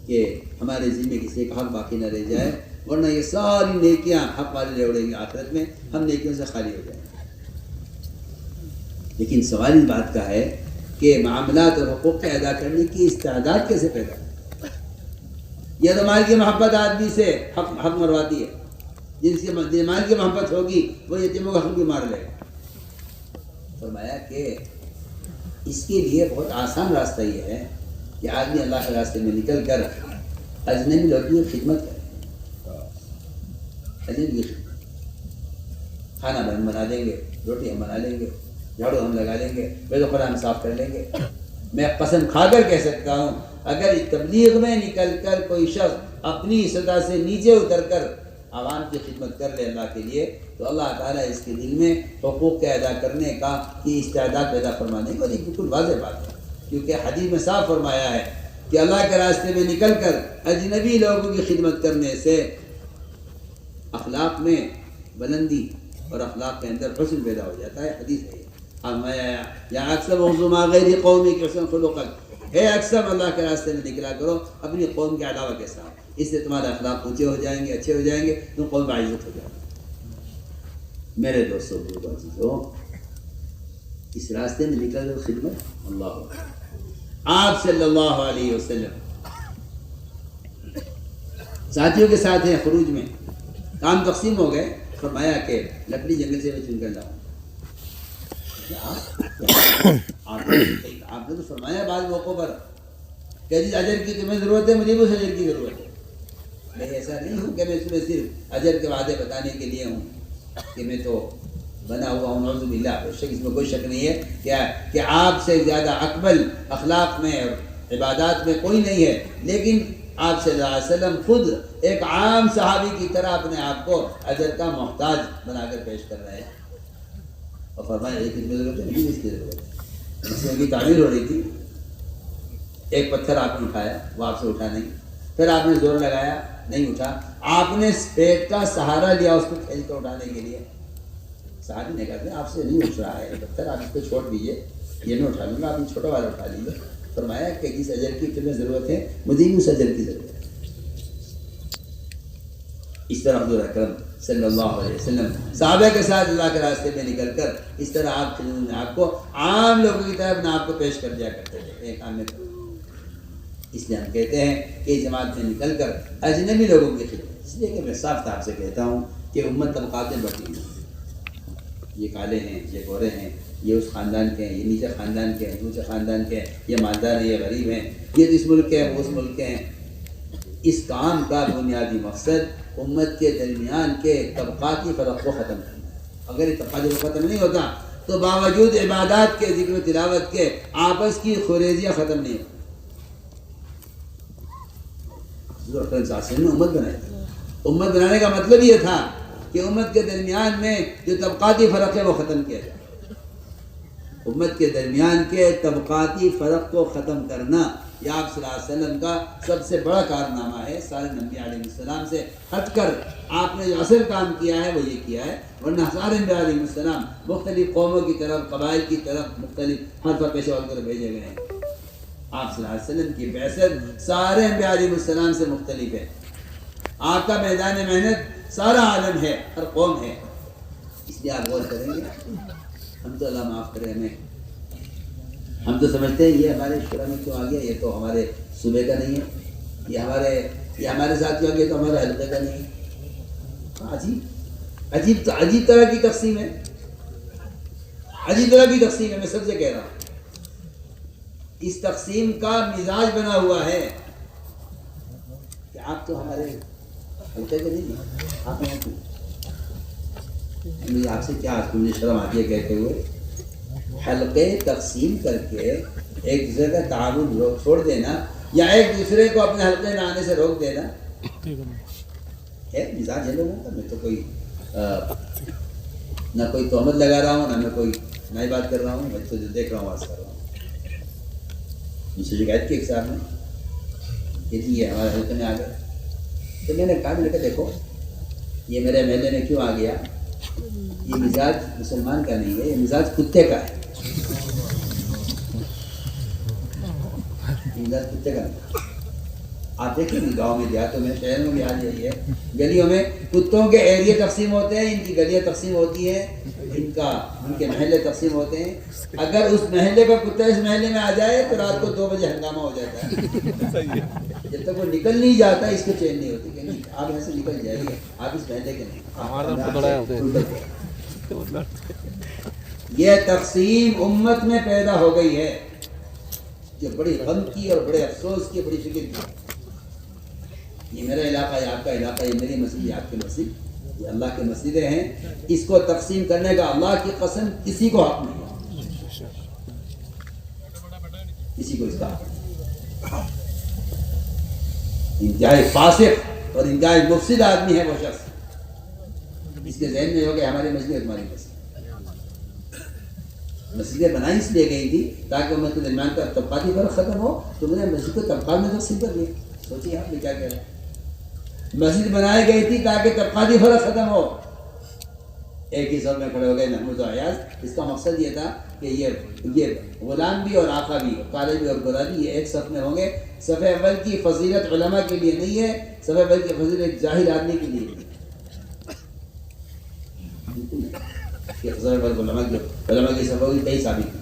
کہ ہمارے ذمے کسی کا حق باقی نہ رہ جائے، ورنہ یہ ساری نیکیاں حق والے لے اڑیں گے آخرت میں، ہم نیکیوں سے خالی ہو جائیں گے. لیکن سوال اس بات کا ہے کہ معاملات اور حقوق کے ادا کرنے کی استعداد کیسے پیدا ہے؟ یا تو مال کی محبت آدمی سے حق مرواتی ہے، جس کی مال کی محبت ہوگی وہ یتیموں کا حق بھی مار لے گا. فرمایا کہ اس کے لیے بہت آسان راستہ یہ ہے کہ آدمی اللہ کے راستے میں نکل کر اجنبی لوگوں کی خدمت کرے. اجنبی کی خدمت، کھانا بنا دیں گے، روٹی ہم بنا لیں گے، جھاڑو ہم لگا لیں گے، بیت الخلا ہم صاف کر لیں گے. میں قسم کھا کر کہہ سکتا ہوں اگر تبلیغ میں نکل کر کوئی شخص اپنی سطح سے نیچے اتر کر عوام کی خدمت کر لے اللہ کے لیے، تو اللہ تعالیٰ اس کے دل میں حقوق کے ادا کرنے کا کی استعداد پیدا فرما دیں گے. اور یہ بالکل واضح بات ہے، کیونکہ حدیث میں صاف فرمایا ہے کہ اللہ کے راستے میں نکل کر اجنبی لوگوں کی خدمت کرنے سے اخلاق میں بلندی اور اخلاق کے اندر حسن پیدا ہو جاتا ہے. حدیث ہے یا اکثر موضوع غیر قومی کے حسن خلقت ہے، اکثر اللہ کے راستے میں نکلا کرو اپنی قوم کے علاوہ کے ساتھ، اس سے تمہارے اخلاق اونچے ہو جائیں گے، اچھے ہو جائیں گے، تم قوم باعزت ہو جائے گے. میرے دوستوں عزیزوں، اس راستے میں نکل کر خدمت اللہ آپ صلی اللہ علیہ وسلم ساتھیوں کے ساتھ ہیں، خروج میں کام تقسیم ہو گئے. فرمایا کہ لکڑی جنگل سے میں چن کر لاؤں. آپ نے تو فرمایا بعض موقعوں پر کہ جس اجر کی تمہیں ضرورت ہے مجھے بھی اس اجر کی ضرورت ہے. میں ایسا نہیں ہوں کہ میں اس میں صرف اجر کے وعدے بتانے کے لیے ہوں کہ میں تو بنا ہوا ہوں. نعوذ باللہ، بے شک اس میں کوئی شک نہیں ہے کہ آپ سے زیادہ اکمل اخلاق میں اور عبادات میں کوئی نہیں ہے. لیکن آپ صلی اللہ علیہ وسلم خود ایک عام صحابی کی طرح اپنے آپ کو اجر کا محتاج بنا کر پیش کر رہے ہیں. اور فرمایا ایک اس میں ضرورت ہے، نہیں اس کی ضرورت ہے. اس میں تعمیر ہو رہی تھی، ایک پتھر آپ نے اٹھایا، وہ آپ سے اٹھا نہیں. پھر آپ نے زور لگایا، نہیں اٹھا. آپ نے پیٹ کا سہارا لیا اس کو کھینچ کر اٹھانے کے لیے. صحابی نے کہا کہ آپ سے نہیں اٹھ رہا ہے پتھر، آپ اس کو چھوڑ دیجیے، یہ میں اٹھا لوں گا، آپ نے چھوٹا والا اٹھا لیجیے. فرمایا کہ جس اجر کی تمہیں ضرورت ہے مجھے بھی اس اجر کی ضرورت ہے. اس طرح حضور اکرم صلی اللہ علیہ وسلم صحابہ کے ساتھ اللہ کے راستے میں نکل کر اس طرح آپ کو عام لوگوں کی طرف اپنے آپ کو پیش کر دیا کرتے تھے ایک عام میں. اس لیے ہم کہتے ہیں کہ جماعت میں نکل کر اجنبی لوگوں کی خدمت، اس لیے کہ میں صاف طور سے کہتا ہوں کہ امت طبقات میں بٹی ہیں، یہ کالے ہیں، یہ گورے ہیں، یہ اس خاندان کے ہیں، یہ نیچے خاندان کے ہیں، اونچے خاندان کے ہیں، یہ مالدار ہیں، یہ غریب ہیں، یہ اس ملک کے ہیں، وہ اس ملک کے ہیں۔ اس کام کا بنیادی مقصد امت کے درمیان کے طبقاتی فرق کو ختم کرنا ہے۔ اگر یہ طبقاتی فرق ختم نہیں ہوتا تو باوجود عبادات کے، ذکر و تلاوت کے، آپس کی خریزیاں ختم نہیں ہوتی۔ نے امت بنائی تھی۔ امت بنانے کا مطلب یہ تھا کہ امت کے درمیان میں جو طبقاتی فرق ہے وہ ختم کیا جائے۔ امت کے درمیان کے طبقاتی فرق کو ختم کرنا یہ آپ صلی اللہ علیہ وسلم کا سب سے بڑا کارنامہ ہے۔ سارے انبیاء علیہ السلام سے ہٹ کر آپ نے جو اصل کام کیا ہے وہ یہ کیا ہے، ورنہ سارے انبیاء علیہ السلام مختلف قوموں کی طرف، قبائل کی طرف، مختلف حرفہ پیشہ کی طرف بھیجے گئے ہیں۔ آپ صلی اللہ علیہ وسلم کی بعثت سارے انبیاء علیہ السلام سے مختلف ہے۔ آپ کا میدان محنت سارا عالم ہے، ہر قوم ہے۔ اس لیے آپ غور کریں گے، ہم تو اللہ معاف کرے ہمیں، ہم تو سمجھتے ہیں یہ ہمارے شورا میں کیوں آ گیا، یہ تو ہمارے صوبے کا نہیں ہے، یہ ہمارے ساتھ کیوں آ گیا تو ہمارے حلقے کا نہیں ہے۔ عجیب طرح کی تقسیم ہے، عجیب طرح کی تقسیم ہے۔ میں سب سے کہہ رہا ہوں اس تقسیم کا مزاج بنا ہوا ہے کہ آپ تو ہمارے حلقے کے نہیں ہیں، آپ یہاں کیوں؟ آپ سے کیا مجھے شرم آتی ہے کہتے ہوئے؟ حلقے تقسیم کر کے ایک دوسرے کا تعاون چھوڑ دینا یا ایک دوسرے کو اپنے حلقے میں آنے سے روک دینا ہے مزاج ہے لوگوں کا۔ میں تو کوئی نہ کوئی تہمت لگا رہا ہوں، نہ میں کوئی نئی بات کر رہا ہوں، میں تو جو دیکھ رہا ہوں آج کر رہا ہوں۔ مجھ سے شکایت کی ایک صاحب نے کہ جی یہ ہمارے حلقے میں آ گئے، تو میں نے کہا دیکھو یہ میرے محلے میں کیوں آ گیا، یہ مزاج مسلمان کا نہیں ہے، یہ مزاج کتے کا ہے، مزاج کتے کا نہیں۔ آپ دیکھیں گے گاؤں میں، دیہاتوں میں، شہروں میں بھی حال یہی ہے، گلیوں میں کتوں کے ایریے تقسیم ہوتے ہیں، ان کی گلیاں تقسیم ہوتی ہیں، ان کے محلے تقسیم ہوتے ہیں۔ اگر اس محلے کا کتا اس محلے میں آ جائے تو رات کو 2 بجے ہنگامہ ہو جاتا ہے، جب تک وہ نکل نہیں جاتا اس کو چین نہیں ہوتی کہ نہیں آپ یہاں سے نکل جائیے، آپ اس محلے کے نہیں۔ یہ تقسیم امت میں پیدا ہو گئی ہے جو بڑی غم کی اور بڑے افسوس کی، بڑی فکر کی۔ یہ میرا علاقہ، یہ آپ کا علاقہ، یہ میری مسجد، یہ آپ کی مسجد، یہ اللہ کی مسجدیں ہیں، اس کو تقسیم کرنے کا اللہ کی قسم کسی کو حق نہیں ہے، کسی کو اس کا حق نہیں۔ انتہائی فاسق اور انتہائی مفسد آدمی ہے وہ شخص، اس کے ذہن میں ہو کہ ہماری مسجد ہماری مسجد۔ مسجدیں بنائی اس لیے گئی تھی تاکہ امت کے درمیان کا طبقاتی فرق ختم ہو، تو میں نے مسجد کو طبقات میں تقسیم کر دیا۔ سوچیے آپ نے کیا کہہ رہے ہیں، مسجد بنائی گئی تھی تاکہ طبقاتی فرق ختم ہو، ایک ہی صف میں کھڑے ہو گئے محمود و ایاز۔ اس کا مقصد یہ تھا کہ یہ غلام بھی اور آقا بھی، کالے بھی اور گورا بھی، یہ ایک صف میں ہوں گے۔ صف اول کی فضیلت علماء کے لیے نہیں ہے، صف اول کی فضیلت ایک جاہل آدمی کے لیے نہیں ہے۔ علماء کی صف اول کئی ثابت کی،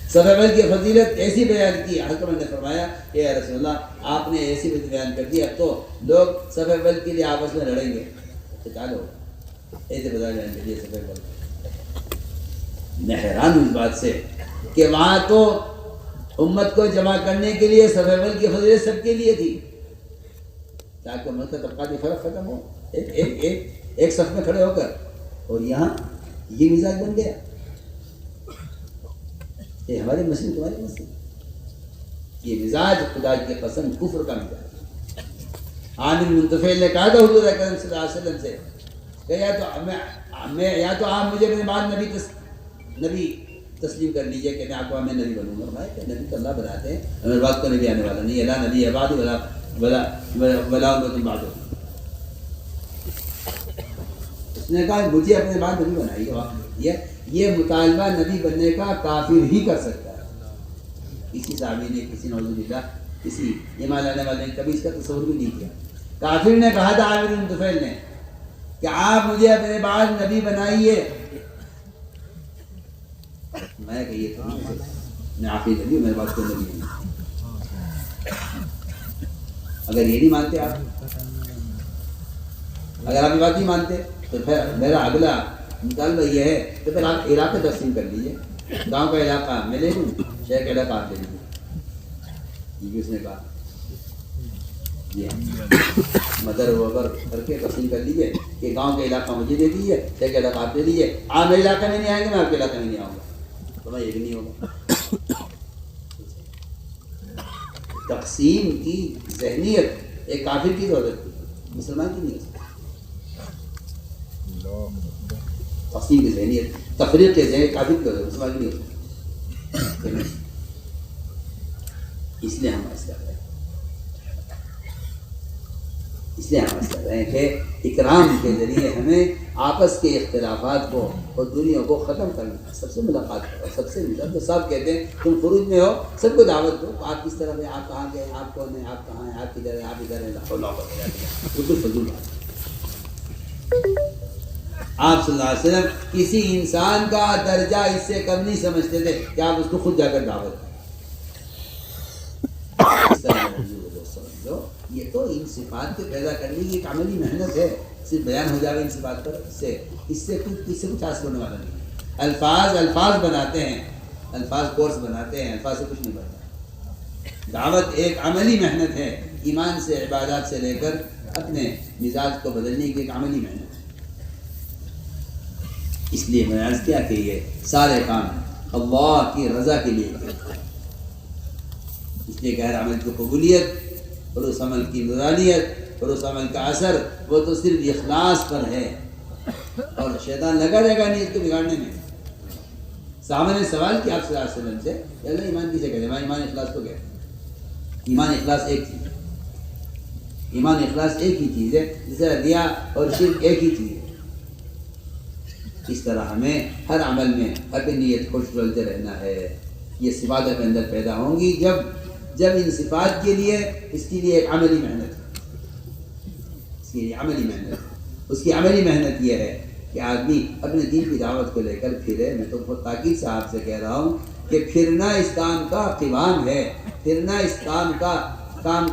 صف اول کی فضیلت ایسی بیان کی، حضرت نے فرمایا کہ یا رسول اللہ آپ نے ایسی بیان کر دی، اب تو لوگ صف اول کے لیے آپس میں لڑیں گے، تو کیا لوگ ایسے بتا بیان کر دیے صف اول۔ میں حیران ہوں اس بات سے کہ وہاں تو امت کو جمع کرنے کے لیے صف اول کی فضیلت سب کے لیے تھی تاکہ امت کا طبقاتی فرق ختم ہو، ایک صف میں کھڑے ہو کر، اور یہاں یہ مزاج بن گیا۔ یہ ہماری مسجد تمہاری مسجد، یہ مزاج خدا کی قسم کفر کا مزاج۔ عامر بن طفیل نے کہا تھا حضور اکرم صلی اللہ علیہ وسلم سے کہ یا تو آپ مجھے اپنے بعد نبی تسلیم کر لیجئے کہ میں آپ کو میں نبی بنوں گا۔ کہ نبی تو اللہ بناتے ہیں، ہمارے بعد کو نبی آنے والا نہیں ہے، لا نبی ہے بعد ولا امۃ بعد۔ اس نے کہا مجھے اپنے بعد نبی بنائیے۔ یہ مطالبہ نبی بننے کا کافر ہی کر سکتا ہے۔ کسی صحابی نے، کسی نعوذ باللہ کسی ایمان لانے والے نے کبھی اس کا تصور بھی نہیں کیا۔ کافر نے کہا تھا عامر بن طفیل نے کہ آپ مجھے اپنے بعد نبی بنائیے۔ میں کہیے تو میں آخری نبی ہوں، میرے پاس کوئی نبی نہیں۔ اگر یہ نہیں مانتے آپ، اگر آپ یہ بات نہیں مانتے تو پھر میرا اگلا مطالبہ یہ ہے کہ پھر آپ علاقے تقسیم کر لیجیے، گاؤں کا علاقہ میں لے لوں، شہر کا علاقہ آپ لے لیجیے. یہ بھی اس نے کہا جی ہاں مدر وغیر کر کے تقسیم کر لیجیے کہ گاؤں کا علاقہ مجھے دے دیجیے، شہر کا علاقہ آپ دے دیجیے. آپ میرے علاقے میں نہیں آئیں گے، میں آپ کے علاقے میں نہیں آؤں گا، تو میں یہ بھی نہیں ہوگا. تقسیم کی ذہنیت ایک کافر کی ہو سکتی ہے، مسلمان کی نہیں ہو سکتی. تقسیم کی ذہنیت، تفریق کے ذہن کافر کی ہو سکتی ہے، مسلمان کی نہیں ہو سکتی. اس لیے ہم ایسا کر رہے ہیں، اس لیے ہم ایسا کر رہے ہیں کہ اکرام کے ذریعے ہمیں آپس کے اختلافات کو اور دنیا کو ختم کرنا. سب سے ملاقات کرو، سب سے ملنا. تو صاحب کہتے ہیں تم خروج میں ہو، سب کو دعوت دو. آپ کس طرح ہیں، آپ کہاں گئے، آپ کون ہیں، آپ کہاں ہیں، آپ کدھر ہیں، آپ ادھر ہیں. بالکل فضول بات. آپ صلی اللہ علیہ وسلم کسی انسان کا درجہ اس سے کم نہیں سمجھتے تھے کہ آپ اس کو خود جا کر دعوت دیں. یہ تو ان صفات کے پیدا کرنے کی ایک عملی محنت ہے. صرف بیان ہو جائے ان صفات پر، اس سے کچھ حاصل ہونے والا نہیں. الفاظ بناتے ہیں، الفاظ کورس بناتے ہیں، الفاظ سے کچھ نہیں بنتا. دعوت ایک عملی محنت ہے، ایمان سے، عبادات سے لے کر اپنے مزاج کو بدلنے کی ایک عملی محنت ہے. اس لیے میں نے عرض کیا کہ یہ سارے کام اللہ کی رضا کے لیے کرتے ہیں. اس لیے کہ ہر عمل کی قبولیت اور اس عمل کی نورانیت اور اس عمل کا اثر وہ تو صرف اخلاص پر ہے، اور شیطان لگا رہے گا نہیں اس کو بگاڑنے میں. صحابہ نے سوال کیا آپ صلی اللہ علیہ وسلم سے کہ اللہ ایمان کسے کہتے ہیں؟ ایمان اخلاص کو کہتے ہیں. ایمان اخلاص ایک چیز ہے، ایمان اخلاص ایک ہی چیز ہے، جیسے ریا اور شرک ایک ہی چیز ہے. اس طرح ہمیں ہر عمل میں اپنی نیت خوش ڈلتے رہنا ہے. یہ صفات اپنے اندر پیدا ہوں گی جب ان صفات کے لیے اس کے لیے ایک عملی محنت ہے. اس کے لیے عملی محنت ہے. اس کی عملی محنت یہ ہے کہ آدمی اپنے دین کی دعوت کو لے کر پھرے. میں تو بہت تاکید سے آپ سے کہہ رہا ہوں کہ پھرنا اس کام کا قوام ہے، پھرنا اس کام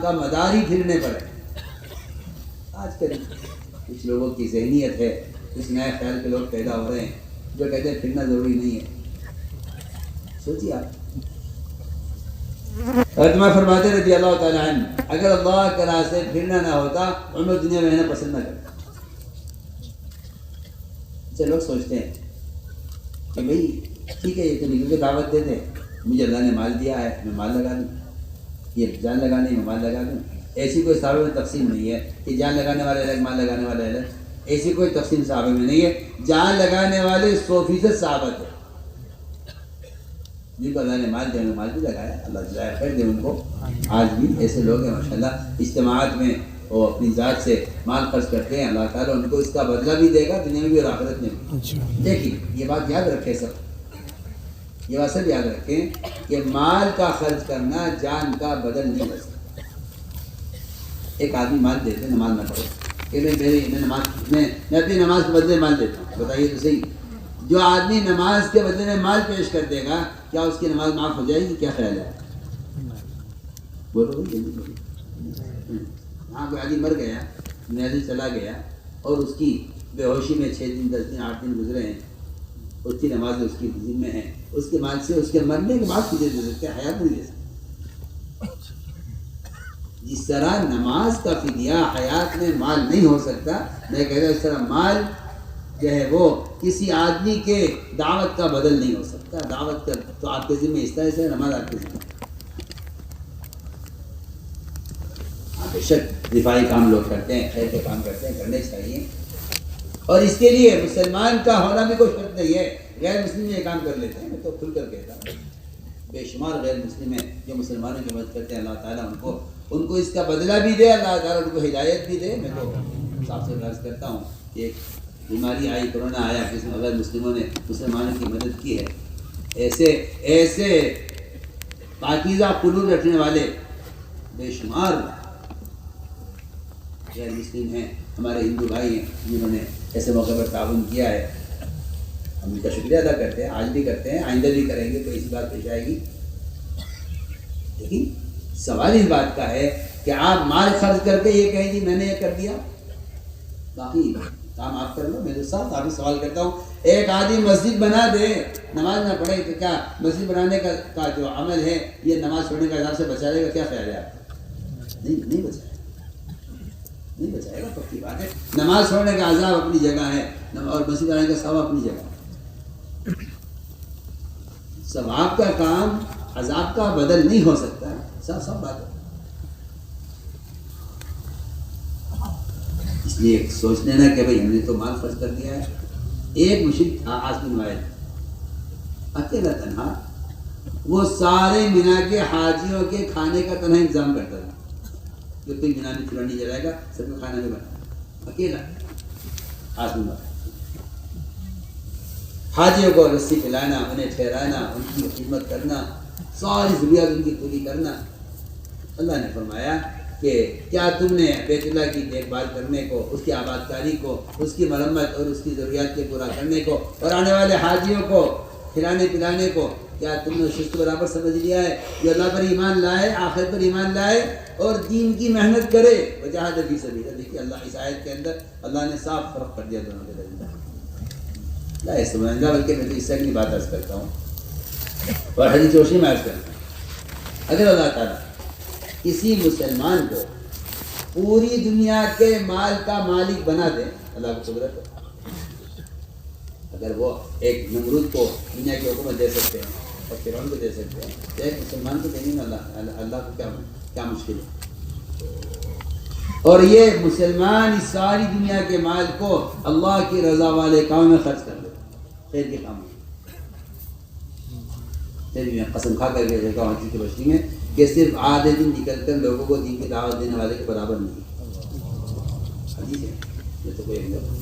کا مدار ہی پھرنے پر ہے. آج کل کچھ لوگوں کی ذہنیت ہے، کچھ نئے خیال کے لوگ پیدا ہو رہے ہیں جو کہتے ہیں پھرنا ضروری نہیں ہے. سوچیے آپ، عثمان فرماتے رضی اللہ تعالیٰ عنہ اگر اللہ کے راستے پھرنا نہ ہوتا عمر دنیا میں رہنا پسند نہ کرتا. لوگ سوچتے ہیں کہ بھئی ٹھیک ہے یہ تو نکل کے دعوت دے دیں، مجھے اللہ نے مال دیا ہے میں مال لگا دوں، یہ جان لگانے میں مال لگا دوں. ایسی کوئی صحابہ میں تقسیم نہیں ہے کہ جان لگانے والے الگ مال لگانے والے الگ. ایسی کوئی تقسیم صحابہ میں نہیں ہے. جان لگانے والے 100% صحابہ تھے جن کو اللہ نے مال دیا، مال بھی لگایا، اللہ جزائے خیر دے ان کو. آج بھی ایسے لوگ ہیں ماشاءاللہ اجتماعات میں وہ اپنی ذات سے مال خرچ کرتے ہیں. اللہ تعالیٰ ان کو اس کا بدلہ بھی دے گا دنیا میں بھی اور آخرت میں بھی. لیکن یہ بات یاد رکھیں سب، یہ بات سب یاد رکھیں کہ مال کا خرچ کرنا جان کا بدل نہیں ہو سکتا. ایک آدمی مال دیتے نماز نہ پڑھے کہ میں اپنی نماز کے بدلے مال دیتا ہوں. بتائیے تو صحیح، جو آدمی نماز کے بدلے میں مال پیش کر دے گا کیا اس کی نماز معاف ہو جائے گی؟ کیا خیال ہے؟ بولو جلدی بولو. ہاں کوئی آدمی مر گیا، دنیا سے چلا گیا اور اس کی بے ہوشی میں 6 دن 10 دن 8 دن گزرے ہیں، اس کی نماز اس کی ذمہ ہے، اس کے مال سے اس کے مرنے کے بعد تجھے دے سکتے، حیات نہیں دے سکتے. جس طرح نماز کا فدیہ حیات میں مال نہیں ہو سکتا، میں کہہ رہا ہوں اس طرح مال جو ہے وہ کسی آدمی کے دعوت کا بدل نہیں ہو سکتا. دعوت کا تو آپ کے ذمہ اس طرح سے، نماز آپ کے ذمہ. بے شک دفاعی کام لوگ کرتے ہیں، خیر کے کام کرتے ہیں، کرنے چاہیے. اور اس کے لیے مسلمان کا ہونا بھی کوئی شرط نہیں ہے. غیر مسلم یہ کام کر لیتے ہیں، میں تو کھل کر کہتا ہوں بے شمار غیر مسلم ہیں جو مسلمانوں کی مدد کرتے ہیں. اللہ تعالیٰ ان کو اس کا بدلہ بھی دے، اللہ تعالیٰ ان کو ہدایت بھی دے. میں تو صاحب سے عرض کرتا ہوں کہ ایک بیماری آئی، کرونا آیا، جس میں غیر مسلموں نے مسلمانوں کی مدد کی ہے. ایسے پاکیزہ قلوب رکھنے والے بے شمار غیر مسلم ہیں، ہمارے ہندو بھائی ہیں جنہوں نے ایسے موقع پر تعاون کیا ہے. ہم ان کا شکریہ ادا کرتے ہیں، آج بھی کرتے ہیں، آئندہ بھی کریں گے. تو ایسی بات پیش آئے گی. لیکن سوال اس بات کا ہے کہ آپ مال خرچ کر کے یہ کہیں جی میں نے یہ کر دیا. باقی کام آپ کر لو، میرے ساتھ آپ سے سوال کرتا ہوں، ایک آدمی مسجد بنا دے نماز نہ پڑھے تو کیا مسجد بنانے کا جو عمل ہے یہ نماز پڑھنے کا عذاب سے بچا لے گا؟ کیا خیال ہے آپ کا؟ نہیں بچائے گا، نہیں بچائے گا، پکی بات ہے۔ نماز پڑھنے کا عذاب اپنی جگہ ہے اور مسجد بنانے کا ثواب اپنی جگہ ہے۔ ثواب کا کام عذاب کا بدل نہیں ہو سکتا ہے، سب بات ہے۔ اس لیے سوچ لینا کہ بھائی ہم نے تو مال خرچ کر دیا ہے۔ ایک مشرک تھا عاصم بن وائل، اکیلا تنہا، وہ سارے مینا کے حاجیوں کے کھانے کا تنہا انتظام کرتا تھا، جو کوئی مینا میں چولہا نہیں جلائے گا سب کو کھانا نہیں بنا، اکیلا عاصم بن وائل۔ حاجیوں کو رسی پلانا، انہیں ٹھہرانا، ان کی خدمت کرنا، ساری ضروریات ان کی پوری کرنا۔ اللہ نے فرمایا کہ کیا تم نے بیت اللہ کی دیکھ بھال کرنے کو، اس کی آباد کاری کو، اس کی مرمت اور اس کی ضروریات کے پورا کرنے کو اور آنے والے حاجیوں کو کھلانے پلانے کو، کیا تم نے شست برابر سمجھ لیا ہے؟ جو اللہ پر ایمان لائے، آخرت پر ایمان لائے اور دین کی محنت کرے، وجاہد فی سبیل اللہ۔ دیکھیے اللہ اس آیت کے اندر اللہ نے صاف فرق کر دیا دونوں کے درمیان۔ لا سمجھ گا، بلکہ میں تو اس سے اگلی بات عرض کرتا ہوں اور حدیث روشنی میں عرض کرتا ہوں۔ اگر اللہ تعالیٰ کسی مسلمان کو پوری دنیا کے مال کا مالک بنا دے، اللہ کو قدرت ہے، اگر وہ ایک نمرود کو دنیا کی حکومت دے سکتے ہیں اور فرعون کو دے سکتے ہیں تو ایک مسلمان کو دیں گے اللہ کو کیا مشکل ہے؟ اور یہ مسلمان اس ساری دنیا کے مال کو اللہ کی رضا والے کام میں خرچ کر لے، خیر کے کام میں۔ قسم کھا کر کے دیکھا حدیث کی روشنی میں کہ صرف آدھے دن نکل کر لوگوں کو دین کی دعوت دینے والے کے برابر نہیں۔ حدیث ہے، یہ تو کوئی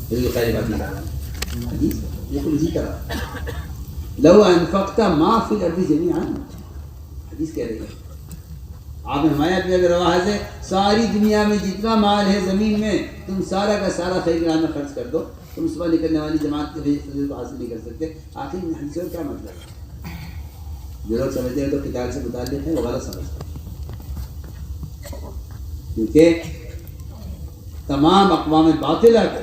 بالکل خیر بات نہیں کر رہا، حدیث ہے، بالکل اسی طرح لو انفقت ما فی الارض جمیعا، حدیث کہہ رہی ہے۔ آپ نے ہمارے اپنے اگر رواج ہے ساری دنیا میں جتنا مال ہے زمین میں تم سارا کا سارا خیر کی راہ میں خرچ کر دو، تم صبح نکلنے والی جماعت کے فضیلت کو حاصل نہیں کر سکتے۔ آخر میں حدیث کا کیا مطلب ہے؟ جو لوگ سمجھتے ہیں تو قتال سے متعلق ہے، وہ غلط سمجھتے ہیں، کیونکہ تمام اقوام باطلہ کو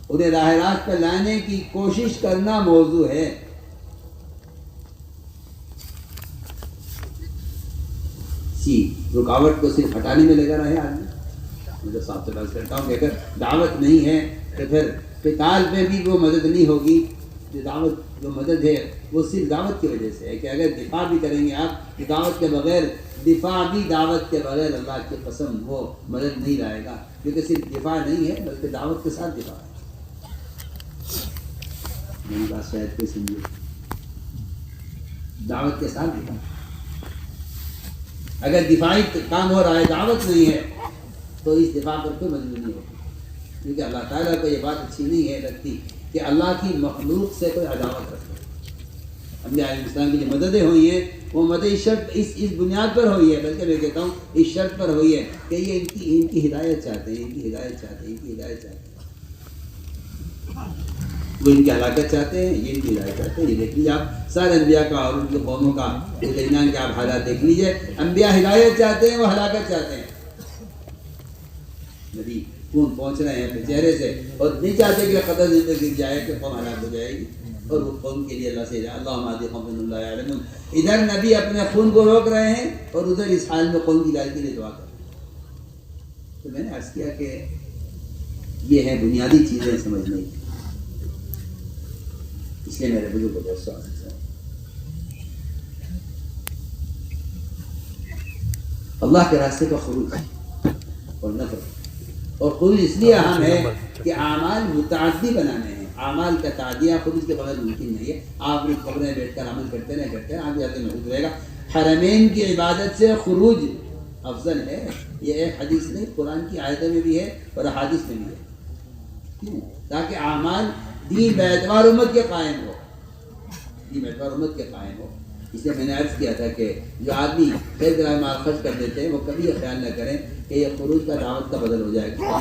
انہیں راہ راست پر لانے کی کوشش کرنا موضوع ہے۔ رکاوٹ کو صرف ہٹانے میں لگا رہے آدمی۔ میں تو صاحب سے بات کرتا ہوں کہ اگر دعوت نہیں ہے تو پھر قتال پہ بھی وہ مدد نہیں ہوگی۔ دعوت جو مدد ہے وہ صرف دعوت کی وجہ سے ہے کہ اگر دفاع بھی کریں گے آپ تو دعوت کے بغیر، دفاع بھی دعوت کے بغیر اللہ کی قسم وہ مدد نہیں لائے گا، کیونکہ صرف دفاع نہیں ہے بلکہ دعوت کے ساتھ دفاع ہے۔ میری بات شاید کوئی سمجھے، دعوت کے ساتھ دفاع۔ اگر دفاعی کام ہو رہا ہے دعوت نہیں ہے تو اس دفاع پر کوئی مجبور نہیں ہوگی، کیونکہ اللہ تعالیٰ کو یہ بات اچھی نہیں ہے لگتی کہ اللہ کی مخلوق سے کوئی عداوت رکھے۔ انبیاء علیہ السلام کی جو مددیں ہوئی ہیں وہ مدد شرط اس بنیاد پر ہوئی ہے، بلکہ میں کہتا ہوں اس شرط پر ہوئی ہے کہ یہ ان کی ہدایت چاہتے ہیں، ان کی ہدایت چاہتے ہیں، ان کی ہدایت چاہتے ہیں۔ وہ ان کی ہلاکت چاہتے ہیں، یہ ان کی ہدایت چاہتے ہیں۔ یہ دیکھ لیجیے آپ سارے انبیاء کا اور ان کے قوموں کا درمیان کے آپ حالات دیکھ لیجیے، انبیاء ہدایت چاہتے ہیں، وہ ہلاکت چاہتے ہیں۔ نبی خون پہنچ رہے ہیں اپنے چہرے سے اور نہیں چاہتے کہ قدر زندگی گر جائے کہ قوم ہلاک ہو جائے گی، اور وہ قوم کے لیے اللہ سے اللہم اہد قوما لا یعلمون۔ ادھر نبی اپنے خون کو روک رہے ہیں اور ادھر اس حال میں قوم کی ہدایت کے لیے دعا کر رہے ہیں۔ تو میں نے عرض کیا کہ یہ ہے بنیادی چیزیں سمجھنے کی، اس لیے میرے بزرگ کو بہت سوال ہے۔ اللہ کے راستے کا خروج اور نفر، اور خروج اس لیے اہم ہے کہ اعمال متعدی بنانے ہیں۔ اعمال کا تعدیہ خروج کے بغیر ممکن نہیں ہے۔ آپ نے قبر میں بیٹھ کر عمل کرتے رہے آگے جاتے محدود رہے گا۔ حرمین کی عبادت سے خروج افضل ہے، یہ ایک حدیث نہیں، قرآن کی آیتوں میں بھی ہے اور احادیث میں بھی ہے۔ کیوں؟ تاکہ اعمال دین باعتبار امت کے قائم ہو، دین باعتبار امت کے قائم ہو۔ اس لیے میں نے عرض کیا تھا کہ جو آدمی خیر کے مال خرچ کر دیتے ہیں وہ کبھی یہ خیال نہ کریں کہ یہ خروج کا دعوت کا بدل ہو جائے گا۔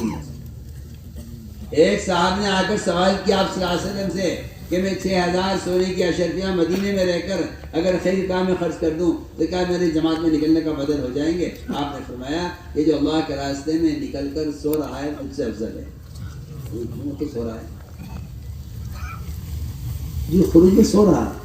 ایک صاحب نے آ کر سوال کیا آپ صلی اللہ علیہ وسلم سے کہ میں 6000 سونے کی اشرفیاں مدینے میں رہ کر اگر خیر کام میں خرچ کر دوں تو کیا میری جماعت میں نکلنے کا بدل ہو جائیں گے؟ آپ نے فرمایا کہ جو اللہ کے راستے میں نکل کر سو رہا ہے مجھ سے افضل ہے۔ تو سو رہا ہے جو خروج میں سو رہا ہے،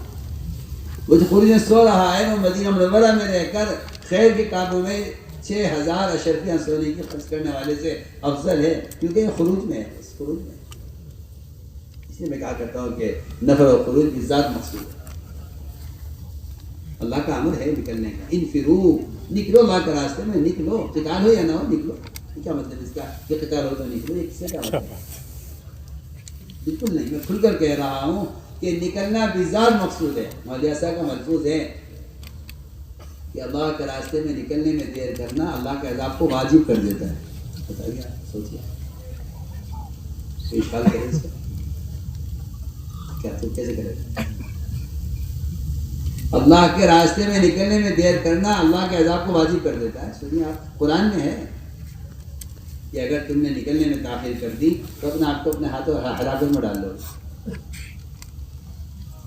وہ جو خروج میں سو رہا ہے وہ مدینہ منورہ میں رہ کر خیر کے کاموں میں 6000 اشرفیاں سونے کی خرچ کرنے والے سے افضل ہے، کیونکہ یہ خروج میں ہے، اس خروج میں۔ اس لیے میں کہا کرتا ہوں کہ نفر و خروج کی ذات مقصود ہے، اللہ کا امر ہے نکلنے کا۔ انفرو، نکلو اللہ کے راستے میں، نکلو، قتال ہو یا نہ ہو نکلو۔ کیا مطلب اس کا کہ قتال ہو تو نکلو؟ یہ کس سے کیا مطلب؟ بالکل نہیں، میں کھل کر کہہ رہا ہوں کہ نکلنا بذات مقصود ہے۔ مولوی صاحب کا ملفوظ ہے کہ اللہ کے راستے میں نکلنے میں دیر کرنا اللہ کے عذاب کو واجب کر دیتا ہے۔ بتائیے، سوچیے، کوئی اشکال کرے اس کا؟ کیا تو کیسے کرے؟ اللہ کے راستے میں نکلنے میں دیر کرنا اللہ کے عذاب کو واجب کر دیتا ہے۔ سنیے، آپ قرآن میں ہے کہ اگر تم نے نکلنے میں تاخیر کر دی تو اپنے آپ کو اپنے ہاتھوں ہلاکت میں ڈال لو۔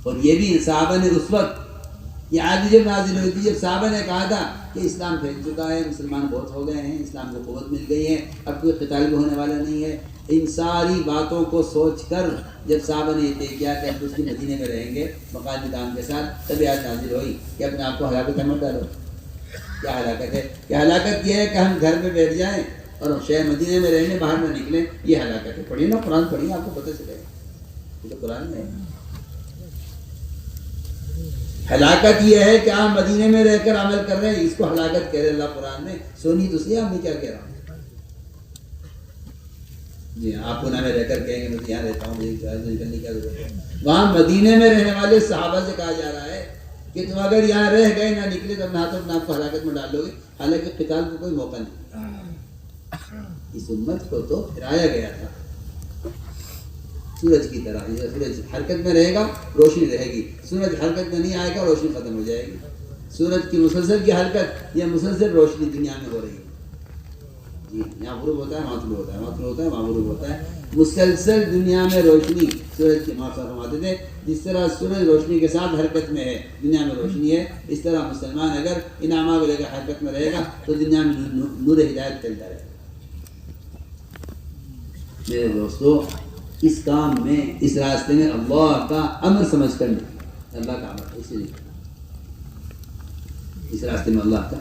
اور یہ بھی صحابہ نے اس وقت، یہ آیت جب نازل ہوئی تھی جب صحابہ نے کہا تھا کہ اسلام پھیل چکا ہے، مسلمان بہت ہو گئے ہیں، اسلام کو قوت مل گئی ہے، اب کوئی قتال بھی ہونے والا نہیں ہے۔ ان ساری باتوں کو سوچ کر جب صحابہ نے یہ طے کیا کہ اب اس کی مدینے میں رہیں گے مقامی دام کے ساتھ، تب آیت نازل ہوئی کہ اپنے آپ کو ہلاکت میں مت ڈالو۔ کیا ہلاکت ہے؟ کیا ہلاکت یہ ہے کہ ہم گھر میں بیٹھ جائیں اور شہر مدینے میں رہنے، باہر نہ نکلیں، یہ ہلاکت ہے۔ پڑھیے نا قرآن، پڑھیے، آپ کو پتہ چلے گا، یہ تو قرآن میں ہے۔ ہلاکت یہ ہے کہ آپ مدینے میں رہ کر عمل کر رہے ہیں، اس کو ہلاکت کہہ رہے اللہ قرآن میں۔ سونی تو اس لیے میں کیا کہہ رہا ہوں، جی آپ کو نہ میں رہ کر کہیں گے میں یہاں رہتا ہوں، مجھے نکلنے کی ضرورت ہے۔ وہاں مدینے میں رہنے والے صحابہ سے کہا جا رہا ہے کہ تم اگر یہاں رہ گئے نہ نکلے تو اپنے ہاتھوں اپنے آپ کو ہلاکت میں ڈال لو گے، حالانکہ قتال کو کوئی موقع نہیں۔ اس امت کو تو پھرایا گیا تھا سورج کی طرح، سورج حرکت میں رہے گا روشنی رہے گی، سورج حرکت میں نہیں آئے گا روشنی ختم ہو جائے گی۔ سورج کی مسلسل کی حرکت یا مسلسل روشنی دنیا میں ہو رہی ہے، جی یہاں غروب ہوتا ہے وہاں طلوع ہوتا ہے، وہاں طلوع ہوتا ہے وہاں غروب ہوتا ہے، مسلسل دنیا میں روشنی سورج کی ماں فرماتے تھے جس طرح سورج روشنی کے ساتھ حرکت میں ہے، دنیا میں روشنی ہے، اس طرح مسلمان اگر ان اعمال کو لے کر حرکت میں رہے گا تو دنیا میں نور ہدایت چلتا رہے گا۔ میرے دوستو، اس کام میں، اس راستے میں اللہ کا امر سمجھ کر نہیں، اللہ کا امر، اسی لیے اس راستے میں اللہ کا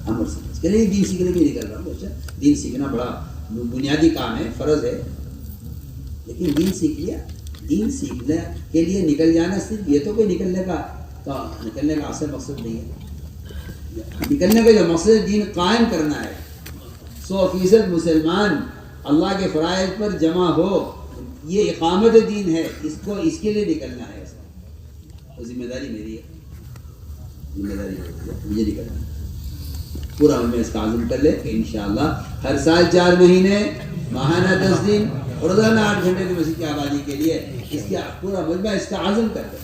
امر سمجھ کر نہیں۔ دین سیکھنے کے لیے نکل رہا ہوں، اچھا دین سیکھنا بڑا بنیادی کام ہے، فرض ہے، لیکن دین سیکھ لیا، دین سیکھنے کے لیے نکل جانا صرف یہ تو کوئی نکلنے کا اصل مقصد نہیں ہے۔ نکلنے کا جو مقصد ہے دین قائم کرنا ہے، 100% مسلمان اللہ کے فرائض پر جمع ہو، یہ اقامت دین ہے، اس کے لیے نکلنا ہے۔ وہ ذمہ داری میری ہے، ذمہ داری مجھے نکلنا ہے، پورا میں اس کا عزم کر لے کہ انشاءاللہ ہر سال 4 مہینے، ماہانہ 10 دن، روزانہ 8 گھنٹے کی مسجد کی آبادی کے لیے اس کا پورا مجمع اس کا عزم کر لے،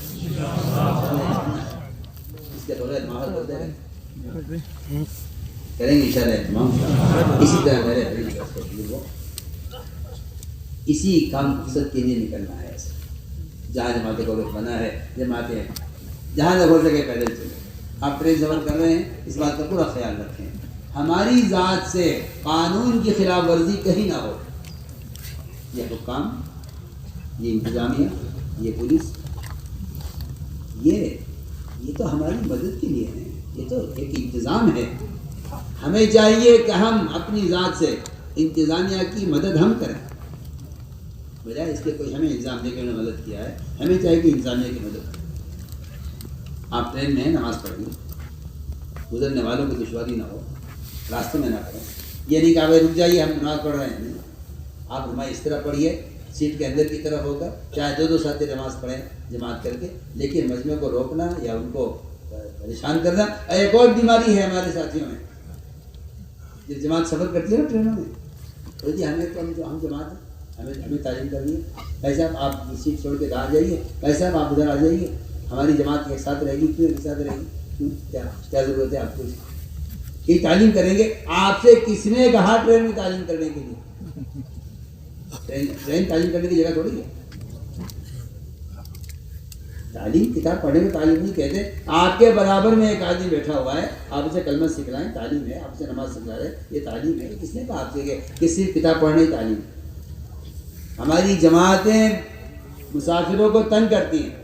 اس کے بغیر ماحول ہوتے رہے کریں گے انشاءاللہ اہتمام۔ اسی طرح میرے اسی کام مقصد کے لیے نکلنا ہے، جہاں جماعتیں کو بنا ہے، جماعتیں جہاں تک ہو سکے پیدل چلیں۔ آپ ٹرین سفر کر رہے ہیں، اس بات کا پورا خیال رکھیں ہماری ذات سے قانون کی خلاف ورزی کہیں نہ ہو۔ یہ حکام، یہ انتظامیہ، یہ پولیس، یہ تو ہماری مدد کے لیے ہے، یہ تو ایک انتظام ہے۔ ہمیں چاہیے کہ ہم اپنی ذات سے انتظامیہ کی مدد ہم کریں، بجائے اس کے کوئی ہمیں الزام دے کے انہوں نے مدد کیا ہے۔ ہمیں چاہیے کہ انتظامیہ کی مدد کریں۔ آپ ٹرین میں نماز پڑھیں، گزرنے والوں کو دشواری نہ ہو، راستے میں نہ پڑھیں۔ یہ نہیں کہ آپ رک جائیے ہم نماز پڑھ رہے ہیں، نہیں، آپ نماز اس طرح پڑھیے سیٹ کے اندر کی طرف ہو کر، چاہے 2 ساتھی نماز پڑھیں جماعت کر کے، لیکن مجمع کو روکنا یا ان کو پریشان کرنا ایک اور بیماری ہے ہمارے ساتھیوں میں۔ جب جماعت سفر کرتی ہے نا ٹرینوں میں، تو جی ہم جماعت ہیں، ہمیں تعلیم کرنی ہے، بھائی صاحب آپ سیٹ چھوڑ کے باہر جائیے، بھائی صاحب آپ ادھر آ جائیے، ہماری جماعت ایک ساتھ رہے گی، کیوں ایک ساتھ رہے گی، کیوں کیا ضرورت ہے آپ کو؟ یہ تعلیم کریں گے، آپ سے کس نے کہا ٹرین میں تعلیم کرنے کے لیے؟ ٹرین تعلیم کرنے کی جگہ تھوڑی ہے، تعلیم کتاب پڑھنے میں تعلیم نہیں کہتے. آپ کے برابر میں ایک آدمی بیٹھا ہوا ہے, آپ اسے کلمہ سکھلائیں, تعلیم ہے. آپ اسے نماز سکھلا رہے, یہ تعلیم ہے. کس نے کہا آپ سے کہ صرف کتاب پڑھنے کی تعلیم؟ ہماری جماعتیں مسافروں کو تنگ کرتی ہیں.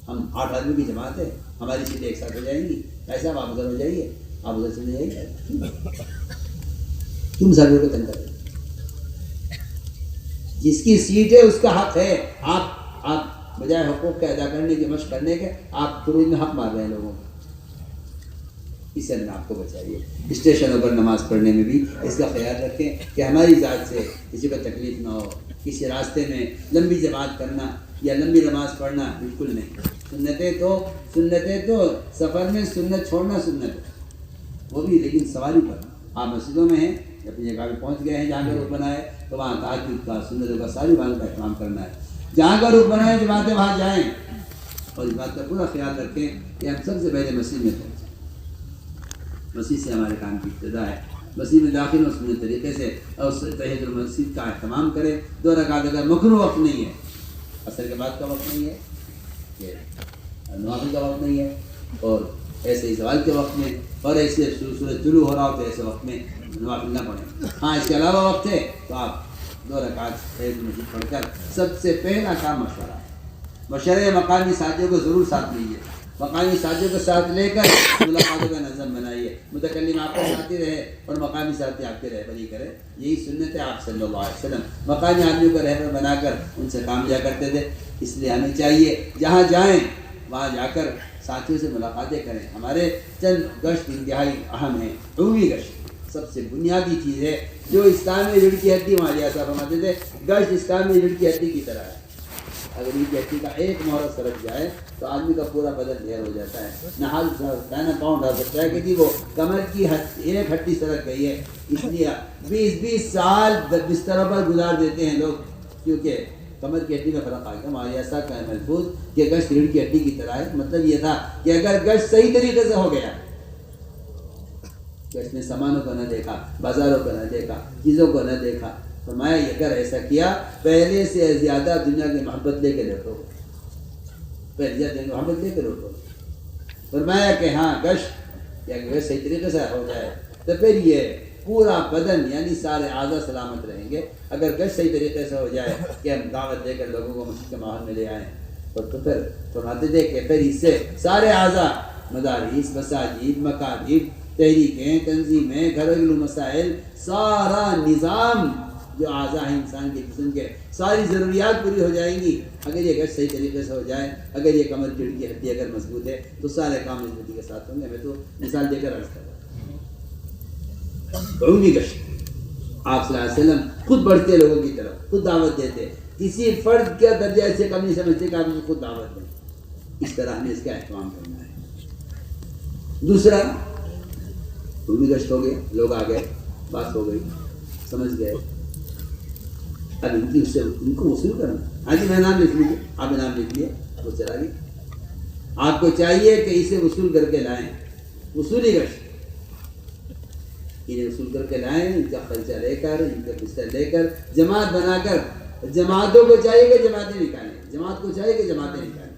ہم 8 آدمی کی جماعت ہے, ہماری سیٹیں ایک ساتھ ہو جائیں گی, ایسا آپ ادھر ہو جائیے, آپ ادھر چلے جائیے. کیوں مسافروں کو تنگ کرتے ہیں؟ جس کی سیٹ ہے اس کا حق ہے. آپ بجائے حقوق کے ادا کرنے کی مشق کرنے کے, آپ خروج میں حق مار رہے ہیں لوگوں کو. اس سے آپ کو بچائیے. اسٹیشنوں پر نماز پڑھنے میں بھی اس کا خیال رکھیں کہ ہماری ذات سے کسی کو تکلیف نہ ہو. کسی راستے میں لمبی جماعت کرنا یا لمبی نماز پڑھنا بالکل نہیں. سنتیں تو سفر میں سنت چھوڑنا سنت ہے, وہ بھی لیکن سواری پر. آپ مسجدوں میں ہیں, اپنی جگہ پہ پہنچ گئے ہیں جہاں کا رخ بنائے, تو وہاں تہجد کا, سنتوں کا, ساری باتوں کا اہتمام کرنا ہے. جہاں کا رخ بنائے جماعتیں وہاں جائیں, اور اس بات کا پورا خیال رکھیں کہ ہم سب سے پہلے مسجد میں پہنچیں. مسجد سے ہمارے کام کی ابتدا ہے. مسجد میں داخل ہو سنت طریقے سے, اور تحیۃ المسجد کا اہتمام کریں. 2 رکعت اگر مکروہ وقت نہیں ہے, عصر کے بعد کا وقت نہیں ہے, کہ نوافل کا وقت نہیں ہے, اور ایسے ہی زوال کے وقت میں, اور ایسے سورج طلوع ہو رہا ہو تو ایسے وقت میں نوافل نہ پڑھیں. ہاں اس کے علاوہ وقت ہے تو آپ 2 رکعت تحیۃ المسجد پڑھ کر سب سے پہلا کام مشورہ. مشورے مقامی ساتھیوں کو ضرور ساتھ لیجیے. مقامی ساتھیوں کو ساتھ لے کر ملاقاتوں کا نظم بنائیے. متکلم آپ کے ساتھی رہے اور مقامی ساتھی آپ کے رہبری کرے. یہی سنت ہے آپ صلی اللہ علیہ وسلم. مقامی آدمیوں کو رہبر بنا کر ان سے کام لیا کرتے تھے. اس لیے ہمیں چاہیے جہاں جائیں وہاں جا کر ساتھیوں سے ملاقاتیں کریں. ہمارے چند گشت انتہائی اہم ہیں. عمومی گشت سب سے بنیادی چیز ہے, جو اسلام میں ریڑھ کی ہڈی. ہمارے ایسا فرماتے تھے گشت اسلام میں ریڑھ کی ہڈی کی طرح ہے. اگر ریڑھ کی ہڈی کا ایک مہرہ سرک جائے تو آدمی کا پورا بدن ڈھیر ہو جاتا ہے. نہ ہاتھ اٹھا سکتا ہے, نہ پاؤں اٹھا سکتا ہے, کہ وہ کمر کی ایک ہڈی سرک گئی ہے. اس لیے 20 سال بستروں پر گزار دیتے ہیں لوگ, کیونکہ کمر کی ہڈی میں فرق آ گیا. ہمارے ایسا کا ہے محفوظ کہ گشت ریڑھ کی ہڈی کی طرح ہے. مطلب یہ تھا کہ اگر گشت صحیح طریقے سے ہو گیا, گشت میں سامانوں کو نہ دیکھا, بازاروں کو نہ دیکھا, چیزوں کو نہ دیکھا, فرمایا اگر ایسا کیا پہلے سے زیادہ دنیا کی محبت لے کے لوٹو, پہلے زیادہ محبت لے کے لوٹو. فرمایا کہ ہاں گشت یا گشت صحیح طریقے سے ہو جائے تو پھر یہ پورا بدن یعنی سارے اعضاء سلامت رہیں گے. اگر گشت صحیح طریقے سے ہو جائے کہ ہم دعوت دے کر لوگوں کو مسجد کے ماحول میں لے آئیں, اور تو پھر فرماتے تھے کہ پھر اس سے سارے اعضاء, مدارس, مساجد, مکاتب, تحریکیں, تنظیمیں, گھریلو مسائل, سارا نظام جو اعضاء ہیں انسان کے جسم کے, ساری ضروریات پوری ہو جائیں گی. اگر یہ گشت صحیح طریقے سے ہو جائے, اگر یہ کمر کی ہڈی اگر مضبوط ہے تو سارے کام مضبوطی کے ساتھ ہوں گے. میں تو مثال دے کر عرض کر رہا ہوں. عمومی گشت آپ صلی اللہ علیہ وسلم خود بڑھتے لوگوں کی طرف, خود دعوت دیتے. کسی فرد کا درجہ ایسے کم نہیں سمجھتے کہ آپ اسے خود دعوت دیں. اس طرح ہمیں اس کا اہتمام کرنا ہے. دوسرا عمومی گشت ہو گیا, لوگ آ گئے, بات ہو گئی, سمجھ گئے. اب ان کو وصول کرنا. ہاں جی میں نام لکھ لیجیے, آپ نے نام لکھ لیا, وہ چلا گیا. آپ کو چاہیے کہ اسے وصول کر کے لائیں. وصولی گشت, انہیں وصول کر کے لائیں, ان کا خرچہ لے کر, ان کا بستر لے کر, جماعت بنا کر. جماعتوں کو چاہیے کہ جماعتیں نکالیں, جماعت کو چاہیے کہ جماعتیں نکالیں.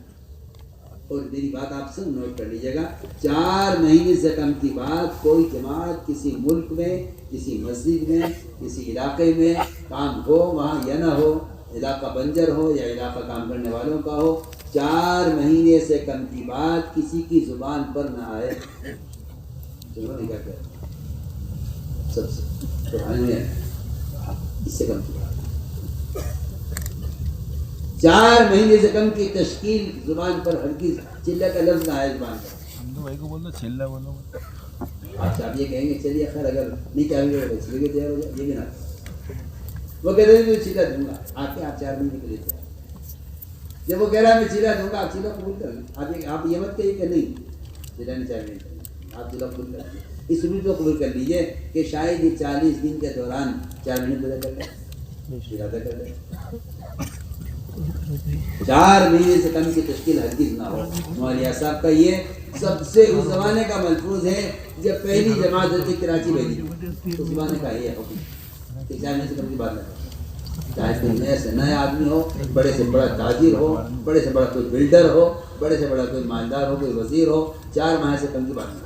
اور میری بات آپ سب نوٹ کر لیجیے گا, 4 مہینے سے کم کی بات کوئی جماعت کسی ملک میں, کسی مسجد میں, کسی علاقے میں کام ہو وہاں یا نہ ہو, علاقہ بنجر ہو یا علاقہ کام کرنے والوں کا ہو, 4 مہینے سے کم کی بات کسی کی زبان پر نہ آئے. کیا کہ سب سے اس سے کم کی بات 4 مہینے سے کم کی تشکیل زبان پر ہرگز چلہ کا لفظ نہ آئے زبان پر. اچھا آپ یہ کہیں گے چلیے خیر اگر نہیں چاہیں گے چلے گے تیار ہو جائے, یہ بھی نہ. وہ کہہ رہے ہیں میں چیلا دوں گا, آپ کے آپ 4 مہینے کے لیے تیار. جب وہ کہہ رہا ہے میں چیلا دوں گا, آپ چیلا قبول کر لیں. آپ یہ مت کہیے کہ نہیں چیلا نہیں چاہیے, آپ چیلا قبول کر لیں. اس روز کو قبول کر لیجیے کہ شاید یہ 40 دن کے دوران 4 مہینے پورا کر لیں, ارادہ کر لیں. 4 مہینے سے کم کی تشکیل ہرگز نہ ہو. مولانا صاحب کا یہ سب سے اس زمانے کا ملفوظ ہے جب پہلی جماعت کراچی بھیجی, اس زمانے کا یہ حکم کہ 4 مہینے سے کم کی بات نہ کرو. چاہے کوئی نئے سے نئے آدمی ہو، بڑے سے بڑا تاجر ہو، بڑے سے بڑا کوئی بلڈر ہو، بڑے سے بڑا کوئی مالدار ہو، کوئی وزیر ہو، 4 ماہ سے کم کی بات نہیں.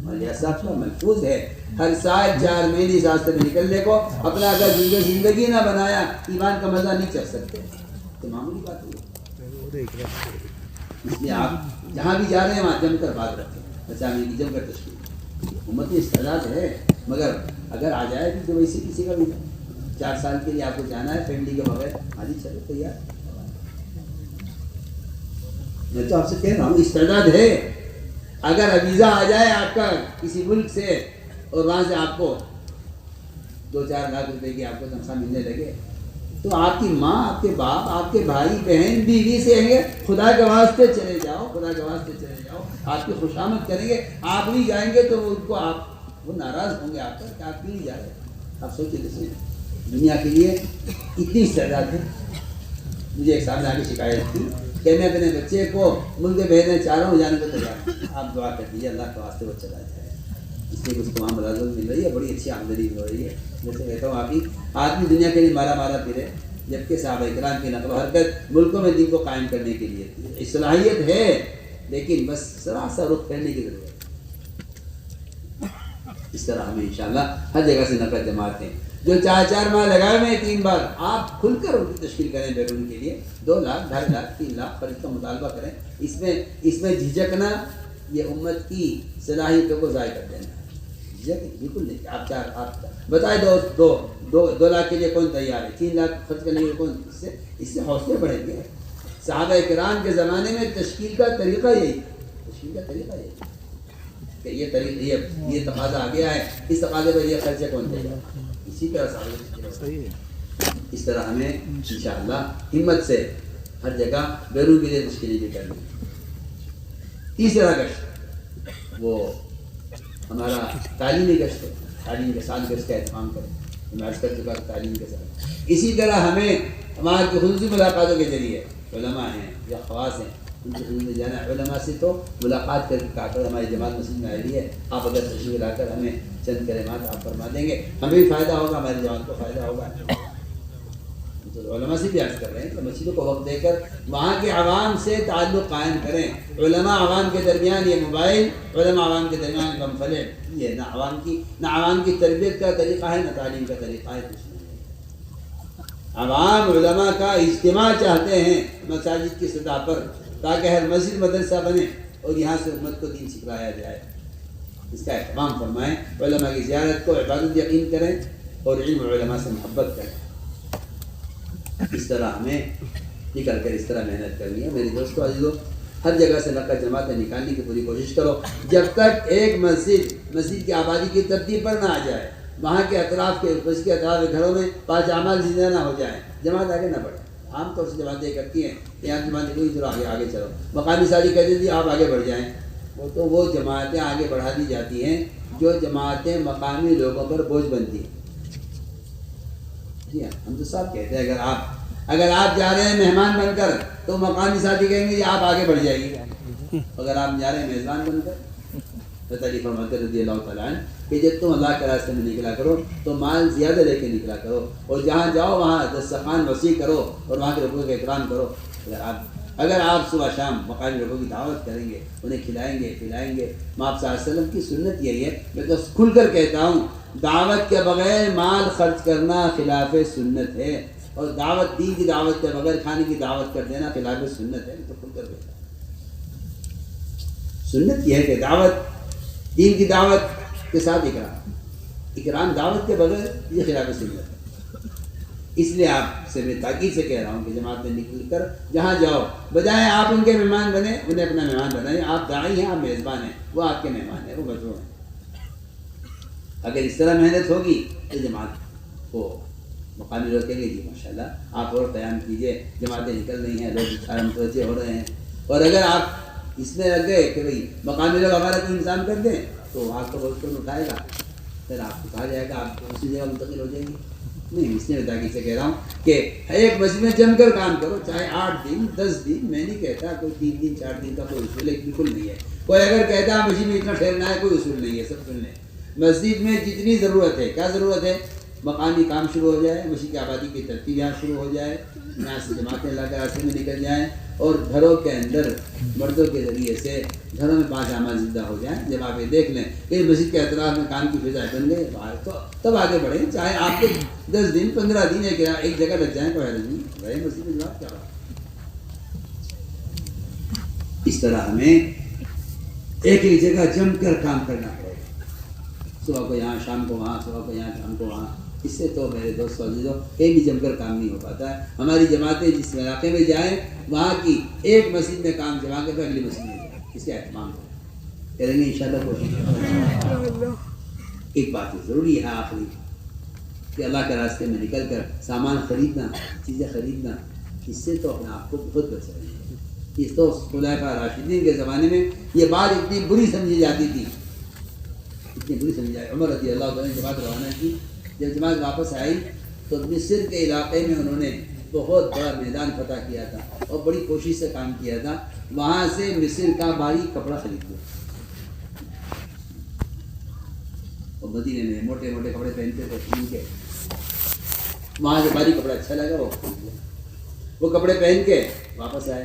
اور ایسا محفوظ ہے، ہر سال 4 مہینے اس راستے میں نکلنے کو. اپنا اگر زندگی نہ بنایا ایمان کا مزہ نہیں چل سکتے. تو معمولی بات ہے. اس لیے آپ جہاں بھی جا رہے ہیں وہاں جم کر بات رکھیں. بچانے کی جم کر تشکیل امت کی استعداد ہے، مگر اگر آ جائے بھی تو ویسے کسی کا بھی 4 سال کے لیے آپ کو جانا ہے فیملی کے بغیر، ہاں جی چلو تیار. میں تو آپ سے کہہ رہا ہوں استعداد ہے. اگر ویزا آ جائے آپ کا کسی ملک سے اور وہاں سے آپ کو 2-4 لاکھ روپے کی آپ کو تنخواہ ملنے لگے تو آپ کی ماں، آپ کے باپ، آپ کے بھائی بہن بیوی سے کہیں گے خدا کے واسطے چلے جاؤ، خدا کے واسطے چلے جاؤ. آپ کی خوشامد کریں گے. آپ بھی جائیں گے تو ان کو وہ ناراض ہوں گے آپ پر کہ آپ کیوں نہیں جا رہے. آپ سوچیں جیسے دنیا کے لیے اتنی استعداد ہے. مجھے ایک سامنے آگے شکایت تھی کہ میں اپنے بچے کو ملک بھیجنا چاہ رہا ہوں، جانے کو تیار. آپ دعا کر دیجیے اللہ کے واسطے وہ چلا جائے. اس لیے اس کو وہاں ملازمت مل رہی ہے، بڑی اچھی آمدنی ہو رہی ہے. جیسے کہتا ہوں آپ ہی آدمی دنیا کے لیے مارا پھرے، جبکہ صحابہ اکرام کی نقل و حرکت ملکوں میں دین کو قائم کرنے کے لیے صلاحیت ہے، لیکن بس ذرا سا رخ پھیرنے کی ضرورت ہے. اس طرح ہمیں انشاءاللہ ہر جگہ سے نقل جماعت ہیں جو 4 ماہ لگائے ہوئے 3 بار آپ کھل کر ان کی تشکیل کریں. بیرون کے لیے 2 لاکھ 2.5 لاکھ 3 لاکھ خرچ کا مطالبہ کریں. اس میں جھجکنا یہ امت کی صلاحیتوں کو ضائع کر دینا ہے. بالکل نہیں. آپ بتائے 2 لاکھ کے لیے کون تیار ہے؟ 3 لاکھ خرچ کرنے کے لیے کون؟ اس سے حوصلے بڑھیں گے. صحابہ کرام کے زمانے میں تشکیل کا طریقہ یہی کہ یہ تقاضا آ گیا ہے، اس تقاضے پر یہ خرچے کون دے گا. اسی طرح اس طرح ہمیں انشاءاللہ ہمت سے ہر جگہ بیرون کے لیے تشکیلیں بھی کرنی. تیسرا گشت وہ ہمارا تعلیمی گشت ہے. تعلیم کے ساتھ گشت کا اہتمام کریں. میں عرض کر چکا تعلیم کے ساتھ. اسی طرح ہمیں ہماری خصوصی ملاقاتوں کے ذریعے علماء ہیں یا خواص ہیں ان کی خدمت میں جانا. علماء سے تو ملاقات کر کے کہا کر ہماری جماعت مسجد میں آئی ہے، آپ اگر تشریف لا کر ہمیں چند کلمات آپ فرما دیں گے ہمیں بھی فائدہ ہوگا، ہماری جماعت کو فائدہ ہوگا. تو علماء سے بھی عرض کر رہے ہیں کہ مسجدوں کو وقت دے کر وہاں کے عوام سے تعلق قائم کریں. علماء عوام کے درمیان یہ موبائل، علماء عوام کے درمیان کمفلے، یہ نہ عوام کی تربیت کا طریقہ ہے نہ تعلیم کا طریقہ ہے. کچھ نہیں. عوام علماء کا اجتماع چاہتے ہیں مساجد کی سطح پر تاکہ ہر مسجد مدرسہ بنے اور یہاں سے امت کو دین سکھلایا جائے. اس کا اہتمام فرمائیں. علماء کی زیارت کو عبادت یقین کریں اور علم علماء سے محبت کریں. اس طرح ہمیں نکل کر اس طرح محنت کرنی ہے. میری دوستو عزیزو، ہر جگہ سے نقل جماعتیں نکالنے کی پوری کوشش کرو. جب تک ایک مسجد کی آبادی کی ترتیب پر نہ آ جائے، وہاں کے اطراف کے مسجد کے اطراف کے گھروں میں 5 اعمال زندہ نہ ہو جائیں، جماعت آگے نہ بڑھے. عام طور سے جماعتیں کرتی ہیں کہ یہاں جماعتیں کوئی چلو آگے چلو. مقامی سازی کہتے تھے آپ آگے بڑھ جائیں. وہ جماعتیں آگے بڑھا دی جاتی ہیں جو جماعتیں مقامی لوگوں پر بوجھ بنتی ہیں. جی ہاں، ہم تو صاحب کہتے ہیں اگر آپ جا رہے ہیں مہمان بن کر تو مقامی ساتھی کہیں گے آپ آگے بڑھ جائیے. اگر آپ جا رہے ہیں میزبان بن کر تو فرماتے رضی اللہ تعالیٰ عنہ کہ جب تم اللہ کے راستے میں نکلا کرو تو مال زیادہ لے کے نکلا کرو اور جہاں جاؤ وہاں دسترخوان وسیع کرو اور وہاں کے لوگوں کا اکرام کرو. اگر آپ صبح شام مقامی لوگوں کی دعوت کریں گے، انہیں کھلائیں گے پلائیں گے. آپ صلی اللہ علیہ وسلم کی سنت یہی ہے. میں تو کھل کر کہتا ہوں دعوت کے بغیر مال خرچ کرنا خلاف سنت ہے، اور دعوت دین کی دعوت کے بغیر کھانے کی دعوت کر دینا خلاف سنت ہے. تو کھل کر کہتا ہوں سنت یہ ہے کہ دعوت دین کی دعوت کے ساتھ اکرام دعوت کے بغیر یہ خلاف سنت ہے. اس لیے آپ سے میں تاکید سے کہہ رہا ہوں کہ جماعت میں نکل کر جہاں جاؤ بجائے آپ ان کے مہمان بنے انہیں اپنا مہمان بنائیں. آپ داعی ہیں، آپ میزبان ہیں، وہ آپ کے مہمان ہیں، وہ مجروح ہیں. اگر اس طرح محنت ہوگی تو جماعت کو مقامی لوگ کہیں گے جی ماشاء اللہ آپ اور قیام کیجیے، جماعتیں نکل رہی ہیں، لوگ متوجہ ہو رہے ہیں. اور اگر آپ اس میں لگ گئے کہ بھائی مقامی لوگ ہمارا کوئی انتظام کر دیں تو آپ کو بہت کون اٹھائے گا، پھر آپ کو کہا جائے گا آپ اسی جگہ منتقل ہو جائیں گے. نہیں، اس لیے میں تاکید سے کہہ رہا ہوں کہ ایک مسجد میں جم کر کام کرو، چاہے 8 دن 10 دن. میں نہیں کہتا کوئی 3 دن 4 دن کا کوئی اصول ہے، بالکل نہیں ہے. کوئی اگر کہتا ہے مسجد میں اتنا ٹھہرنا ہے، کوئی اصول نہیں ہے. سب سن لیں، مسجد میں جتنی ضرورت ہے. کیا ضرورت ہے؟ مقامی کام شروع ہو جائے، مسجد کی آبادی کی ترتیب یہاں شروع ہو جائے، یہاں سے جماعتیں اللہ کے راستے میں نکل جائیں، اور گھروں کے اندر مردوں کے ذریعے سے گھروں میں 5 اعمال زندہ ہو جائیں. جب آپ یہ دیکھ لیں کہ مسجد کے اطراف میں کام کی فضائیں بن گئی باہر، تو تب آگے بڑھیں. چاہے آپ کو 10 دن 15 دن ایک جگہ لگ جائیں، کوئی حرج نہیں، رہے مسجد میں جماعت کیا بات. اس طرح ہمیں ایک ہی جگہ جم کر کام کرنا پڑے گا، صبح کو یہاں، شام کو وہاں، صبح کو یہاں، شام کو وہاں. اس سے تو میرے دوست عزیزوں کہیں بھی جم کر کام نہیں ہو پاتا ہے. ہماری جماعتیں جس علاقے میں جائیں وہاں کی ایک مسجد میں کام جما کے پھر اگلی مسجد میں جائیں، اس کا اہتمام کریں گے انشاءاللہ. کوشش ایک بات ضروری ہے آخری، کہ اللہ کے راستے میں نکل کر سامان خریدنا، چیزیں خریدنا، اس سے تو اپنے آپ کو بہت بچائیں. اس تو خلفاء راشدین کے زمانے میں یہ بات اتنی بری سمجھی جاتی تھی، اتنی بری سمجھی جاتی. عمر رضی اللہ عنہ نے جماعت روانہ کی، جب جماعت واپس آئی تو مصر کے علاقے میں انہوں نے بہت بڑا میدان فتح کیا تھا اور بڑی کوشش سے کام کیا تھا. وہاں سے مصر کا بھاری کپڑا خرید لیا، اور مدینے میں موٹے موٹے کپڑے پہنتے تھے ان کے، وہاں سے بھاری کپڑا اچھا لگا وہ خرید لیا. وہ کپڑے پہن کے واپس آئے،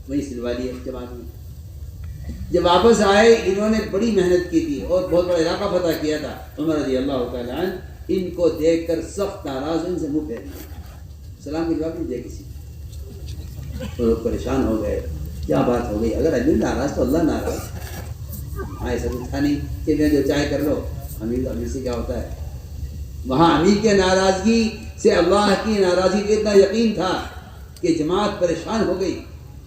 وہی سلوا لیے جماعت میں. جب واپس آئے انہوں نے بڑی محنت کی تھی اور بہت بڑا علاقہ فتح کیا تھا. عمر رضی اللہ تعالیٰ عنہ ان کو دیکھ کر سخت ناراض، ان سے منہ پھیر لیا، سلام کا جواب نہیں دیا کسی. تو لوگ پریشان ہو گئے، کیا بات ہو گئی؟ اگر امیر ناراض تو اللہ ناراض. ہاں ایسا کچھ تھا نہیں کہ میں جو چاہے کر لو، امیر سے کیا ہوتا ہے. وہاں امیر کے ناراضگی سے اللہ کی ناراضگی کا اتنا یقین تھا کہ جماعت پریشان ہو گئی.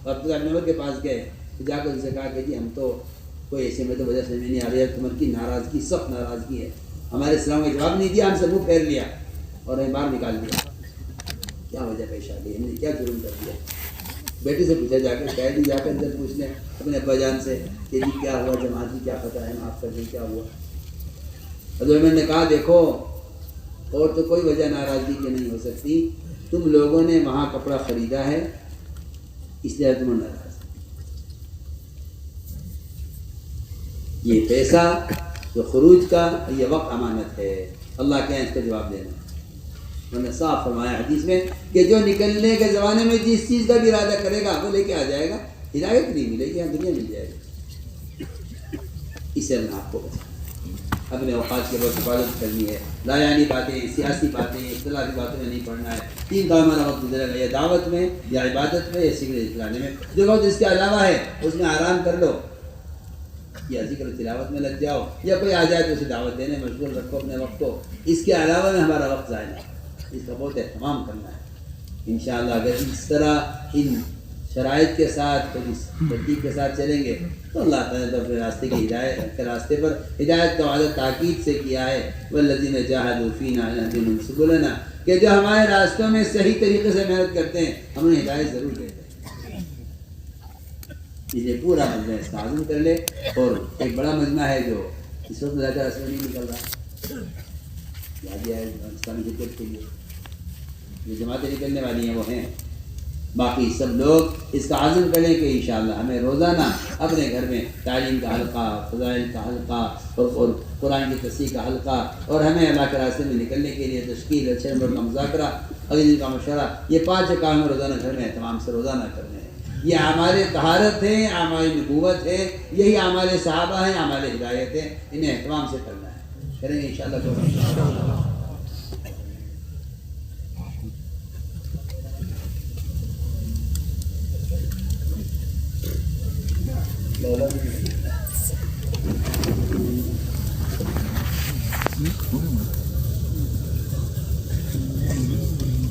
عبداللہ بن عمر کے پاس گئے، جا کر ان سے کہا کہ جی ہم تو کوئی ایسے میں تو وجہ سے نہیں آ رہی ہے، عمر کی ناراضگی سخت ناراضگی ہے. ہمارے اسلام کا جواب نہیں دیا، ہم سے منہ پھیر لیا اور ہمیں باہر نکال دیا. کیا وجہ پیش آ گئی؟ ہم نے کیا جرم کر دیا؟ بیٹی سے پوچھا جا کے، شاید ہی جا کر اندر پوچھ لیں اپنے ابا جان سے کہ جی کیا ہوا، جماعت کی کیا پتہ ہے، معاف کر دیں کیا ہوا. حضرت عمر نے کہا دیکھو اور تو کوئی وجہ ناراضگی کی نہیں ہو سکتی، تم لوگوں نے وہاں کپڑا خریدا ہے اس لیے تم ناراض. یہ پیسہ جو خروج کا، یہ وقت امانت ہے، اللہ کے اس کا جواب دینا. انہوں نے صاف فرمایا حدیث میں کہ جو نکلنے کے زمانے میں جس چیز کا بھی ارادہ کرے گا وہ لے کے آ جائے گا. ہدایت نہیں ملے گی، ہاں دنیا مل جائے گی. اس سے آپ کو اپنے اوقات کے بعد حفاظت کرنی ہے. لایانی باتیں، سیاسی باتیں، اختلافی باتوں میں نہیں پڑھنا ہے. 3 کام ہمارا وقت گزرے گا، یا دعوت میں، یا عبادت میں، یا سگریٹ چلانے میں. جو وقت اس کے علاوہ ہے اس میں آرام کر لو، یا ذکر تلاوت میں لگ جاؤ، یا کوئی آ جائے تو اسے دعوت دینے مشغول رکھو اپنے وقت کو. اس کے علاوہ میں ہمارا وقت ضائع ہے، اس کا بہت اہتمام کرنا ہے. انشاءاللہ اگر اس طرح ان شرائط کے ساتھ، اس ترتیب کے ساتھ چلیں گے تو اللہ تعالیٰ نے اپنے راستے کی ہدایت کے راستے پر ہدایت کا وعدہ تاکید سے کیا ہے. والذین جاہدوا فینا لنہدینہم سبلنا، کہ جو ہمارے راستوں میں صحیح طریقے سے محنت کرتے ہیں ہم انہیں ہدایت ضرور دیتے ہیں. اس لیے پورا مجمع اس کا عزم کر لے. اور ایک بڑا مجمع ہے جو اس وقت زیادہ اثر نہیں نکل رہا، یاد ہے افغانستان کرکٹ کے لیے جو جماعتیں نکلنے والی ہیں وہ ہیں. باقی سب لوگ اس کا عزم کریں کہ انشاءاللہ ہمیں روزانہ اپنے گھر میں تعلیم کا حلقہ، فضائل کا حلقہ اور قرآن کی تصحیح کا حلقہ، اور ہمیں اللہ کے راستے میں نکلنے کے لیے تشکیل، اچھے نمبر کا مذاکرہ، اگلے دن کا مشورہ، یہ 5 کام روزانہ گھر میں اہتمام سے روزانہ کرنے ہیں. یہ اعمال طہارت ہیں، اعمال نبوت ہے، یہی اعمال صحابہ ہیں، اعمال ہدایت ہیں. انہیں اہتمام سے کرنا ہے، کریں گے انشاءاللہ.